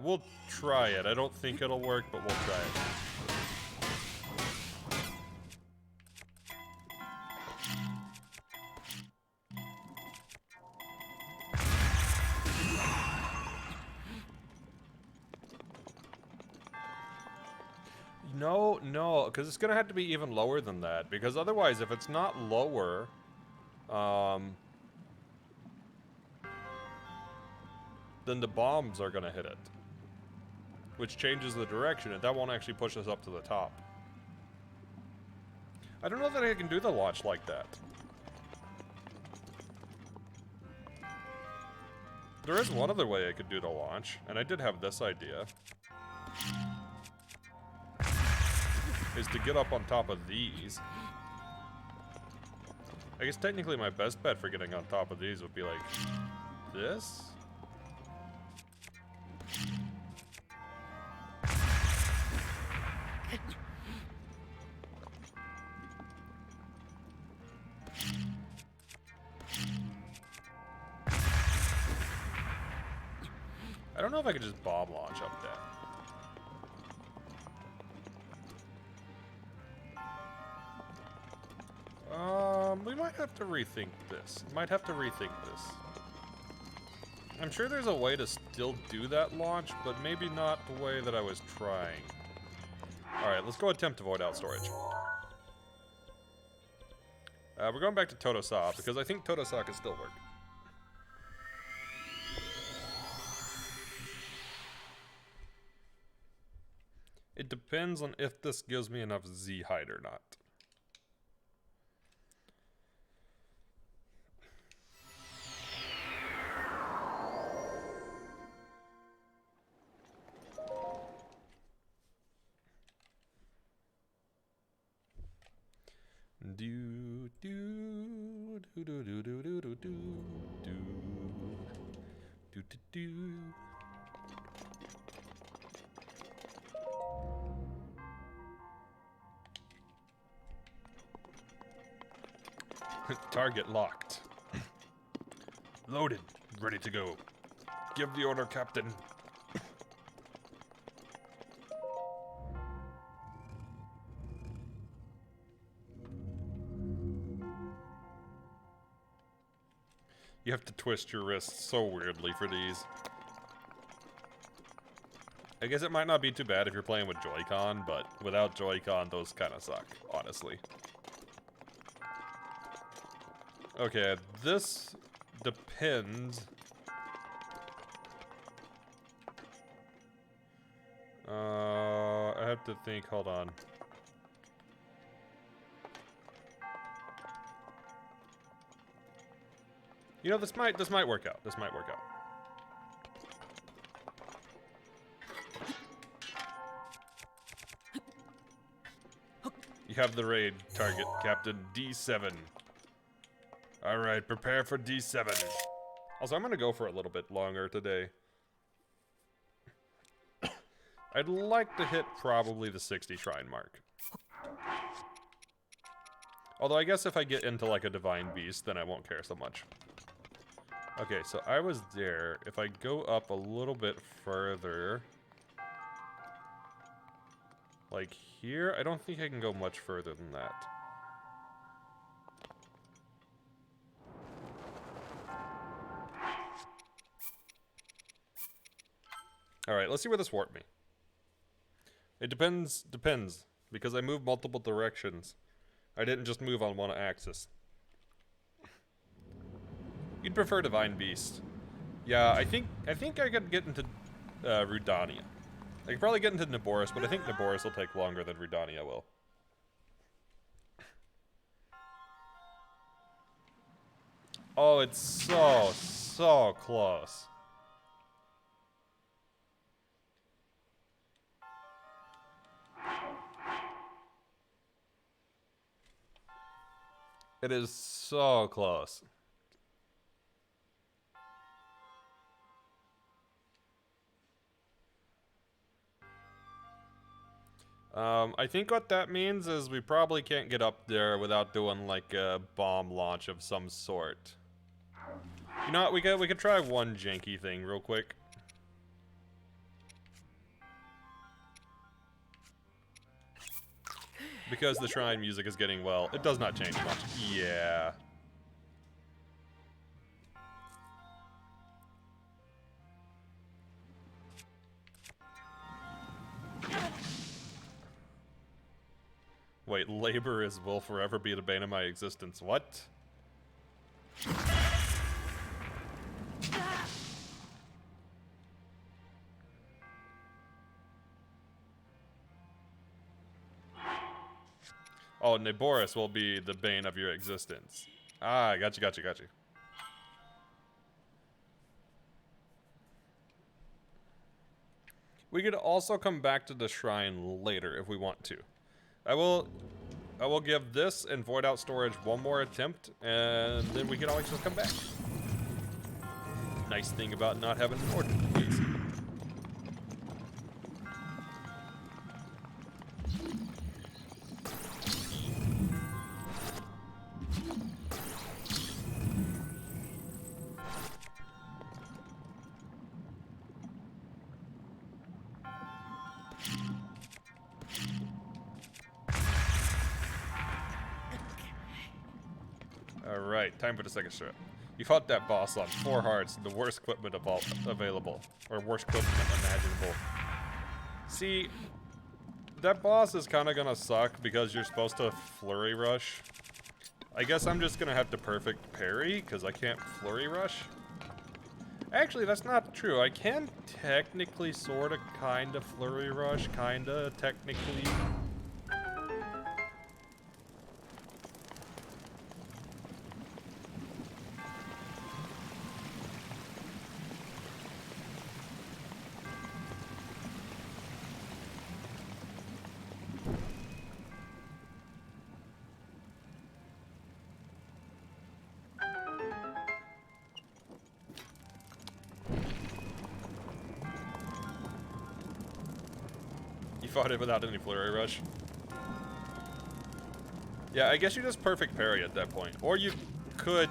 Speaker 1: We'll try it. I don't think it'll work, but we'll try it. No, because it's gonna have to be even lower than that. Because otherwise, if it's not lower, then the bombs are gonna hit it, which changes the direction, and that won't actually push us up to the top. I don't know that I can do the launch like that. There is one other way I could do the launch, and I did have this idea. Is to get up on top of these. I guess technically my best bet for getting on top of these would be like this. I don't know if I could just bomb launch up there. We might have to rethink this. Might have to rethink this. I'm sure there's a way to still do that launch, but maybe not the way that I was trying. Alright, let's go attempt to void out storage. We're going back to Totosa, because I think Totosa can still work. It depends on if this gives me enough Z height or not. Do do do do do do do do do do do do. Target locked. Loaded, ready to go. Give the order, Captain. You have to twist your wrists so weirdly for these. I guess it might not be too bad if you're playing with Joy-Con, but without Joy-Con, those kind of suck, honestly. Okay, this depends. I have to think, hold on. You know, this might work out. This might work out. You have the raid target, Captain D7. Alright, prepare for D7. Also, I'm gonna go for a little bit longer today. I'd like to hit probably the 60 shrine mark. Although I guess if I get into like a divine beast, then I won't care so much. Okay, so I was there. If I go up a little bit further, like here, I don't think I can go much further than that. Alright, let's see where this warped me. It depends, because I moved multiple directions. I didn't just move on one axis. You'd prefer Divine Beast. Yeah, I think I could get into Rudania. I could probably get into Naboris, but I think Naboris will take longer than Rudania will. Oh, it's so close. It is so close. I think what that means is we probably can't get up there without doing like a bomb launch of some sort. You know what? We could try one janky thing real quick. Because the shrine music is getting, well, it does not change much. Yeah. Wait, labor will forever be the bane of my existence. What? Oh, Naboris will be the bane of your existence. Ah, gotcha. We could also come back to the shrine later if we want to. I will give this and void out storage one more attempt, and then we can always just come back. Nice thing about not having an order, please. Alright, time for the second strip. You fought that boss on 4 hearts, the worst equipment of all available. Or worst equipment imaginable. See, that boss is kind of gonna suck because you're supposed to flurry rush. I guess I'm just gonna have to perfect parry because I can't flurry rush. Actually, that's not true. I can technically sorta kinda flurry rush, kinda technically. Fought it without any flurry rush. Yeah, I guess you just perfect parry at that point. Or you could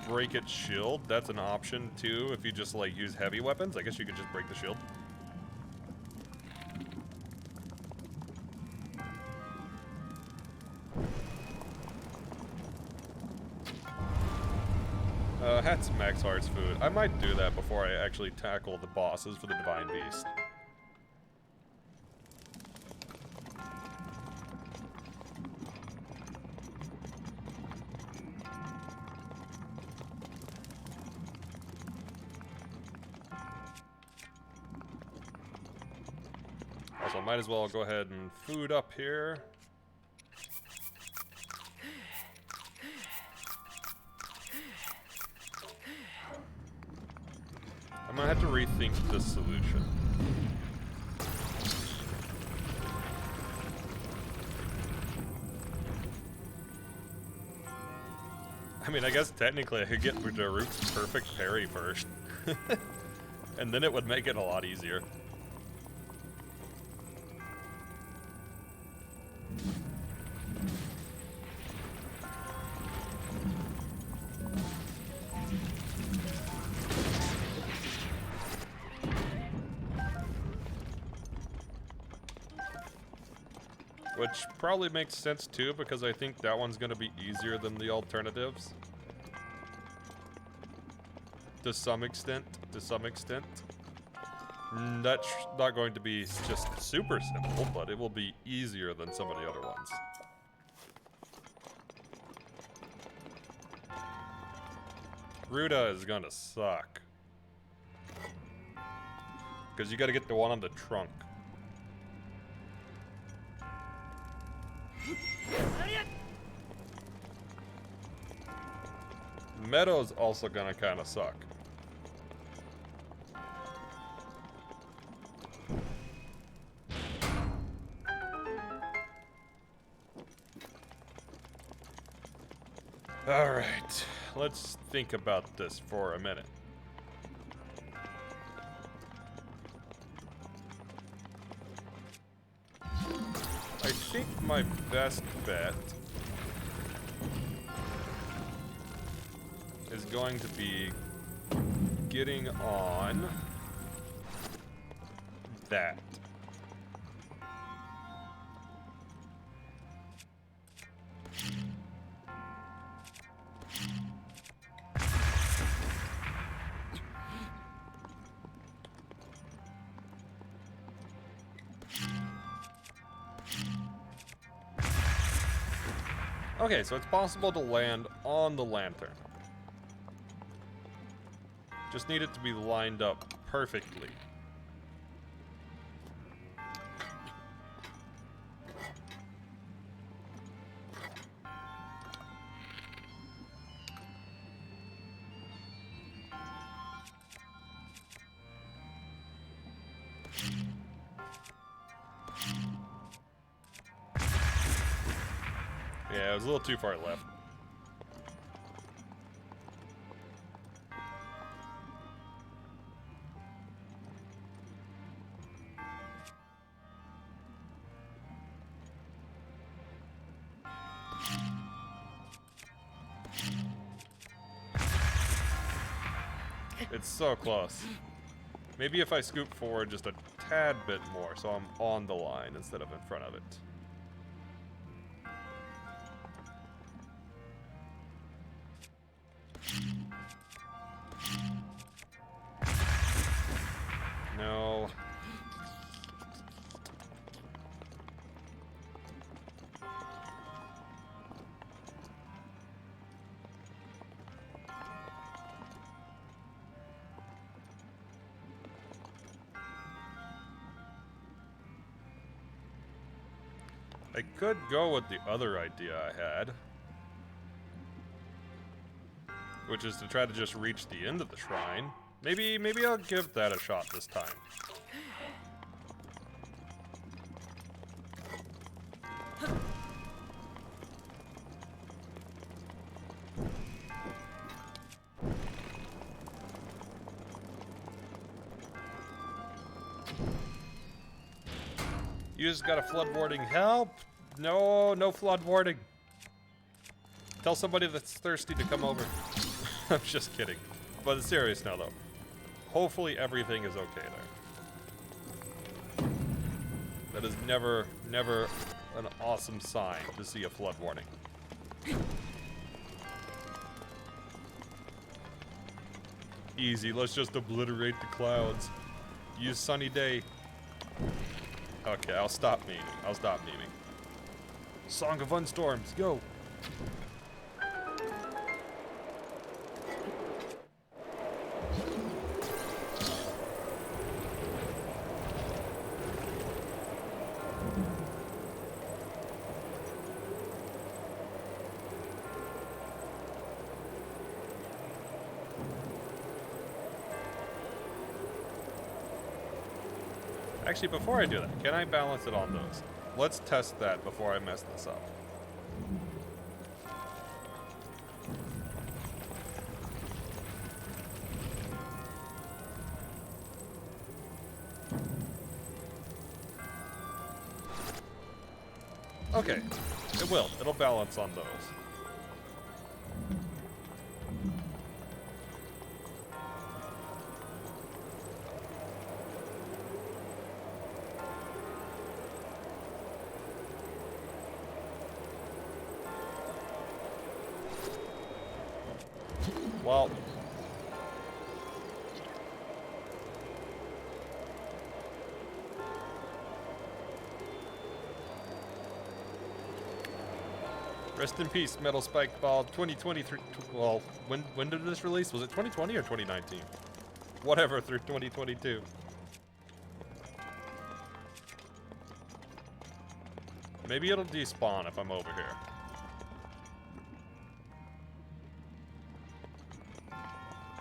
Speaker 1: break its shield. That's an option too if you just like use heavy weapons. I guess you could just break the shield. That's Max Heart's food. I might do that before I actually tackle the bosses for the Divine Beast. Also, might as well go ahead and food up here. I'm gonna have to rethink this solution. I mean, I guess technically I could get Daruk's perfect parry first. And then it would make it a lot easier. Which probably makes sense too, because I think that one's gonna be easier than the alternatives. To some extent. That's not going to be just super simple, but it will be easier than some of the other ones. Ruda is gonna suck. Because you gotta get the one on the trunk. Meadow's also gonna kinda suck. Alright, let's think about this for a minute. I think my best bet is going to be getting on that. Okay, so it's possible to land on the lantern. Just need it to be lined up perfectly. Yeah, it was a little too far left. It's so close. Maybe if I scoop forward just a tad bit more so I'm on the line instead of in front of it. No. I could go with the other idea I had, which is to try to just reach the end of the shrine. Maybe I'll give that a shot this time. You just got a flood warning. Help! No flood warning. Tell somebody that's thirsty to come over. I'm just kidding. But it's serious now, though. Hopefully everything is okay there. That is never an awesome sign to see a flood warning. Easy, let's just obliterate the clouds. Use sunny day. Okay, I'll stop memeing. Song of Unstorms, go! Actually, before I do that, can I balance it on those? Let's test that before I mess this up. Okay, it will. It'll balance on those. Well, rest in peace, Metal Spike Ball 2023. Well, when did this release? Was it 2020 or 2019? Whatever, through 2022. Maybe it'll despawn if I'm over here.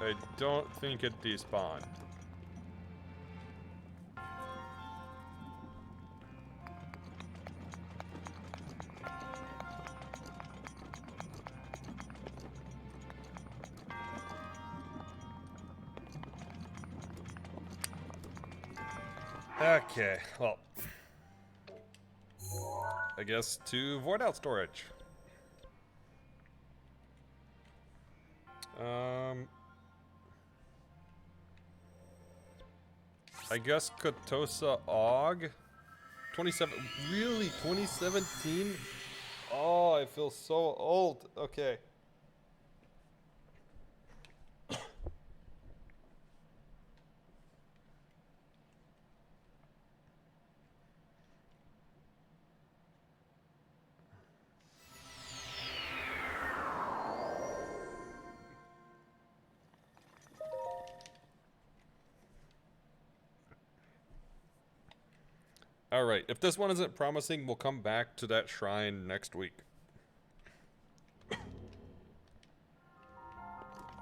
Speaker 1: I don't think it despawned. Okay, well. I guess, to void out storage. I guess Kotosa Og. 27. Really? 2017? Oh, I feel so old. Okay. Alright, if this one isn't promising, we'll come back to that shrine next week.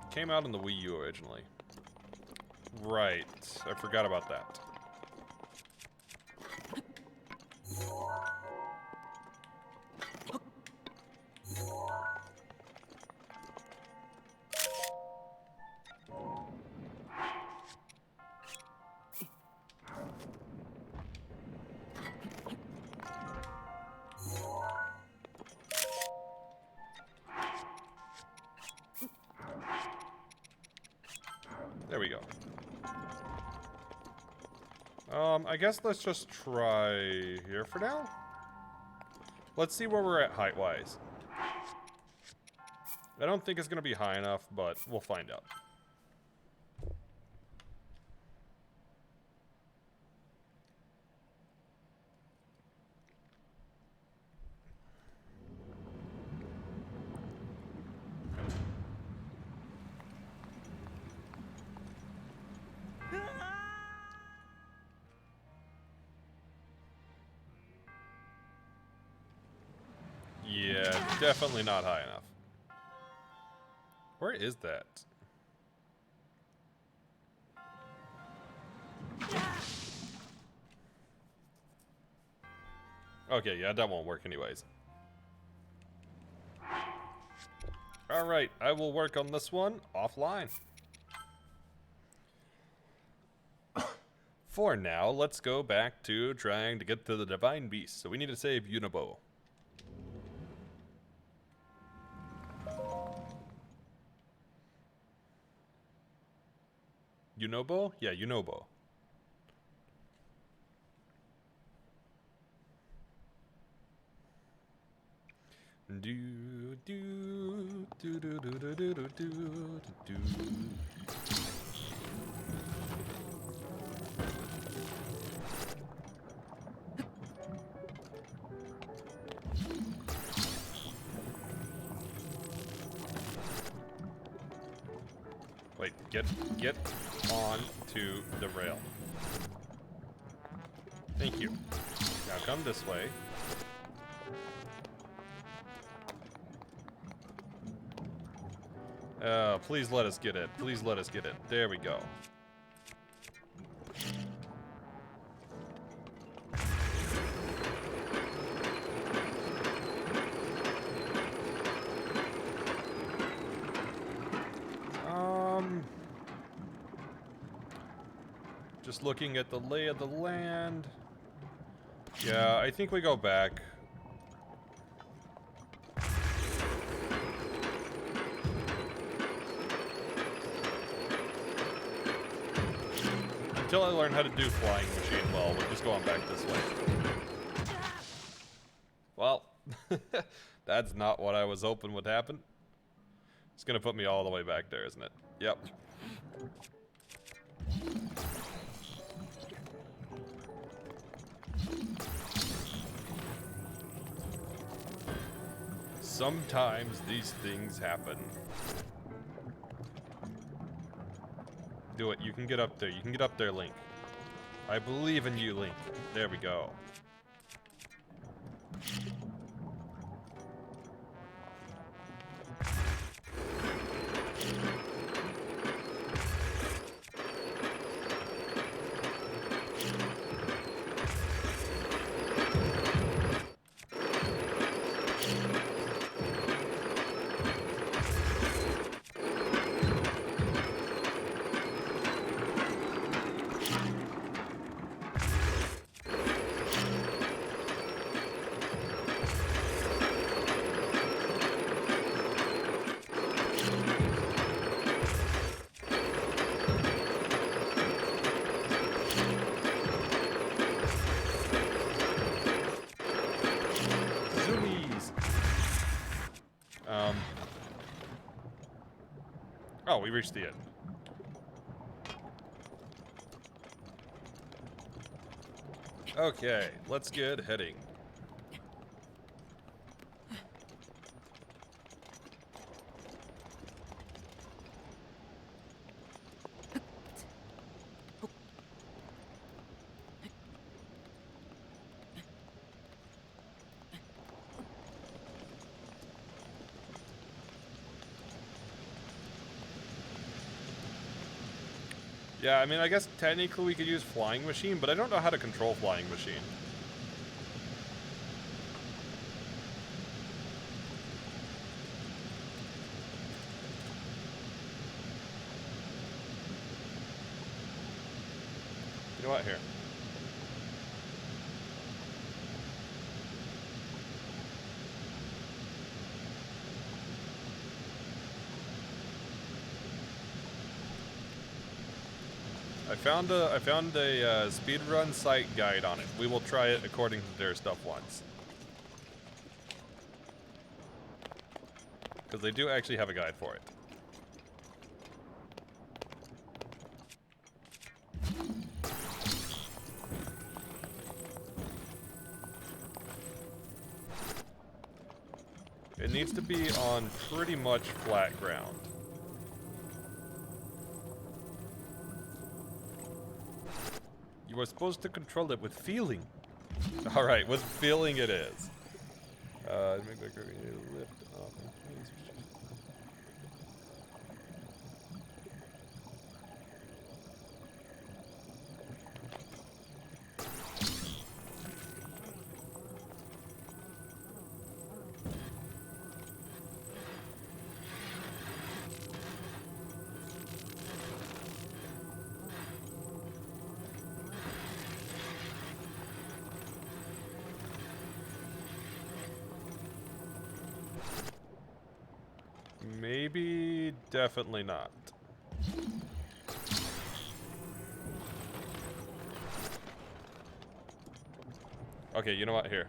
Speaker 1: Came out on the Wii U originally. Right, I forgot about that. There we go. I guess let's just try here for now. Let's see where we're at height-wise. I don't think it's gonna be high enough, but we'll find out. Yeah, definitely not high enough. Where is that? Okay, yeah, that won't work anyways. Alright, I will work on this one offline. For now, let's go back to trying to get to the Divine Beast. So we need to save Unibo. Unobo? Yeah, Unobo. Do do do do do do do do do do. Wait, get on to the rail. Thank you. Now come this way. Please let us get it. Please let us get it. There we go. Just looking at the lay of the land. Yeah, I think we go back. Until I learn how to do flying machine well, we're just going back this way. Well, that's not what I was hoping would happen. It's gonna put me all the way back there, isn't it? Yep. Sometimes these things happen. Do it. You can get up there. You can get up there, Link. I believe in you, Link. There we go. Oh, we reached the end. Okay, let's get heading. Yeah, I mean, I guess technically we could use Flying Machine, but I don't know how to control Flying Machine. You know what? Here. I found a speedrun site guide on it. We will try it according to their stuff once. Because they do actually have a guide for it. It needs to be on pretty much flat ground. You are supposed to control it with feeling. Alright, with feeling it is. Lift up. Maybe, definitely not. Okay, you know what? Here.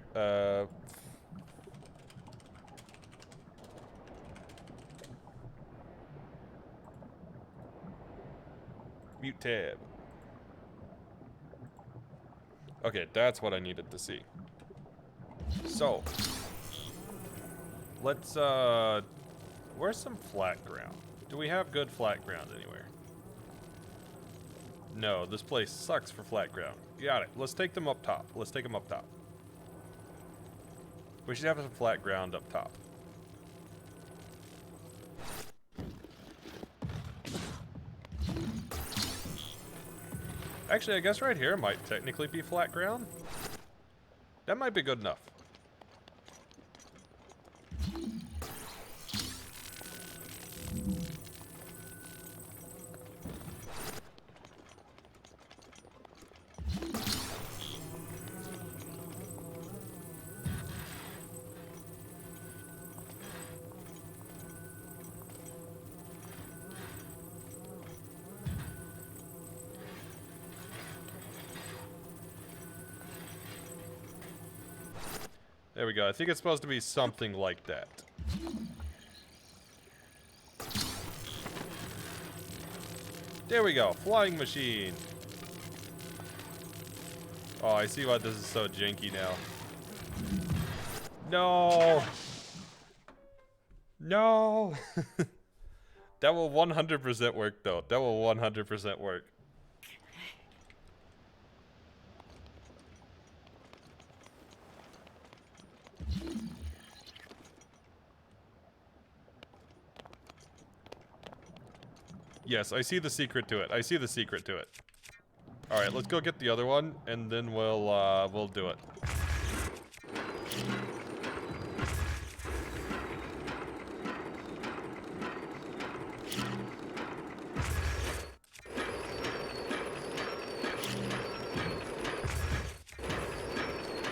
Speaker 1: Mute tab. Okay, that's what I needed to see. So, let's, where's some flat ground? Do we have good flat ground anywhere? No, this place sucks for flat ground. Got it. Let's take them up top. Let's take them up top. We should have some flat ground up top. Actually, I guess right here might technically be flat ground. That might be good enough. There we go. I think it's supposed to be something like that. There we go. Flying machine. Oh, I see why this is so janky now. No. No. That will 100% work, though. That will 100% work. Yes, I see the secret to it. I see the secret to it. All right, let's go get the other one, and then we'll do it.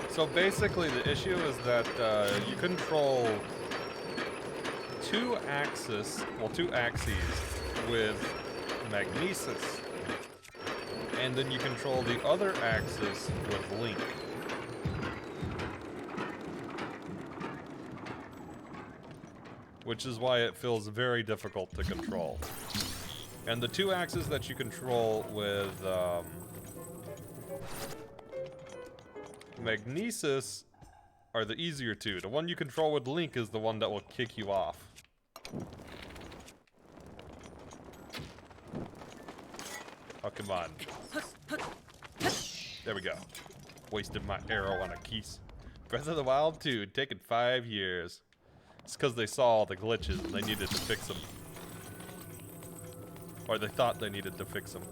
Speaker 1: So basically, the issue is that you control two axes with magnesis, and then you control the other axis with link. which is why it feels very difficult to control. And the two axes that you control with Magnesis are the easier two. The one you control with Link is the one that will kick you off. Oh, come on. There we go. Wasted my arrow on a keys. Breath of the Wild 2, taking 5 years. It's because they saw all the glitches and they needed to fix them. Or they thought they needed to fix them.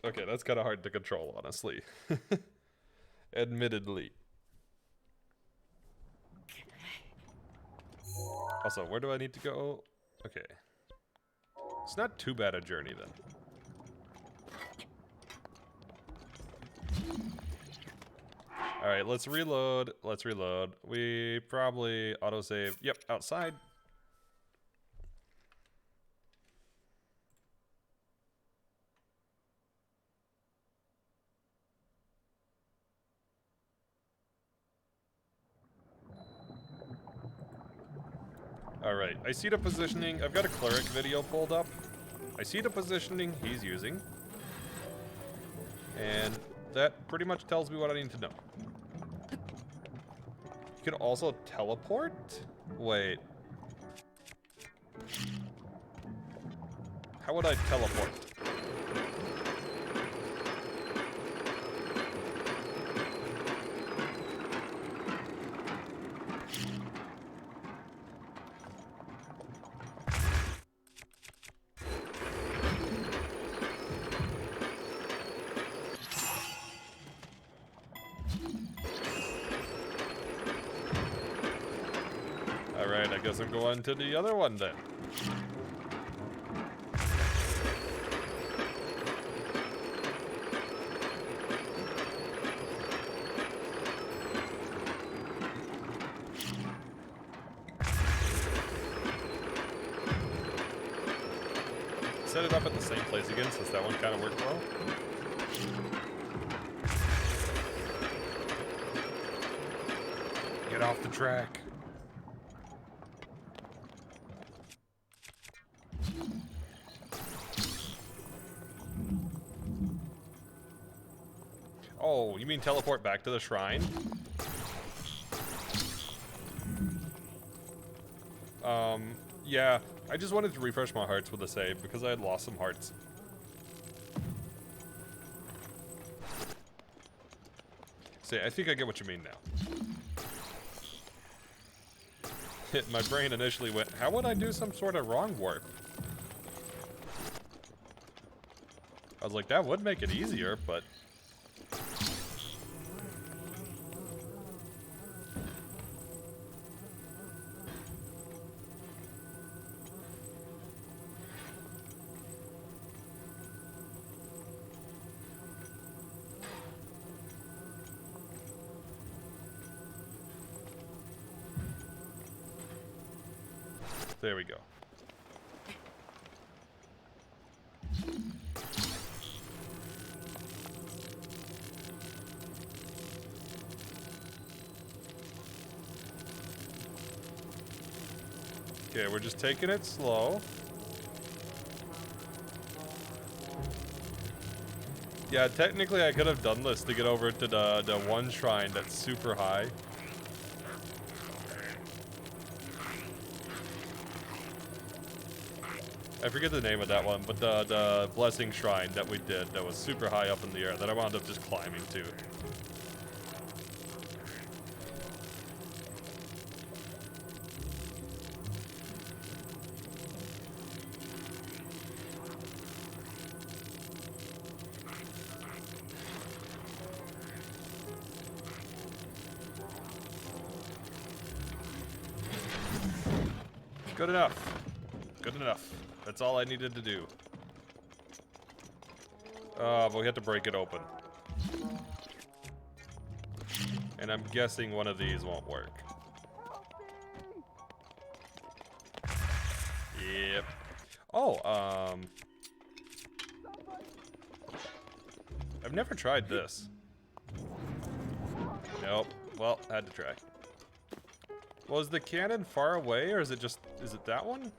Speaker 1: Okay, that's kind of hard to control, honestly. Admittedly. Also, where do I need to go? Okay. It's not too bad a journey, then. Alright, let's reload. Let's reload. We probably autosave. Yep, outside. Alright, I see the positioning. I've got a cleric video pulled up. I see the positioning he's using. And that pretty much tells me what I need to know. You can also teleport? Wait. How would I teleport? Alright, I guess I'm going to the other one then. Set it up at the same place again since that one kind of worked well. Get off the track. Oh, you mean teleport back to the shrine? Yeah, I just wanted to refresh my hearts with a save because I had lost some hearts. See, I think I get what you mean now. My brain initially went, how would I do some sort of wrong warp? I was like, that would make it easier, but... There we go. Okay, we're just taking it slow. Yeah, technically I could have done this to get over to the one shrine that's super high. I forget the name of that one, but the blessing shrine that we did that was super high up in the air that I wound up just climbing to. Good enough. Good enough. That's all I needed to do. But we had to break it open. And I'm guessing one of these won't work. Yep. Oh, I've never tried this. Nope. Well, had to try. Well, is the cannon far away, or is it that one?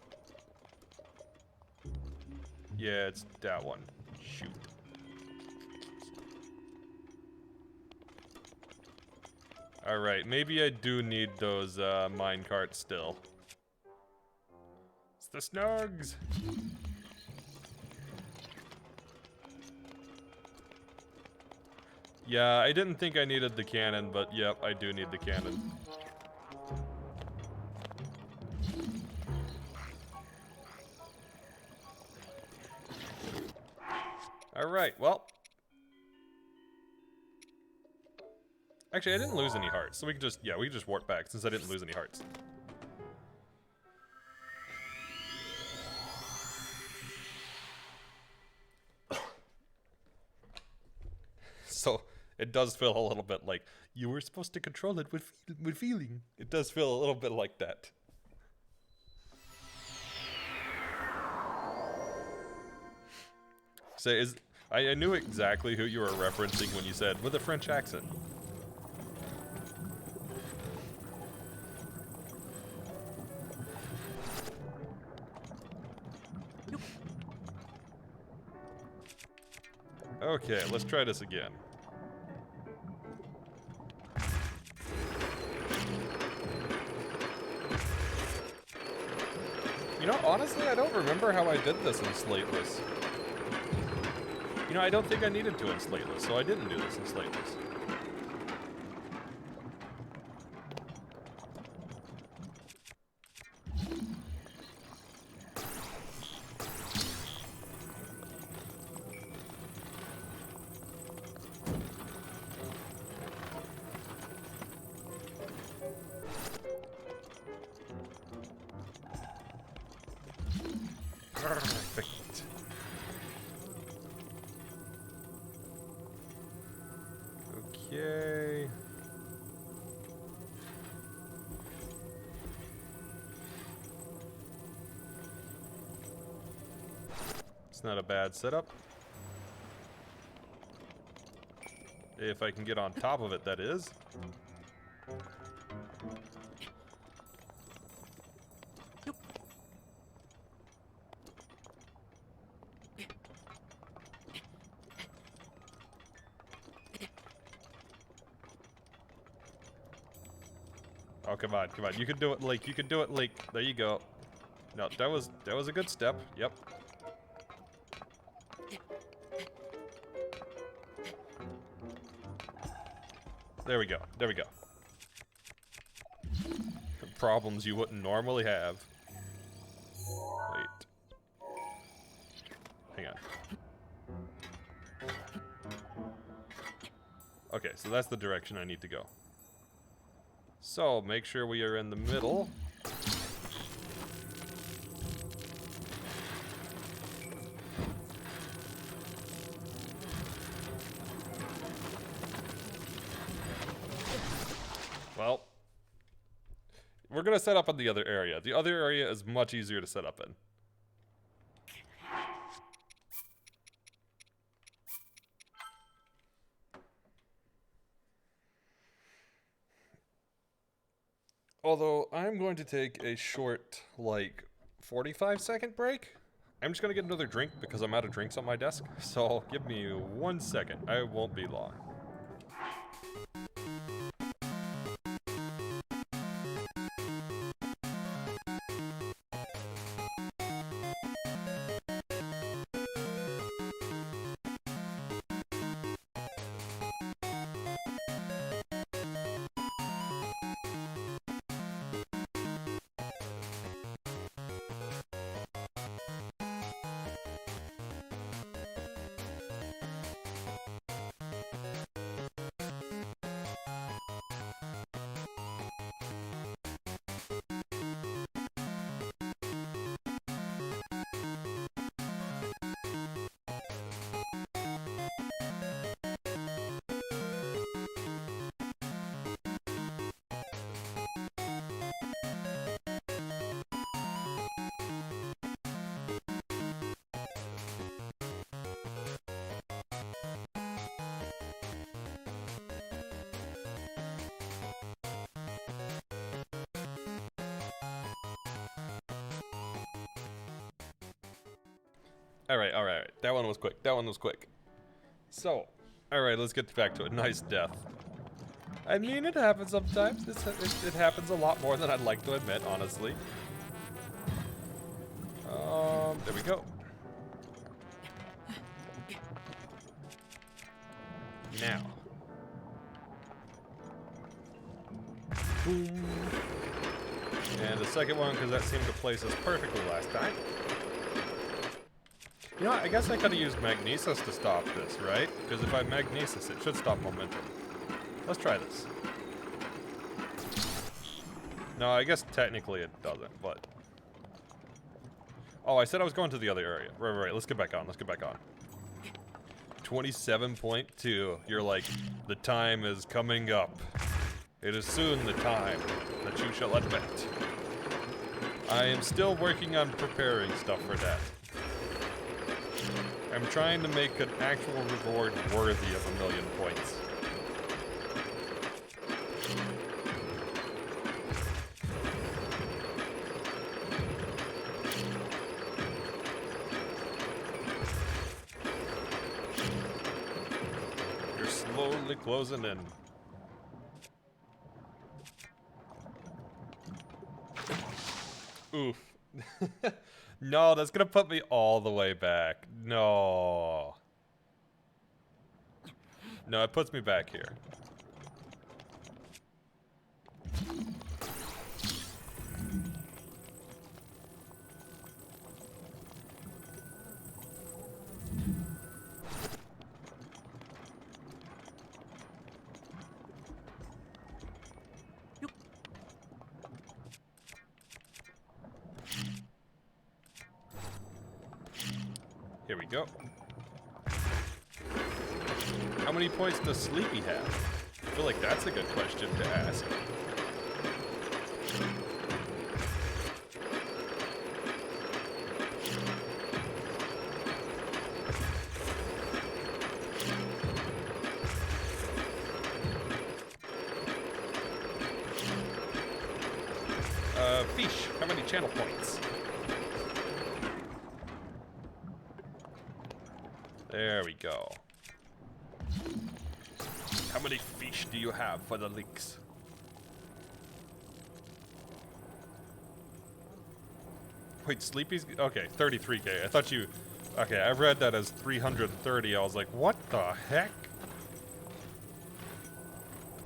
Speaker 1: Yeah, it's that one. Shoot. Alright, maybe I do need those, mine carts still. It's the snugs! Yeah, I didn't think I needed the cannon, but yep, I do need the cannon. Alright, well. Actually, I didn't lose any hearts, so we can just warp back since I didn't lose any hearts. So, it does feel a little bit like you were supposed to control it with feeling. It does feel a little bit like that. So I knew exactly who you were referencing when you said with a French accent. Okay, let's try this again. You know, honestly, I don't remember how I did this in Slateless. You know, I don't think I needed to in Slateless, so I didn't do this in Slateless. Perfect. Okay. It's not a bad setup. If I can get on top of it, that is. Oh, come on, come on. You can do it, Link. You can do it, Link. There you go. No, that was a good step. Yep. There we go. There we go. Problems you wouldn't normally have. Wait. Hang on. Okay, so that's the direction I need to go. So, make sure we are in the middle. Well, we're gonna set up in the other area. The other area is much easier to set up in. Although, I'm going to take a short, like, 45-second break. I'm just gonna get another drink because I'm out of drinks on my desk. So, give me 1 second. I won't be long. Alright, alright. That one was quick. That one was quick. So, alright, let's get back to it. Nice death. I mean, it happens sometimes. It happens a lot more than I'd like to admit, honestly. There we go. Now. Boom. And the second one, because that seemed to place us perfectly last time. You know what, I guess I could have used Magnesis to stop this, right? Because if I Magnesis, it should stop momentum. Let's try this. No, I guess technically it doesn't, but... Oh, I said I was going to the other area. Right, let's get back on, let's get back on. 27.2. You're like, the time is coming up. It is soon the time that you shall admit. I am still working on preparing stuff for that. I'm trying to make an actual reward worthy of 1,000,000 points. You're slowly closing in. Oof. No, that's gonna put me all the way back. No. No, it puts me back here. Here we go. How many points does Sleepy have? I feel like that's a good question to ask. Fish, how many channel points? There we go. How many fish do you have for the leaks? Wait, Sleepy's... Okay, 33k. I thought you... Okay, I read that as 330. I was like, what the heck?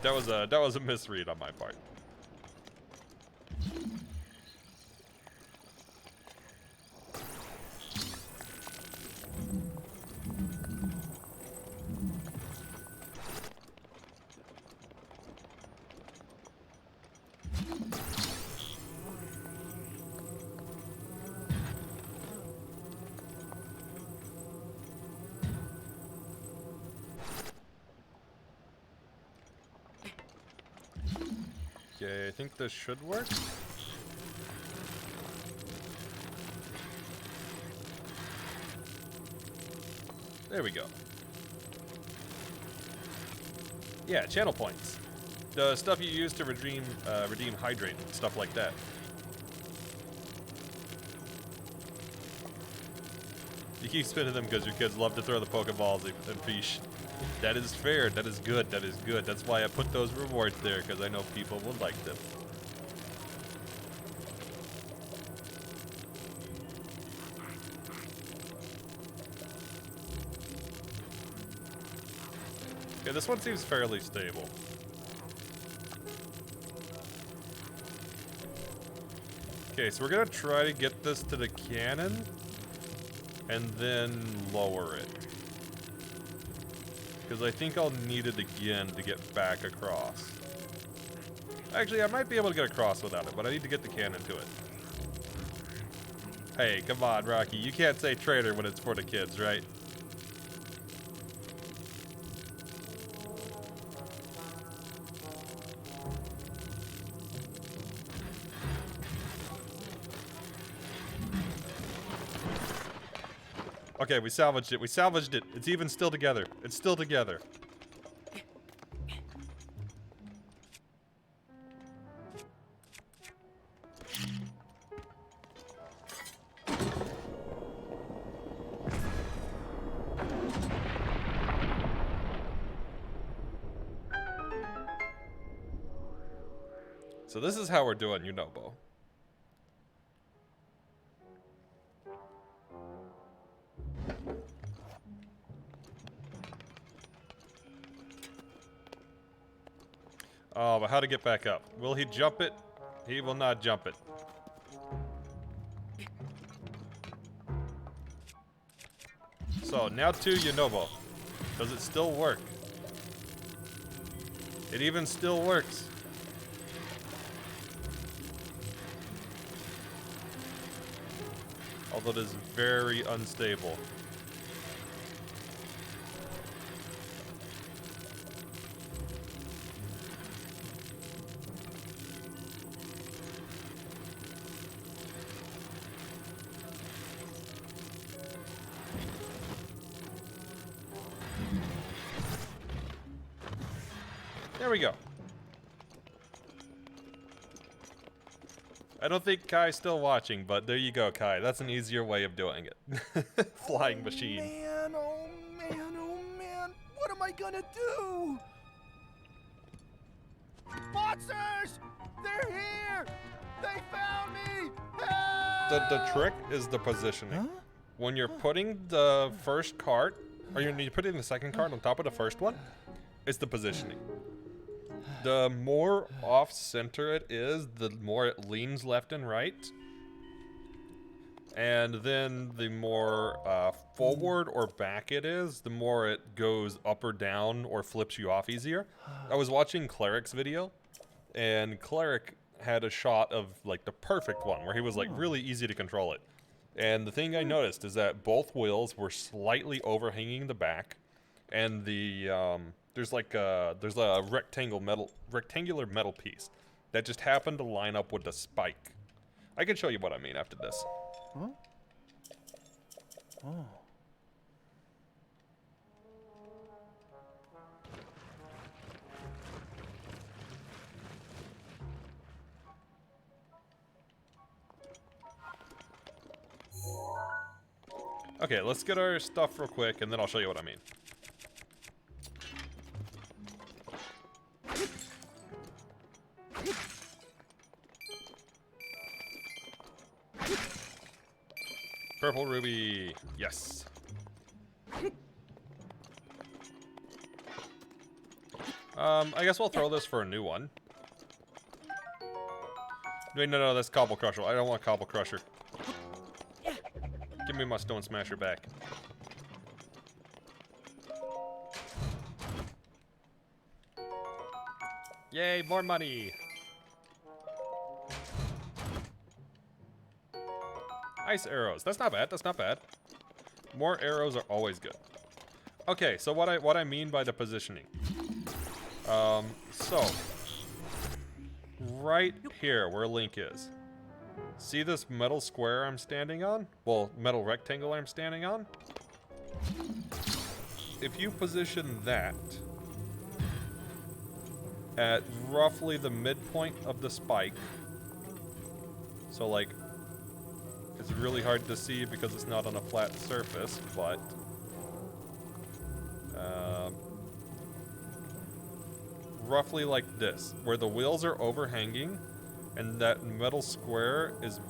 Speaker 1: That was a misread on my part. Okay, I think this should work. There we go. Yeah, channel points. The stuff you use to redeem hydrate, stuff like that. You keep spinning them because your kids love to throw the Pokeballs and fish. That is fair. That is good. That is good. That's why I put those rewards there, because I know people will like them. Okay, this one seems fairly stable. Okay, so we're gonna try to get this to the cannon and then lower it. Because I think I'll need it again to get back across. Actually, I might be able to get across without it, but I need to get the cannon to it. Hey, come on, Rocky. You can't say traitor when it's for the kids, right? Okay, we salvaged it. We salvaged it. It's even still together. It's still together. So this is how we're doing Unobo. Oh, but how to get back up? Will he jump it? He will not jump it. So, now to Unobo. Does it still work? It even still works. Although it is very unstable. There we go. I don't think Kai's still watching, but there you go, Kai. That's an easier way of doing it. Flying machine.
Speaker 3: Man, oh man, oh man. What am I gonna do? Monsters! They're here! They found me! Help!
Speaker 1: The trick is the positioning.
Speaker 3: Huh?
Speaker 1: When you're putting the first cart, or you're putting the second cart on top of the first one, it's the positioning. The more off-center it is, the more it leans left and right. And then the more forward or back it is, the more it goes up or down or flips you off easier. I was watching Cleric's video, and Cleric had a shot of like the perfect one where he was like really easy to control it. And the thing I noticed is that both wheels were slightly overhanging the back, and the there's a rectangular metal piece that just happened to line up with the spike. I can show you what I mean after this.
Speaker 3: Huh? Oh.
Speaker 1: Okay, let's get our stuff real quick, and then I'll show you what I mean. Purple ruby, yes. I guess we'll throw this for a new one. Wait, no, that's Cobble Crusher. I don't want Cobble Crusher. Give me my Stone Smasher back. Yay, more money! Ice arrows. That's not bad. That's not bad. More arrows are always good. Okay, so what I mean by the positioning. So right here where Link is. See this metal square I'm standing on? Well, metal rectangle I'm standing on? If you position that at roughly the midpoint of the spike, so like, it's really hard to see because it's not on a flat surface, but roughly like this, where the wheels are overhanging and that metal square is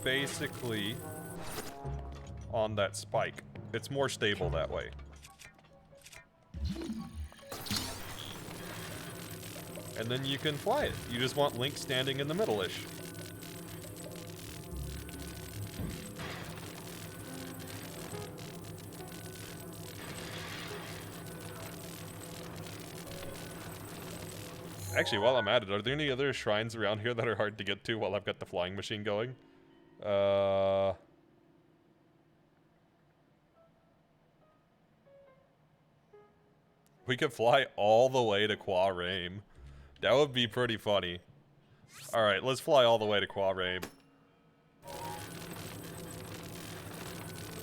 Speaker 1: basically on that spike. It's more stable that way. And then you can fly it. You just want Link standing in the middle-ish. Actually, while I'm at it, are there any other shrines around here that are hard to get to while I've got the flying machine going? We could fly all the way to Quarame. That would be pretty funny. Alright, let's fly all the way to Quarame.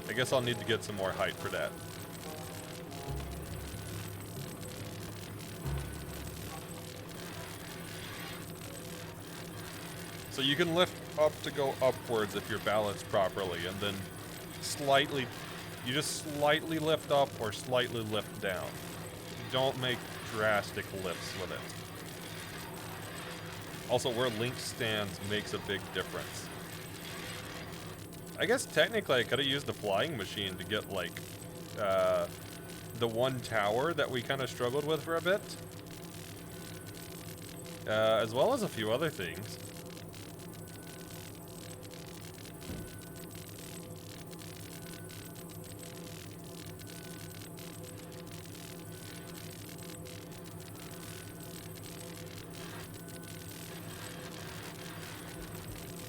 Speaker 1: I guess I'll need to get some more height for that. So you can lift up to go upwards if you're balanced properly, and then slightly, you just slightly lift up or slightly lift down. Don't make drastic lifts with it. Also, where Link stands makes a big difference. I guess technically I could have used the flying machine to get, like, the one tower that we kind of struggled with for a bit. As well as a few other things.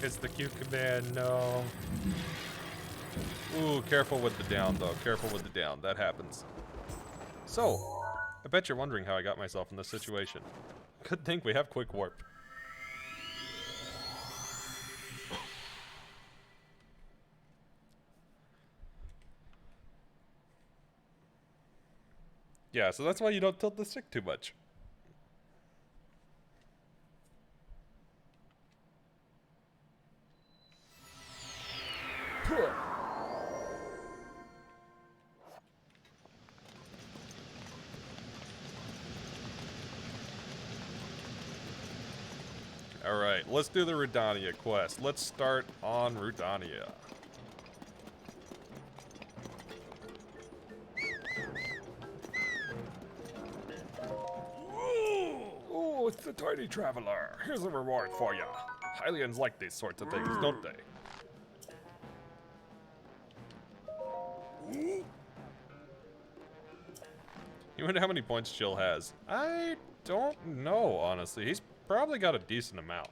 Speaker 1: It's the Q command, no. Ooh, careful with the down, though. Careful with the down. That happens. So, I bet you're wondering how I got myself in this situation. Good thing we have quick warp. Yeah, so that's why you don't tilt the stick too much. Alright, let's do the Rudania quest. Let's start on Rudania. Oh, it's the tiny traveler. Here's a reward for ya. Hylians like these sorts of things, don't they? You wonder how many points Jill has? I don't know, honestly. He's probably got a decent amount.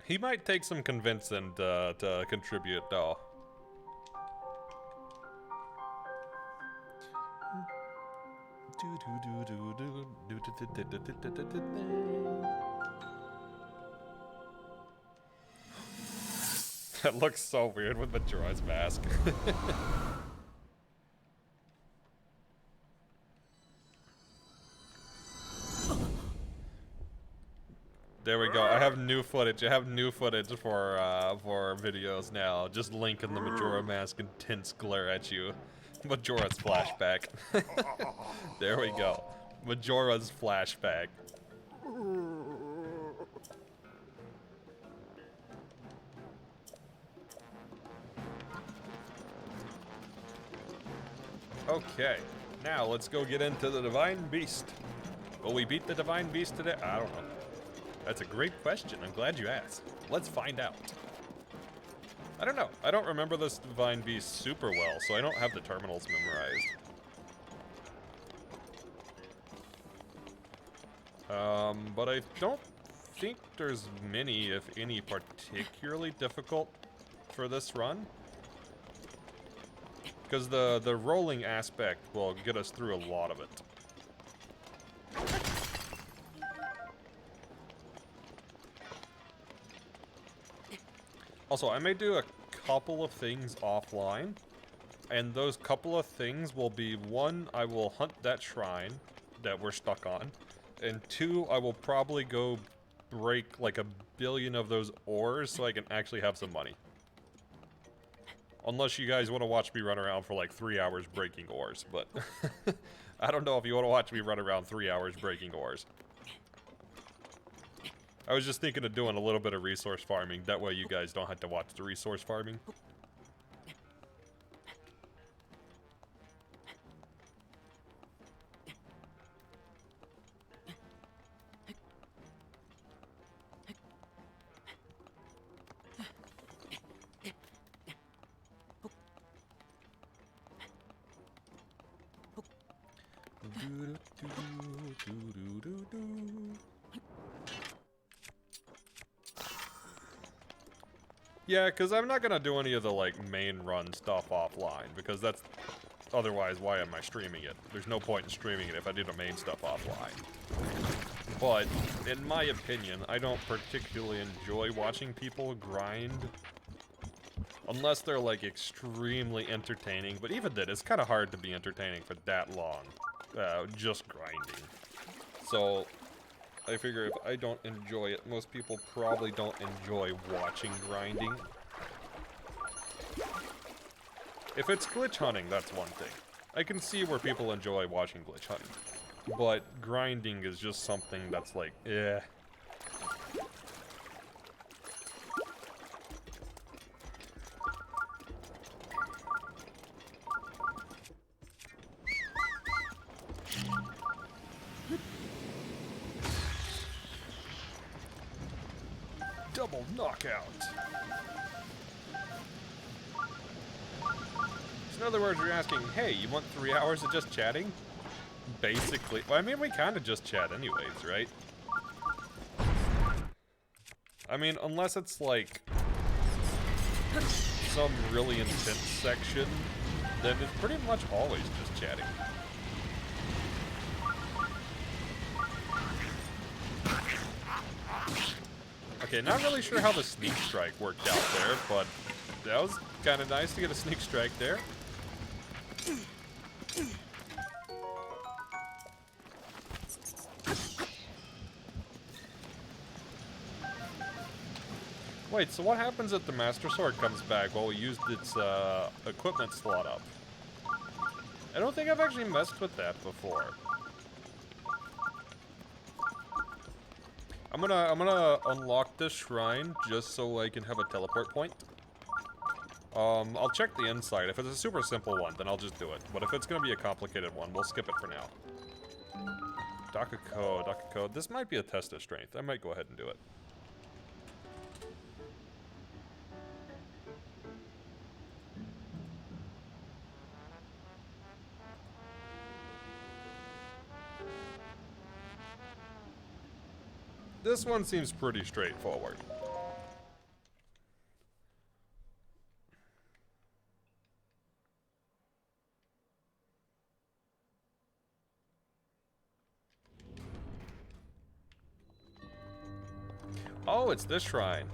Speaker 1: He might take some convincing to contribute, though. That looks so weird with Majora's Mask. There we go. I have new footage. I have new footage for videos now. Just Link in the Majora Mask and Tints glare at you. Majora's flashback. There we go. Majora's flashback. Okay, now let's go get into the Divine Beast. Will we beat the Divine Beast today? I don't know. That's a great question. I'm glad you asked. Let's find out. I don't know. I don't remember this Divine Beast super well, so I don't have the terminals memorized. But I don't think there's many, if any, particularly difficult for this run. Because the rolling aspect will get us through a lot of it. Also, I may do a couple of things offline, and those couple of things will be, one, I will hunt that shrine that we're stuck on, and two, I will probably go break like 1 billion of those ores so I can actually have some money. Unless you guys want to watch me run around for like 3 hours breaking ores, but I don't know if you want to watch me run around 3 hours breaking ores. I was just thinking of doing a little bit of resource farming. That way you guys don't have to watch the resource farming. Yeah, because I'm not going to do any of the, like, main run stuff offline, because that's... Otherwise, why am I streaming it? There's no point in streaming it if I do the main stuff offline. But, in my opinion, I don't particularly enjoy watching people grind. Unless they're, like, extremely entertaining. But even then, it's kind of hard to be entertaining for that long. Just grinding. So... I figure if I don't enjoy it, most people probably don't enjoy watching grinding. If it's glitch hunting, that's one thing. I can see where people enjoy watching glitch hunting. but grinding is just something that's like, eh. Double knockout. So in other words, you're asking, hey, you want 3 hours of just chatting? Basically. Well, I mean, we kind of just chat anyways, right? I mean, unless it's like some really intense section, then it's pretty much always just chatting. Okay, not really sure how the sneak strike worked out there, but that was kind of nice to get a sneak strike there. Wait, so what happens if the Master Sword comes back while we used its equipment slot up? I don't think I've actually messed with that before. I'm gonna unlock this shrine just so I can have a teleport point. I'll check the inside. If it's a super simple one, then I'll just do it. But if it's gonna be a complicated one, we'll skip it for now. Dakuko. This might be a test of strength. I might go ahead and do it. This one seems pretty straightforward. Oh, it's this shrine.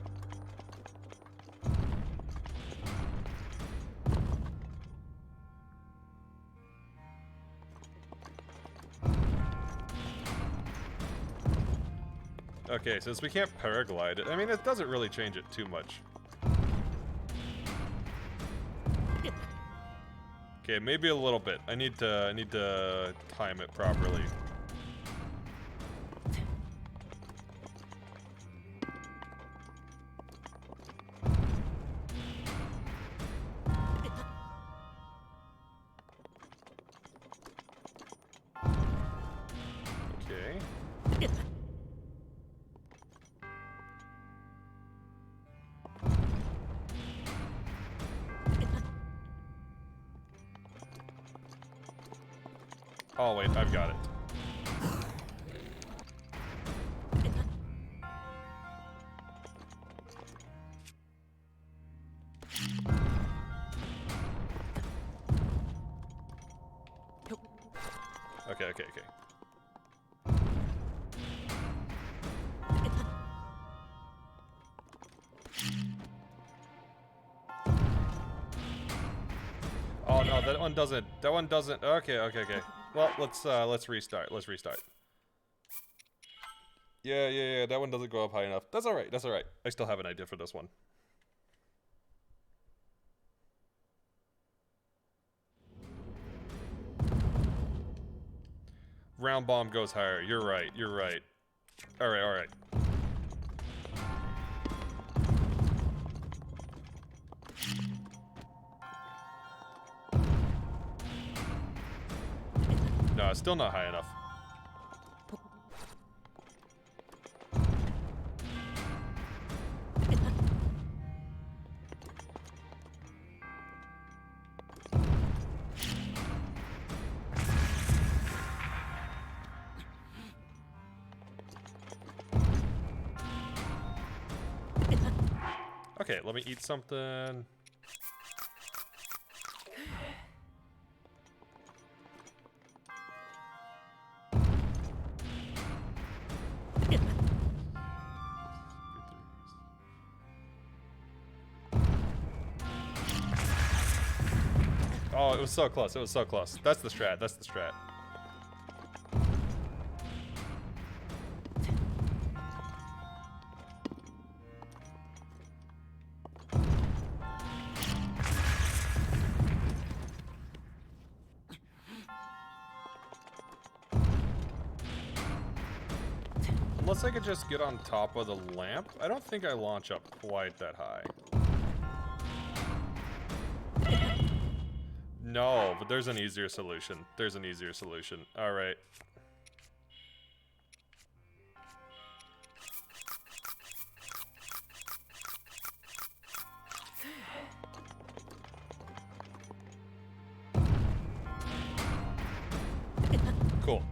Speaker 1: Okay, since we can't paraglide it, I mean, it doesn't really change it too much. Okay, maybe a little bit. I need to time it properly. Okay. Oh wait, I've got it. Okay. Oh no, that one doesn't. That one doesn't. Okay. Well, let's restart. Yeah. That one doesn't go up high enough. That's all right. I still have an idea for this one. Round bomb goes higher. You're right. All right. No, it's still not high enough. Okay, let me eat something. Oh, it was so close. That's the strat. Unless I could just get on top of the lamp. I don't think I launch up quite that high. No, but there's an easier solution. There's an easier solution. Alright. Cool.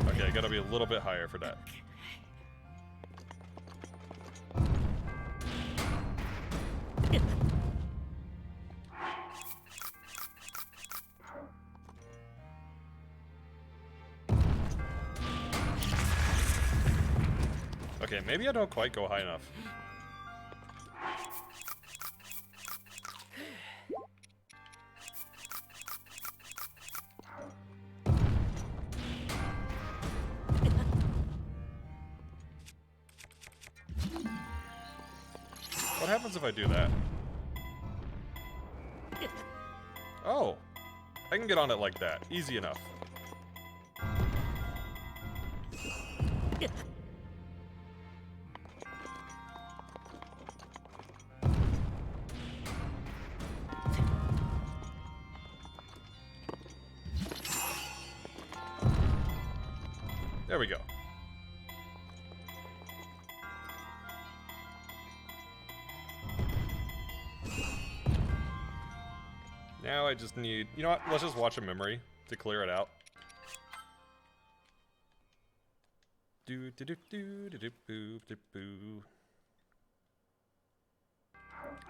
Speaker 1: Okay, gotta be a little bit higher for that. Okay, maybe I don't quite go high enough. What happens if I do that? Oh, I can get on it like that. Easy enough. There we go. Now I just need, you know what, let's just watch a memory to clear it out. Do do do do do do boo do boo.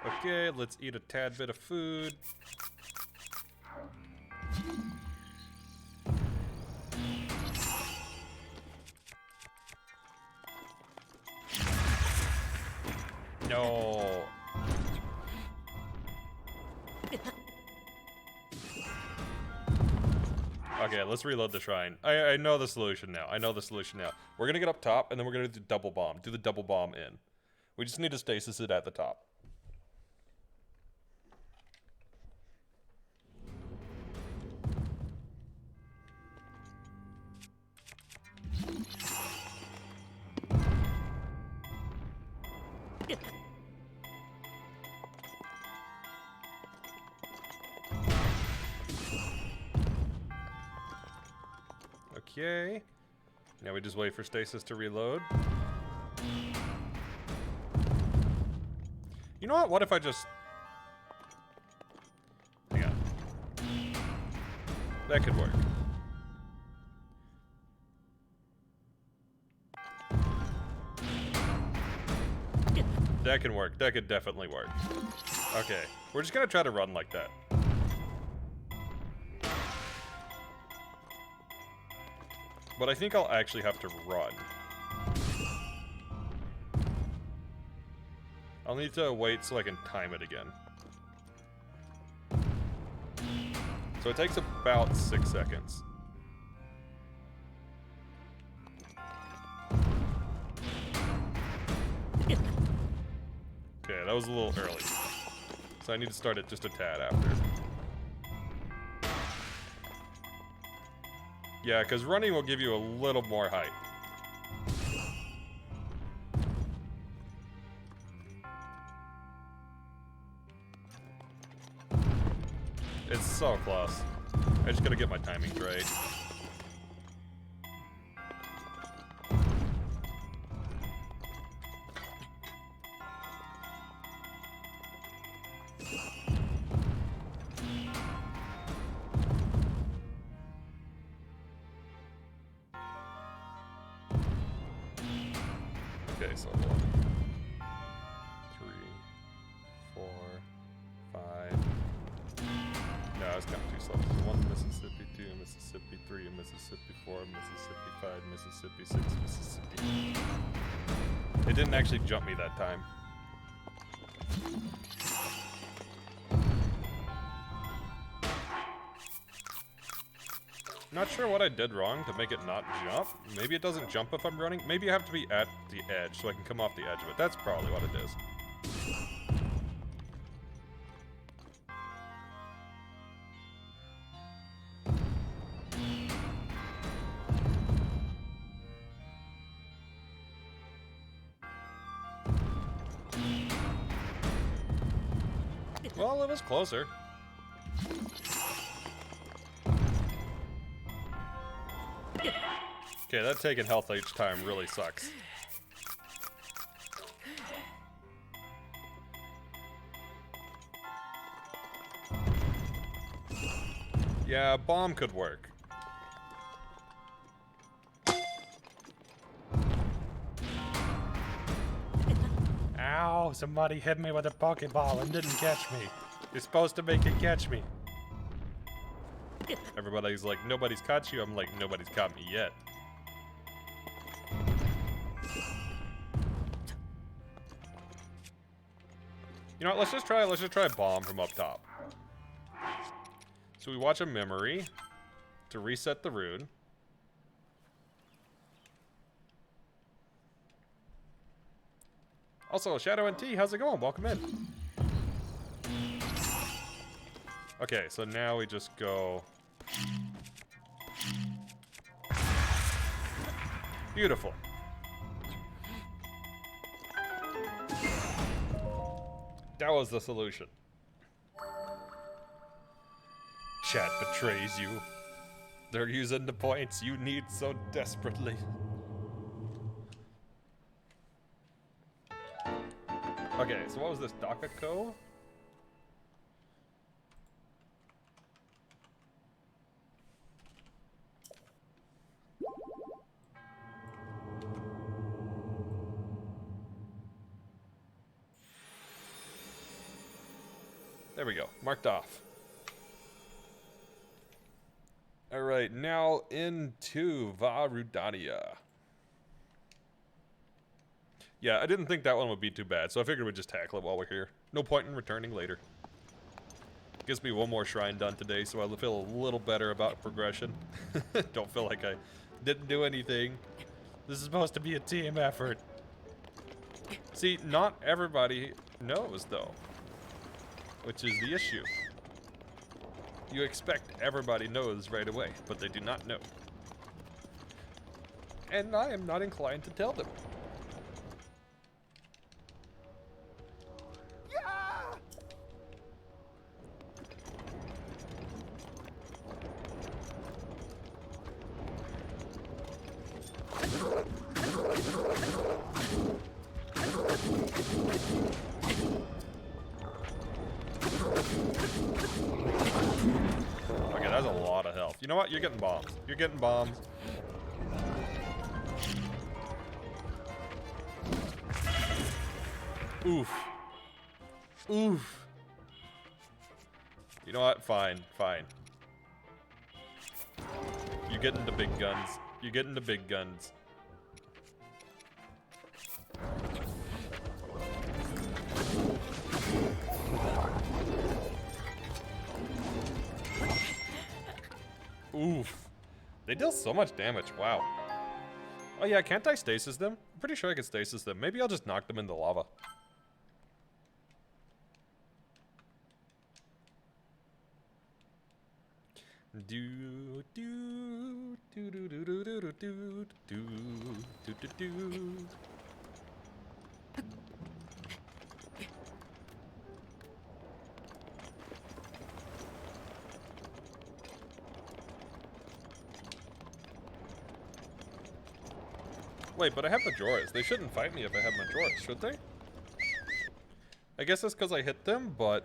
Speaker 1: Okay, let's eat a tad bit of food. No. Okay, let's reload the shrine. I know the solution now. I know the solution now. We're gonna get up top, and then we're gonna do double bomb. Do the double bomb in. We just need to stasis it at the top. Okay. Now we just wait for stasis to reload. You know what? What if I just... Hang on. That could work. That can work. That could definitely work. Okay. We're just gonna try to run like that. But I think I'll actually have to run. I'll need to wait so I can time it again. So it takes about 6 seconds. Okay, that was a little early. So I need to start it just a tad after. Yeah, because running will give you a little more height. It's so close. I just gotta get my timings right. Okay, so 1, 3, 4, 5. No, I was counting too slow. 1 Mississippi, 2 Mississippi, 3 Mississippi, 4 Mississippi, 5 Mississippi, 6 Mississippi. It didn't actually jump me that time. Not sure what I did wrong to make it not jump. Maybe it doesn't jump if I'm running. Maybe I have to be at the edge so I can come off the edge of it. That's probably what it is. Well, it was closer. Okay, that taking health each time really sucks. Yeah, bomb could work.
Speaker 2: Ow, somebody hit me with a Pokeball and didn't catch me. You're supposed to make it catch me.
Speaker 1: Everybody's like, nobody's caught you. I'm like, nobody's caught me yet. You know what, let's just try bomb from up top. So we watch a memory to reset the rune. Also, Shadow and T, how's it going? Welcome in. Okay, so now we just go. Beautiful. That was the solution. Chat betrays you. They're using the points you need so desperately. Okay, so what was this? Dakako? There we go. Marked off. Alright, now into Varudania. Yeah, I didn't think that one would be too bad, so I figured we'd just tackle it while we're here. No point in returning later. Gives me one more shrine done today, so I feel a little better about progression. Don't feel like I didn't do anything.
Speaker 2: This is supposed to be a team effort.
Speaker 1: See, not everybody knows, though. Which is the issue. You expect everybody knows right away, but they do not know. And I am not inclined to tell them.
Speaker 3: Yeah!
Speaker 1: Okay, that's a lot of health. You know what? You're getting bombs. You're getting bombs. Oof. Oof. You know what? Fine. Fine. You're getting the big guns. You're getting the big guns. Oof. They deal so much damage. Wow. Oh yeah, can't I stasis them? I'm pretty sure I can stasis them. Maybe I'll just knock them into lava. Do do do do do do do do do do do do. Wait, but I have Majoras. They shouldn't fight me if I have Majoras, should they? I guess that's because I hit them, but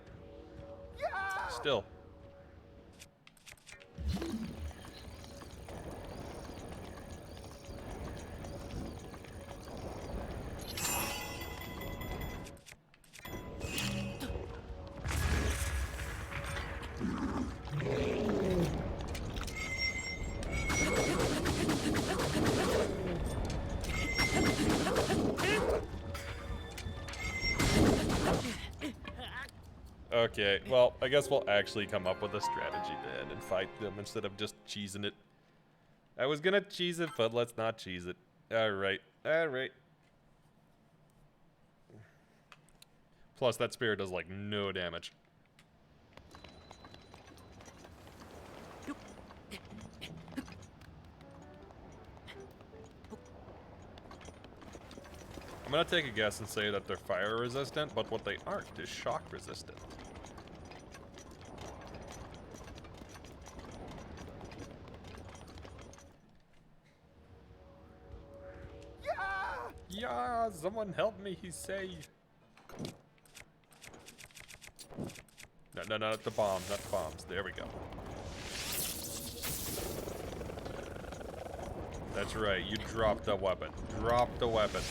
Speaker 1: still. Okay, well, I guess we'll actually come up with a strategy then and fight them instead of just cheesing it. I was gonna cheese it, but let's not cheese it. Alright, alright. Plus, that spear does, like, no damage. I'm gonna take a guess and say that they're fire resistant, but what they aren't is shock resistant. Yeah, someone help me, he say. No, not the bombs, not the bombs. There we go. That's right, you dropped the weapon. Drop the weapon.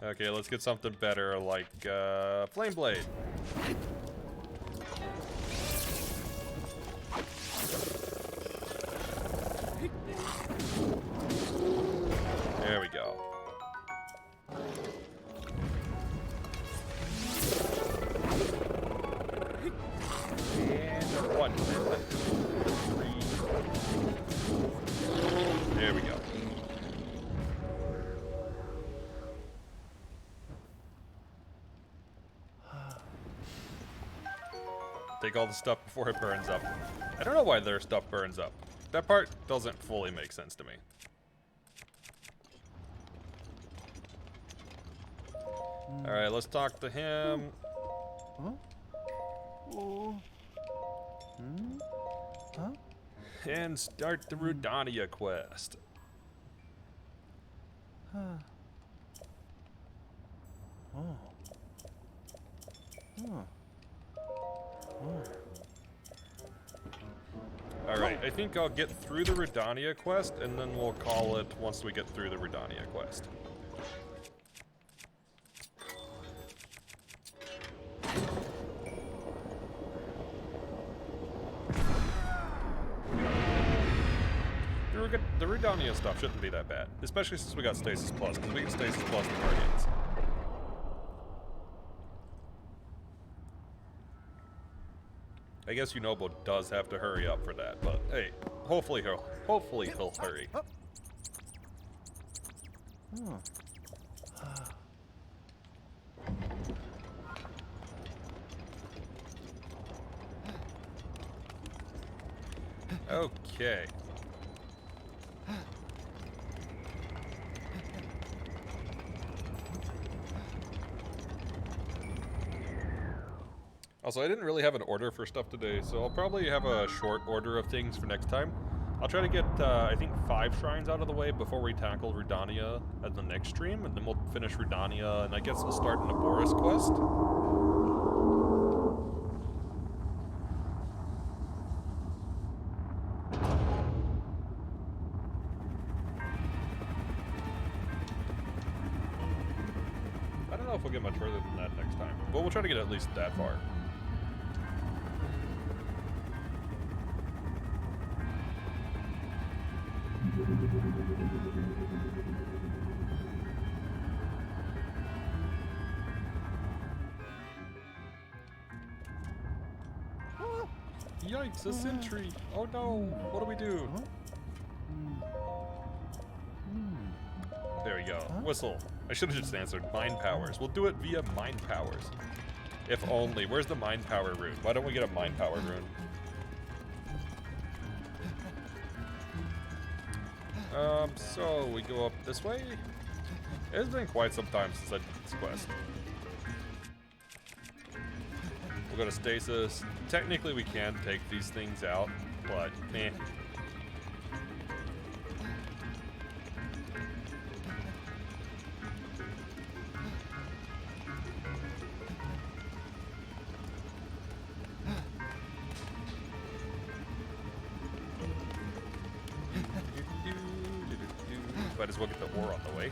Speaker 1: Okay, let's get something better like Flame Blade. There we go. And one, three. There we go. Take all the stuff before it burns up. I don't know why their stuff burns up. That part doesn't fully make sense to me. Alright, let's talk to him.
Speaker 3: Huh? Oh. Huh?
Speaker 1: And start the Rudania quest.
Speaker 3: Huh. Oh. Huh. Oh.
Speaker 1: Alright, I think I'll get through the Rudania quest, and then we'll call it once we get through the Rudania quest. The Rudania stuff shouldn't be that bad, especially since we got Stasis Plus, because we get Stasis Plus the Guardians. I guess Unobo does have to hurry up for that, but hey, hopefully he'll hurry. Okay. Also, I didn't really have an order for stuff today, so I'll probably have a short order of things for next time. I'll try to get, I think, 5 shrines out of the way before we tackle Rudania at the next stream, and then we'll finish Rudania, and I guess we'll start an Aboris quest. I don't know if we'll get much further than that next time, but we'll try to get at least that far. Yikes, a sentry! Oh no, what do we do? There we go. Whistle. I should have just answered mind powers. We'll do it via mind powers. If only. Where's the mind power rune? Why don't we get a mind power rune? So we go up this way? It's been quite some time since I did this quest. We'll go to Stasis. Technically we can take these things out, but meh. Might as well get the ore on the way.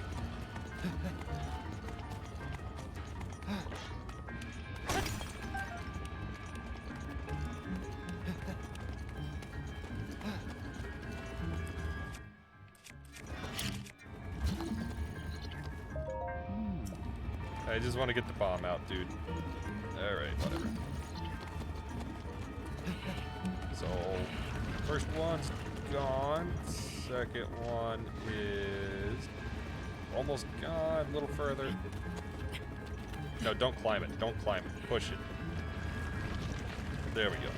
Speaker 1: I just want to get the bomb out, dude. Alright, whatever. So, first one's gone. Second one is almost gone. A little further. No, don't climb it. Don't climb it. Push it. There we go.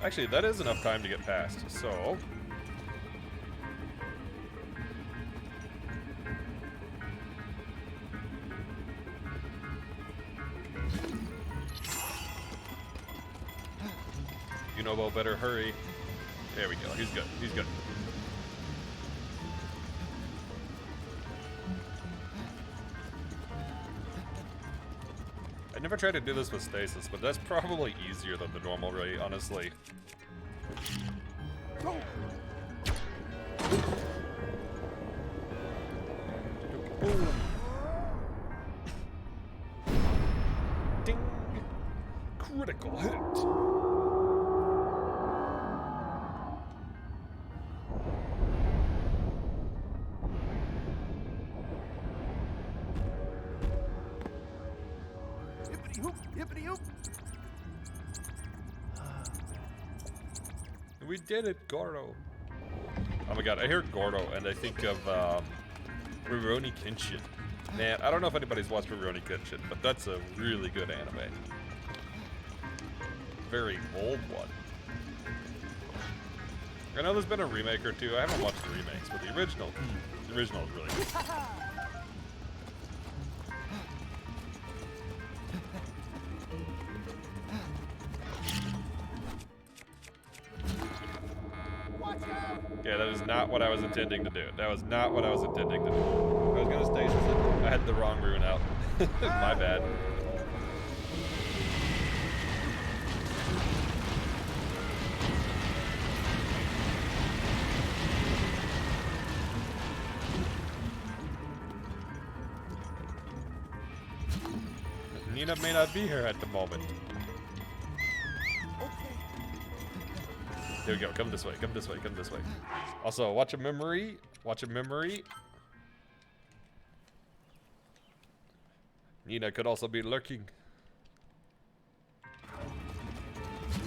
Speaker 1: Actually, that is enough time to get past, so... Gordo better hurry. There we go. He's good. He's good. I never tried to do this with stasis, but that's probably easier than the normal rate, honestly.
Speaker 3: Go.
Speaker 1: Boom. Ding. Critical hit.
Speaker 3: Hippity hoop, hippity hoop.
Speaker 1: We did it, Gordo. Oh my god, I hear Gordo and I think of Rurouni Kenshin. Man, I don't know if anybody's watched Rurouni Kenshin, but that's a really good anime. Very old one. I know there's been a remake or two. I haven't watched the remakes, but the original is really good. Yeah, that is not what I was intending to do. That was not what I was intending to do. I was gonna stasis it. I had the wrong rune out. My bad. Nina may not be here at the moment. There we go. Come this way. Come this way. Come this way. Also, watch a memory. Watch a memory. Nina could also be lurking.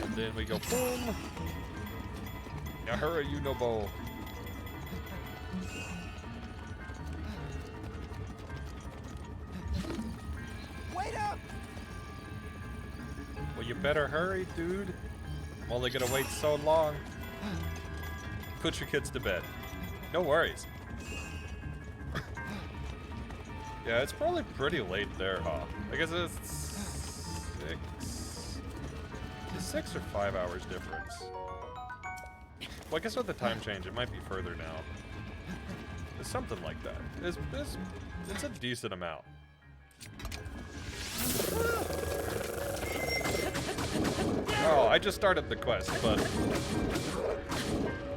Speaker 1: And then we go boom. Now hurry, Unobo.
Speaker 3: Wait up!
Speaker 1: Well, you better hurry, dude. I'm only gonna wait so long. Put your kids to bed. No worries. Yeah, it's probably pretty late there, huh? I guess it's 6 or 5 hours difference. Well, I guess with the time change, it might be further now. It's something like that. It's a decent amount. Oh, I just started the quest, but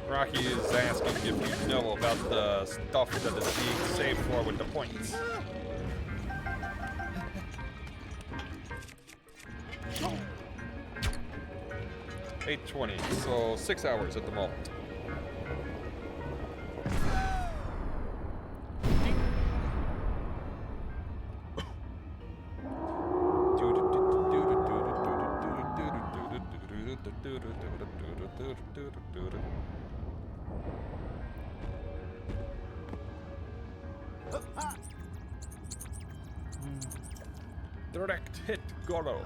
Speaker 1: Rocky is asking if you know about the stuff that is being saved for with the points. $8:20, so 6 hours at the moment. Direct hit, Goro.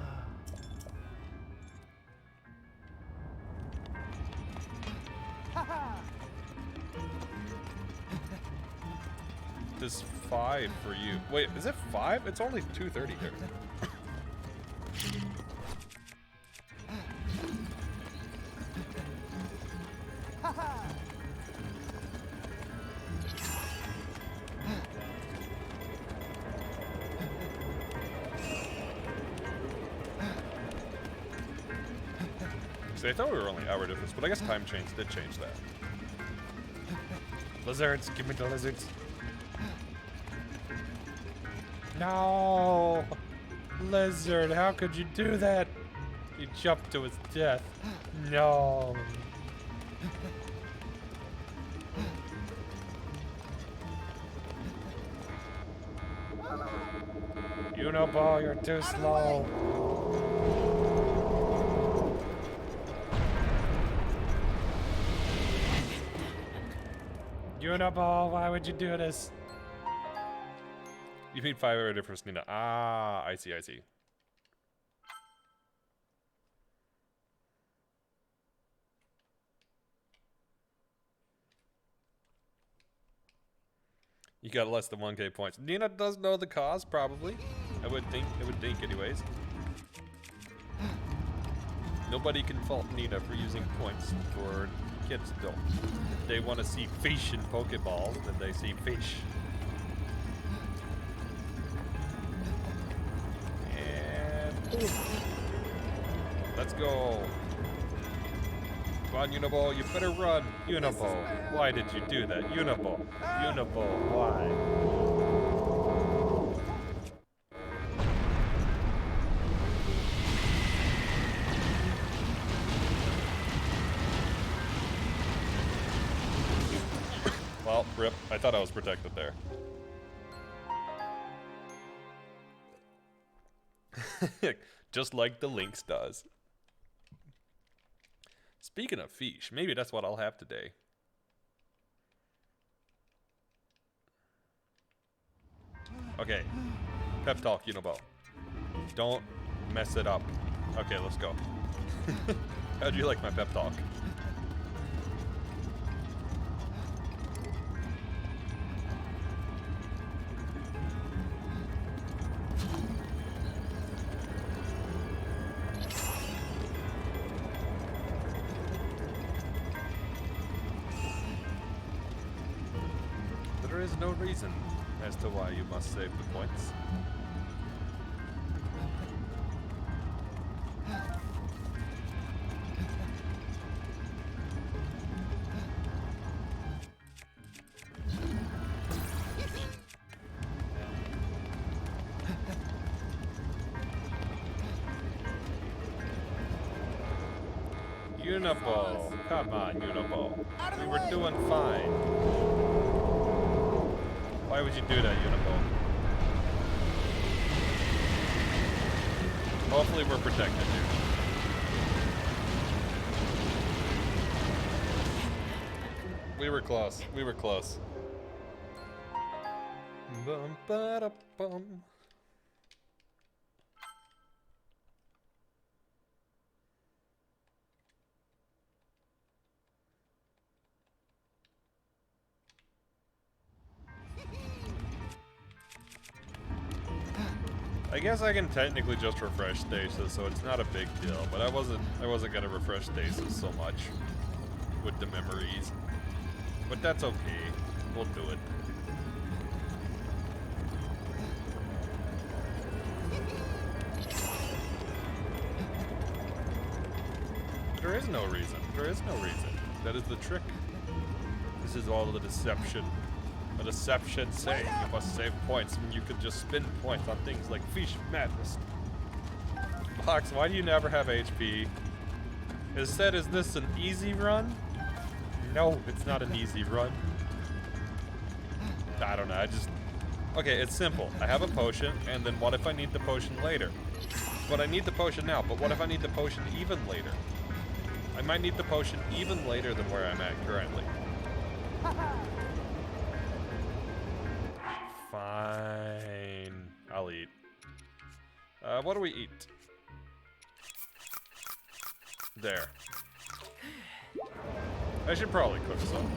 Speaker 1: This 5 for you. Wait, is it 5? It's only 2:30 here. See, I thought we were only hour difference, but I guess time change did change that.
Speaker 2: Lizards, give me the lizards. No! Lizard, how could you do that? He jumped to his death. No. Unobo, you're too slow. Unobo, why would you do this?
Speaker 1: You mean 5 hour difference, Nina. Ah, I see, I see. You got less than 1K points. Nina does know the cause, probably. I would think anyways. Nobody can fault Nina for using points for kids don't. If they want to see fish in Pokeballs, then they see fish. And boom. Let's go. Come on, Uniball, you better run. Uniball, why did you do that? Uniball, Uniball, why? Well, rip. I thought I was protected there. Just like the Lynx does. Speaking of fish, maybe that's what I'll have today. Okay. Pep talk, Uniball. Don't mess it up. Okay, let's go. How'd you like my pep talk? There is no reason as to why you must save the points. Uniball, come on, Uniball. We were doing fine. Why would you do that, Uniball? Hopefully we're protected here. We were close. We were close. Bum, ba, da, bum. I guess I can technically just refresh stasis, so it's not a big deal. But I wasn't gonna refresh stasis so much with the memories. But that's okay. We'll do it. There is no reason. There is no reason. That is the trick. This is all the deception. A deception saying you must save points when you could just spend points on things like Fish Madness. Fox, why do you never have HP? Instead, is this an easy run? No, it's not an easy run. I don't know, okay, it's simple. I have a potion, and then what if I need the potion later? But I need the potion now, but what if I need the potion even later? I might need the potion even later than where I'm at currently. Fine. I'll eat. What do we eat? There. I should probably cook some.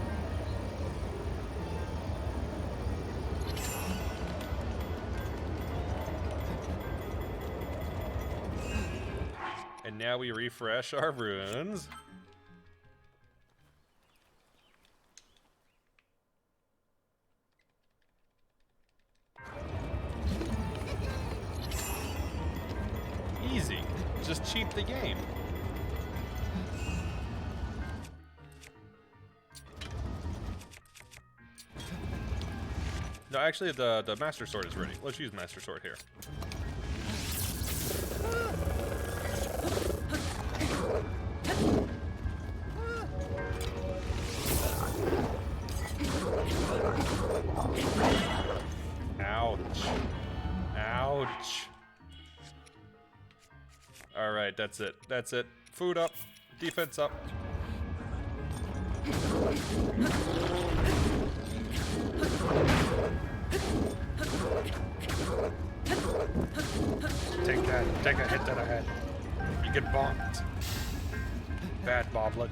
Speaker 1: And now we refresh our runes. Easy. Just cheat the game. No, actually, the Master Sword is ready. Let's use Master Sword here. Ouch. Ouch. Alright, that's it. That's it. Food up. Defense up.
Speaker 2: Take that. Take a hit to the head. You get bonked. Bad Boblet.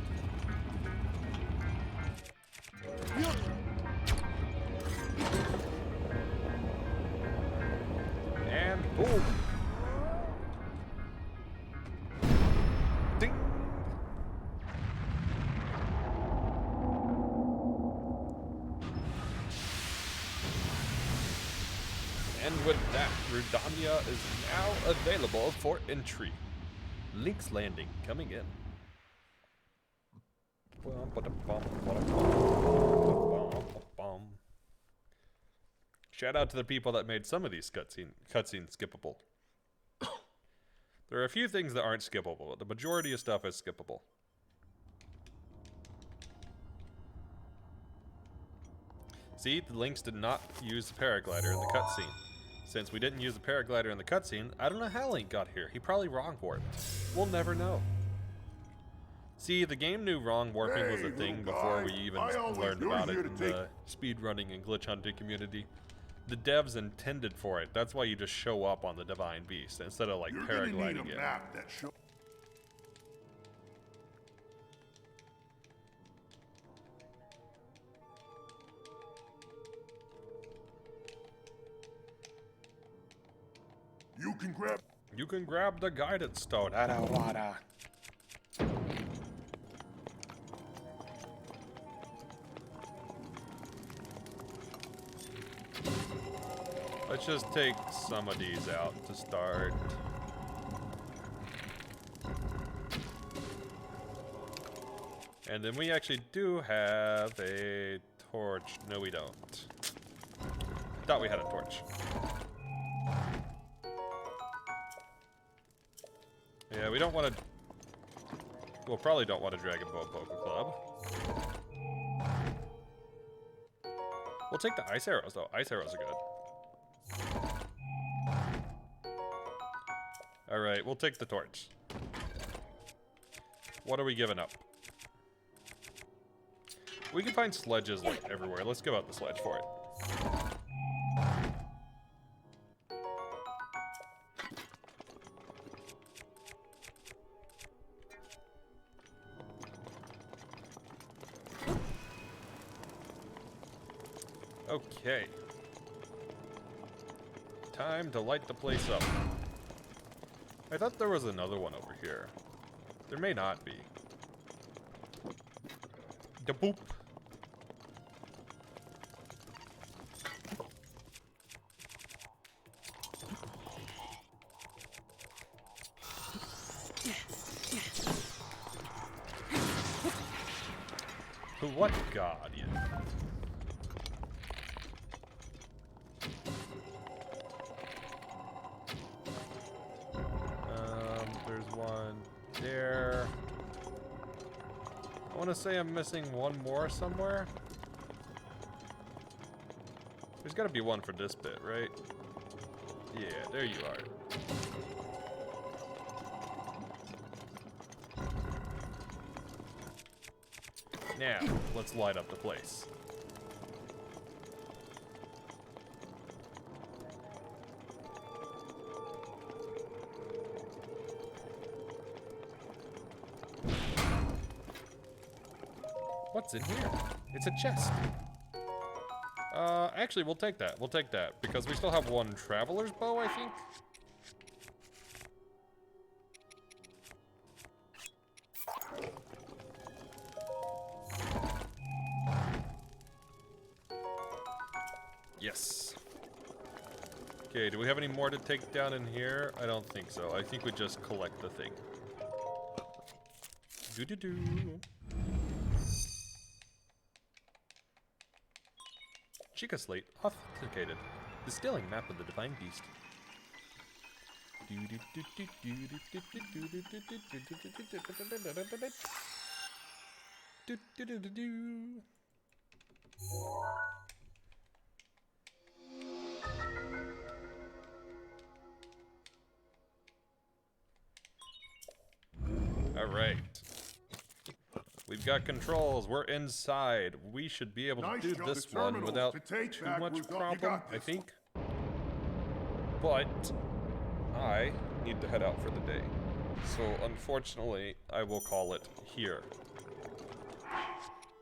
Speaker 1: And boom. Ding. And with that, Rudania is now available for entry. Link's Landing coming in. Shout out to the people that made some of these cutscenes skippable. There are a few things that aren't skippable, but the majority of stuff is skippable. See, the Lynx did not use the paraglider in the cutscene. Since we didn't use the paraglider in the cutscene, I don't know how Link got here. He probably wrong warped. We'll never know. See, the game knew wrong warping was a thing before we even learned about it in the speedrunning and glitch hunting community. The devs intended for it. That's why you just show up on the Divine Beast instead of like paragliding it. You can grab the guidance stone out of water. Let's just take some of these out to start. And then we actually do have a torch. No, we don't. Thought we had a torch. Yeah, we don't want to... We'll probably don't want a Dragon Ball Poke Club. We'll take the ice arrows, though. Ice arrows are good. Alright, we'll take the torch. What are we giving up? We can find sledges like everywhere. Let's give out the sledge for it. Okay. Time to light the place up. I thought there was another one over here. There may not be. Da boop. What guardian? There's one there. I want to say I'm missing one more somewhere. There's got to be one for this bit, right? Yeah, there you are. Now, let's light up the place. What's in here? It's a chest. Actually, we'll take that. We'll take that because we still have one traveler's bow, I think. Yes. Okay, do we have any more to take down in here? I don't think so. I think we just collect the thing. Do-do-do. Chica Slate authenticated. Distilling map of the Divine Beast. All right. We've got controls. We're inside. We should be able to do this one without too much problem, I think. But I need to head out for the day. So unfortunately, I will call it here.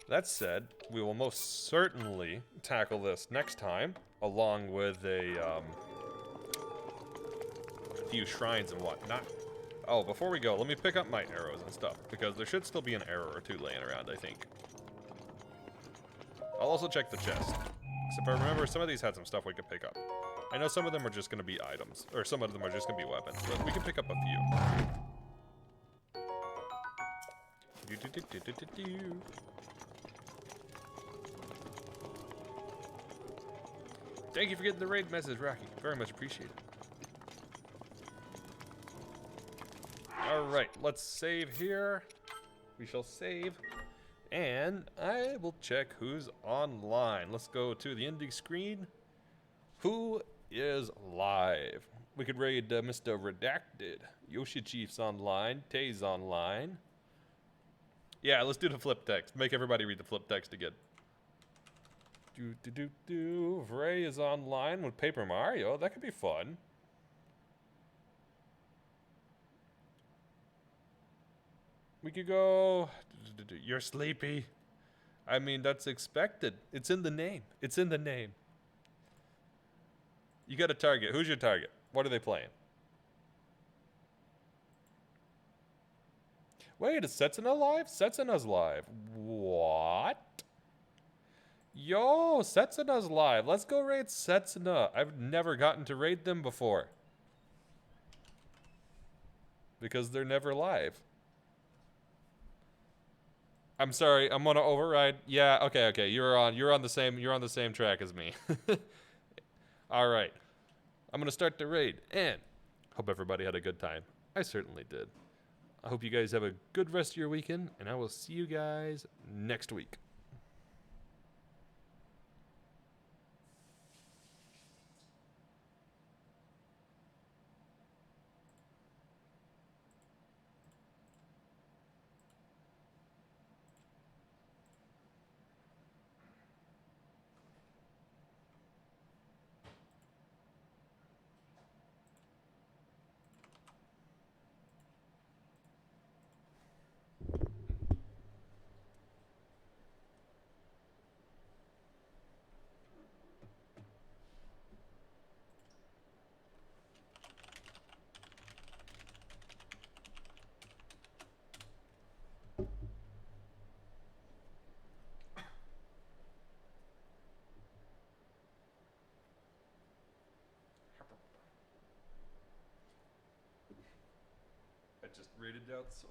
Speaker 1: That said, we will most certainly tackle this next time, along with a few shrines and whatnot. Oh, before we go, let me pick up my arrows and stuff, because there should still be an arrow or two laying around, I think. I'll also check the chest. Because if I remember, some of these had some stuff we could pick up. I know some of them are just gonna be items, or some of them are just gonna be weapons, but we can pick up a few. Thank you for getting the raid message, Rocky. Very much appreciated. Alright, let's save here. We shall save. And I will check who's online. Let's go to the ending screen. Who is live? We could raid Mr. Redacted. Yoshi Chief's online. Tay's online. Yeah, let's do the flip text. Make everybody read the flip text again. Vray is online with Paper Mario. That could be fun. We could go... You're sleepy. I mean, that's expected. It's in the name. It's in the name. You got a target. Who's your target? What are they playing? Wait, is Setsuna live? Setsuna's live. What? Yo, Setsuna's live. Let's go raid Setsuna. I've never gotten to raid them before. Because they're never live. I'm sorry, I'm gonna override. Yeah, okay. You're on the same track as me. Alright. I'm gonna start the raid and hope everybody had a good time. I certainly did. I hope you guys have a good rest of your weekend, and I will see you guys next week. I just rated out so